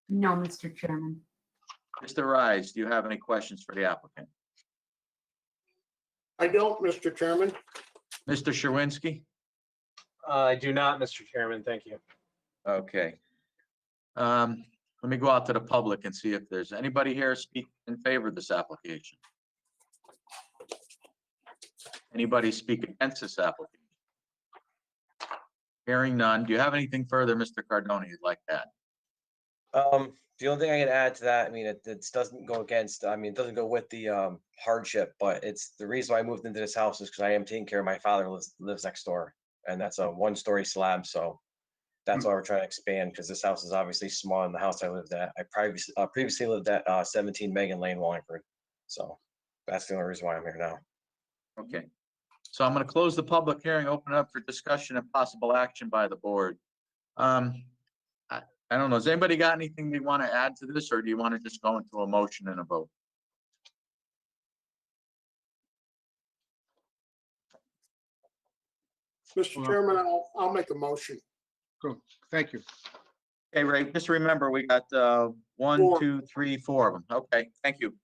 No, Mr. Chairman. Mr. Rise, do you have any questions for the applicant? I don't, Mr. Chairman. Mr. Sherwinski? I do not, Mr. Chairman. Thank you. Okay. Let me go out to the public and see if there's anybody here speak in favor of this application. Anybody speak against this application? Hearing none. Do you have anything further, Mr. Cardone, you'd like to add? The only thing I can add to that, I mean, it doesn't go against, I mean, it doesn't go with the hardship, but it's the reason why I moved into this house is because I am taking care of my father who lives next door, and that's a 1-story slab. So that's why we're trying to expand, because this house is obviously small in the house I lived at. I previously lived at 17 Megan Lane, Wallingford. So that's the only reason why I'm here now. Okay. So I'm going to close the public hearing, open it up for discussion and possible action by the board. I don't know. Has anybody got anything they want to add to this, or do you want to just go into a motion and a vote? Mr. Chairman, I'll make a motion. Cool. Thank you. Okay, Ray, just remember, we got 1, 2, 3, 4 of them. Okay, thank you.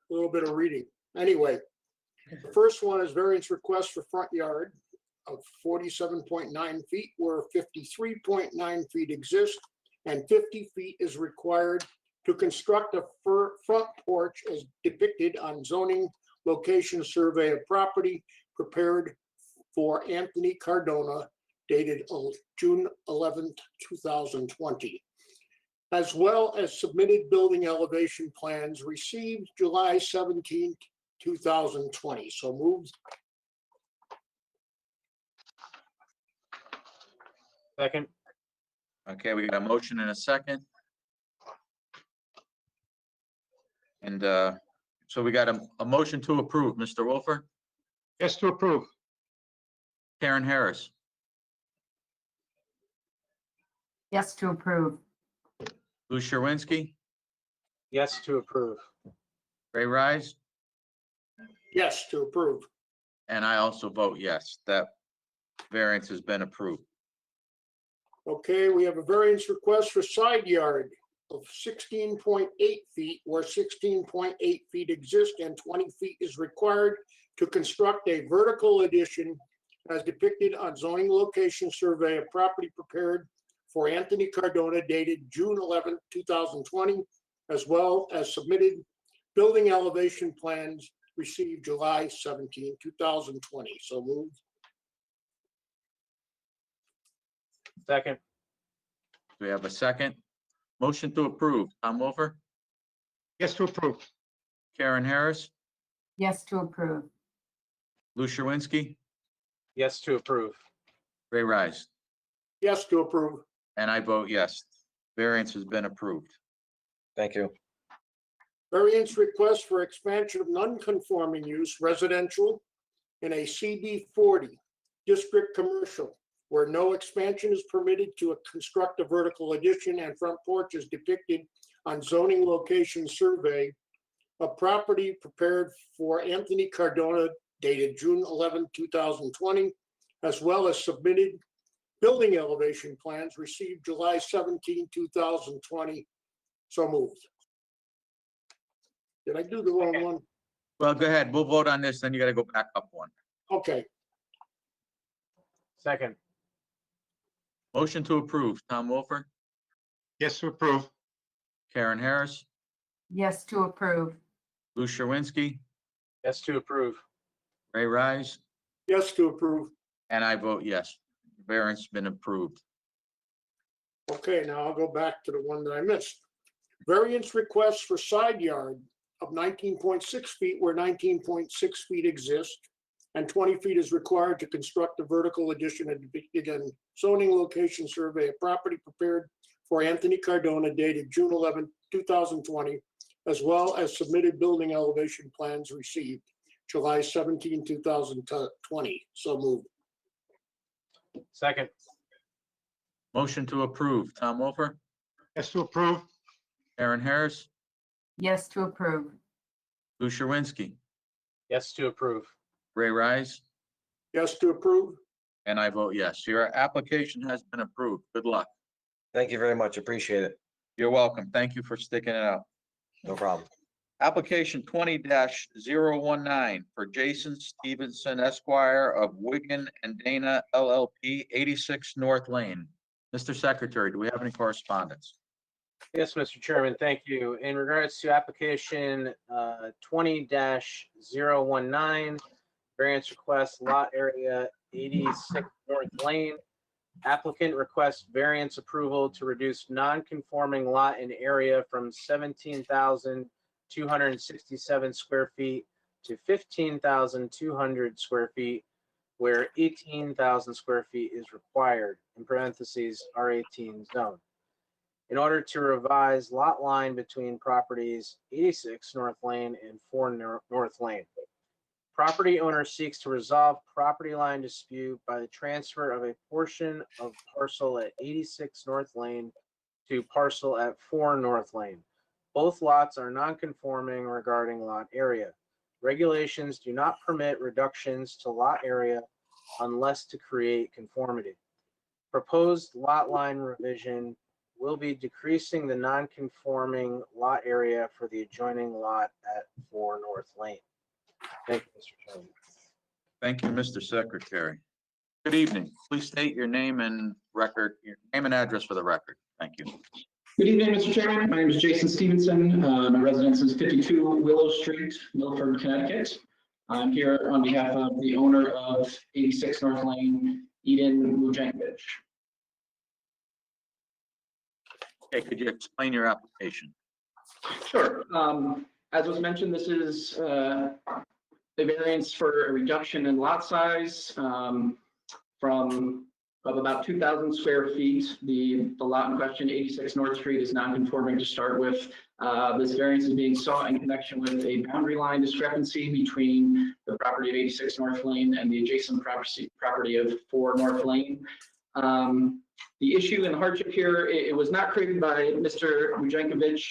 A little bit of reading. Anyway, the first one is variance request for front yard of 47.9 feet where 53.9 feet exist and 50 feet is required to construct a front porch as depicted on zoning location survey of property prepared for Anthony Cardona dated June 11th, 2020, as well as submitted building elevation plans received July 17th, 2020. So moved. Second. Okay, we got a motion and a second. And so we got a motion to approve. Mr. Wolfer? Yes, to approve. Karen Harris? Yes, to approve. Lou Sherwinski? Yes, to approve. Ray Rise? Yes, to approve. And I also vote yes. That variance has been approved. Okay, we have a variance request for side yard of 16.8 feet where 16.8 feet exist and 20 feet is required to construct a vertical addition as depicted on zoning location survey of property prepared for Anthony Cardona dated June 11, 2020, as well as submitted building elevation plans received July 17, 2020. So moved. Second. We have a second. Motion to approve. Tom Wolfer? Yes, to approve. Karen Harris? Yes, to approve. Lou Sherwinski? Yes, to approve. Ray Rise? Yes, to approve. And I vote yes. Variance has been approved. Thank you. Variance request for expansion of non-conforming use residential in a CB40 district commercial where no expansion is permitted to construct a vertical addition and front porch is depicted on zoning location survey of property prepared for Anthony Cardona dated June 11, 2020, as well as submitted building elevation plans received July 17, 2020. So moved. Did I do the wrong one? Well, go ahead. We'll vote on this, then you got to go back up one. Okay. Second. Motion to approve, Tom Wolfer, Yes, to approve. Karen Harris, Yes, to approve. Lou Sherwinski, Yes, to approve. Ray Rise, Yes, to approve. and I vote yes. Variance been approved. Okay, now I'll go back to the one that I missed. Variance request for side yard of 19.6 feet where 19.6 feet exist, and 20 feet is required to construct a vertical addition and begin zoning location survey of property prepared for Anthony Cardona dated June 11, 2020, as well as submitted building elevation plans received July 17, 2020. So moved. Second. Motion to approve, Tom Wolfer, Yes, to approve. Karen Harris, Yes, to approve. Lou Sherwinski, Yes, to approve. Ray Rise, Yes, to approve. and I vote yes. Your application has been approved. Good luck. Thank you very much. Appreciate it. You're welcome. Thank you for sticking it out. No problem. Application 20-019 for Jason Stevenson Esquire of Wigan and Dana LLP, 86 North Lane. Mr. Secretary, do we have any correspondence? Yes, Mr. Chairman, thank you. In regards to application 20-019, variance request lot area 86 North Lane. Applicant requests variance approval to reduce non-conforming lot in area from 17,267 square feet to 15,200 square feet, where 18,000 square feet is required, in parentheses, R18 zone. In order to revise lot line between properties 86 North Lane and 4 North Lane. Property owner seeks to resolve property line dispute by the transfer of a portion of parcel at 86 North Lane to parcel at 4 North Lane. Both lots are non-conforming regarding lot area. Regulations do not permit reductions to lot area unless to create conformity. Proposed lot line revision will be decreasing the non-conforming lot area for the adjoining lot at 4 North Lane. Thank you, Mr. Chairman. Thank you, Mr. Secretary. Good evening. Please state your name and address for the record. Thank you. Good evening, Mr. Chairman. My name is Jason Stevenson. My residence is 52 Willow Street, Milford, Connecticut. I'm here on behalf of the owner of 86 North Lane, Eden Mujankovic. Okay, could you explain your application? Sure. As was mentioned, this is the variance for a reduction in lot size from about 2,000 square feet. The lot in question, 86 North Street, is non-conforming to start with. This variance is being sought in connection with a boundary line discrepancy between the property of 86 North Lane and the adjacent property of 4 North Lane. The issue and hardship here, it was not created by Mr. Mujankovic.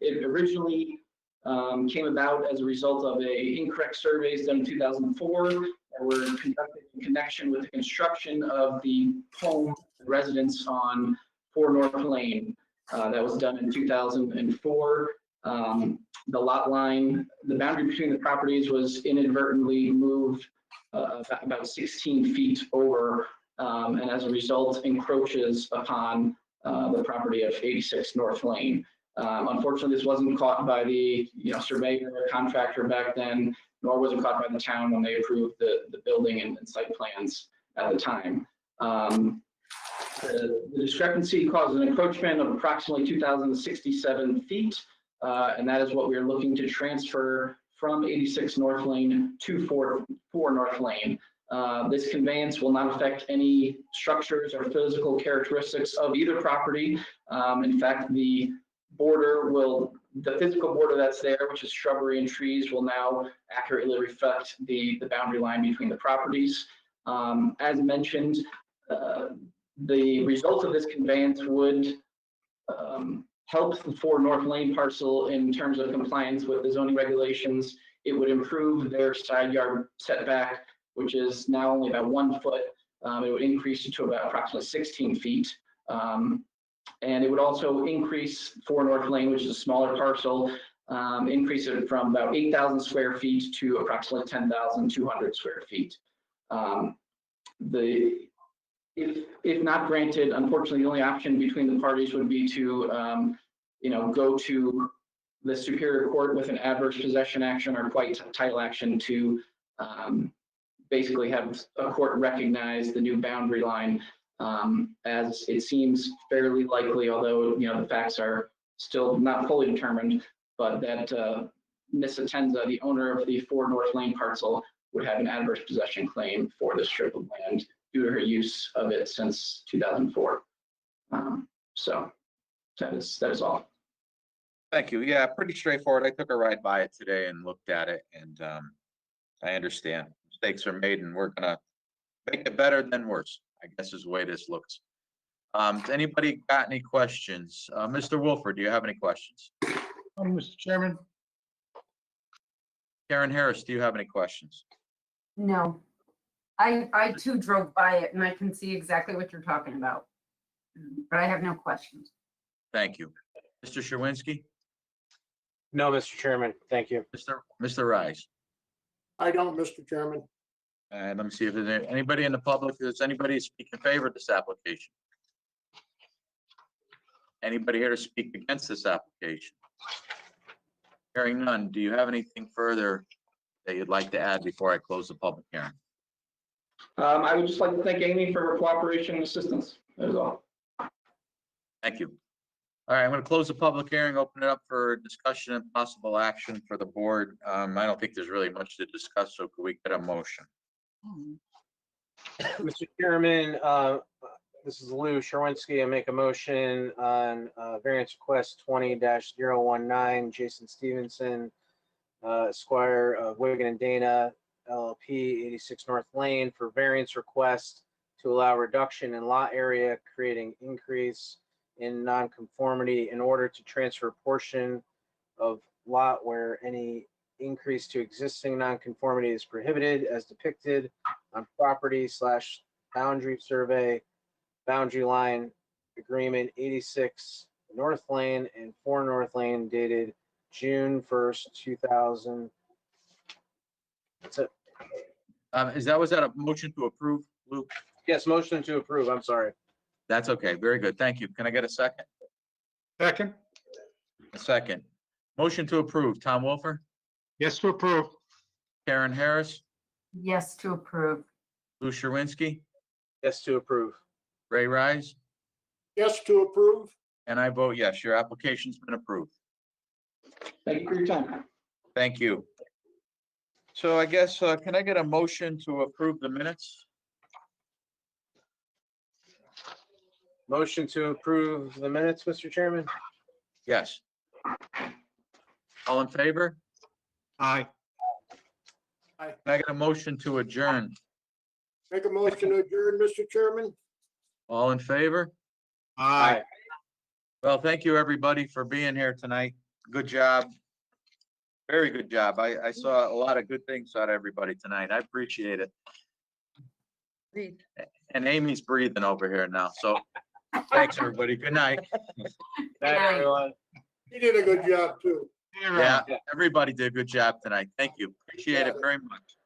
It originally came about as a result of incorrect surveys done in 2004 that were conducted in connection with the construction of the home residence on 4 North Lane. That was done in 2004. The lot line, the boundary between the properties was inadvertently moved about 16 feet over, and as a result encroaches upon the property of 86 North Lane. Unfortunately, this wasn't caught by the surveyor or contractor back then, nor was it caught by the town when they approved the building and site plans at the time. The discrepancy caused an encroachment of approximately 2,067 feet, and that is what we are looking to transfer from 86 North Lane to 4 North Lane. This conveyance will not affect any structures or physical characteristics of either property. In fact, the physical border that's there, which is shrubbery and trees, will now accurately reflect the boundary line between the properties. As mentioned, the result of this conveyance would help the 4 North Lane parcel in terms of compliance with the zoning regulations. It would improve their side yard setback, which is now only about 1 foot. It would increase it to about approximately 16 feet. And it would also increase 4 North Lane, which is a smaller parcel, increase it from about 8,000 square feet to approximately 10,200 square feet. if not granted, unfortunately, the only option between the parties would be to, go to the Superior Court with an adverse possession action or quiet title action to basically have a court recognize the new boundary line, as it seems fairly likely, although, the facts are still not fully determined, but that Ms. Atenza, the owner of the 4 North Lane parcel, would have an adverse possession claim for this strip of land due to her use of it since 2004. So that is all. Thank you. Yeah, pretty straightforward. I took a ride by it today and looked at it, and I understand mistakes are made, and we're gonna make it better than worse, I guess is the way this looks. Has anybody got any questions? Mr. Wolford, do you have any questions? Mr. Chairman, Karen Harris, do you have any questions? No. I too drove by it and I can see exactly what you're talking about. But I have no questions. Thank you. Mr. Sherwinski? No, Mr. Chairman, thank you. Mr. Rise? I don't, Mr. Chairman. And let me see if there's anybody in the public, does anybody speak in favor of this application? Anybody here to speak against this application? Hearing none, do you have anything further that you'd like to add before I close the public hearing? I would just like to thank Amy for her cooperation and assistance. That is all. Thank you. All right, I'm going to close the public hearing, open it up for discussion and possible action for the board. I don't think there's really much to discuss, so could we get a motion? Mr. Chairman, this is Lou Sherwinski. I make a motion on variance request 20-019, Jason Stevenson, Esquire of Wigan and Dana, LLP, 86 North Lane, for variance request to allow reduction in lot area, creating increase in nonconformity in order to transfer a portion of lot where any increase to existing nonconformity is prohibited as depicted on property / boundary survey, boundary line agreement 86 North Lane and 4 North Lane dated June 1st, 2000. That's it. Was that a motion to approve, Luke? Yes, motion to approve. I'm sorry. That's okay. Very good. Thank you. Can I get a second? second, A second. Motion to approve. Tom Wolfer, yes to approve. Karen Harris, Yes to approve. Lou Sherwinski, Yes to approve. Ray Rise, Yes to approve. and I vote yes. Your application's been approved. Thank you for your time. Thank you. So I guess, can I get a motion to approve the minutes? Motion to approve the minutes, Mr. Chairman? Yes. All in favor? Aye. Can I get a motion to adjourn? Make a motion to adjourn, Mr. Chairman. All in favor? Aye. Well, thank you, everybody, for being here tonight. Good job. Very good job. I saw a lot of good things out of everybody tonight. I appreciate it. And Amy's breathing over here now, so thanks, everybody. Good night. Thank you, everyone. He did a good job too. Yeah, everybody did a good job tonight. Thank you. Appreciate it very much.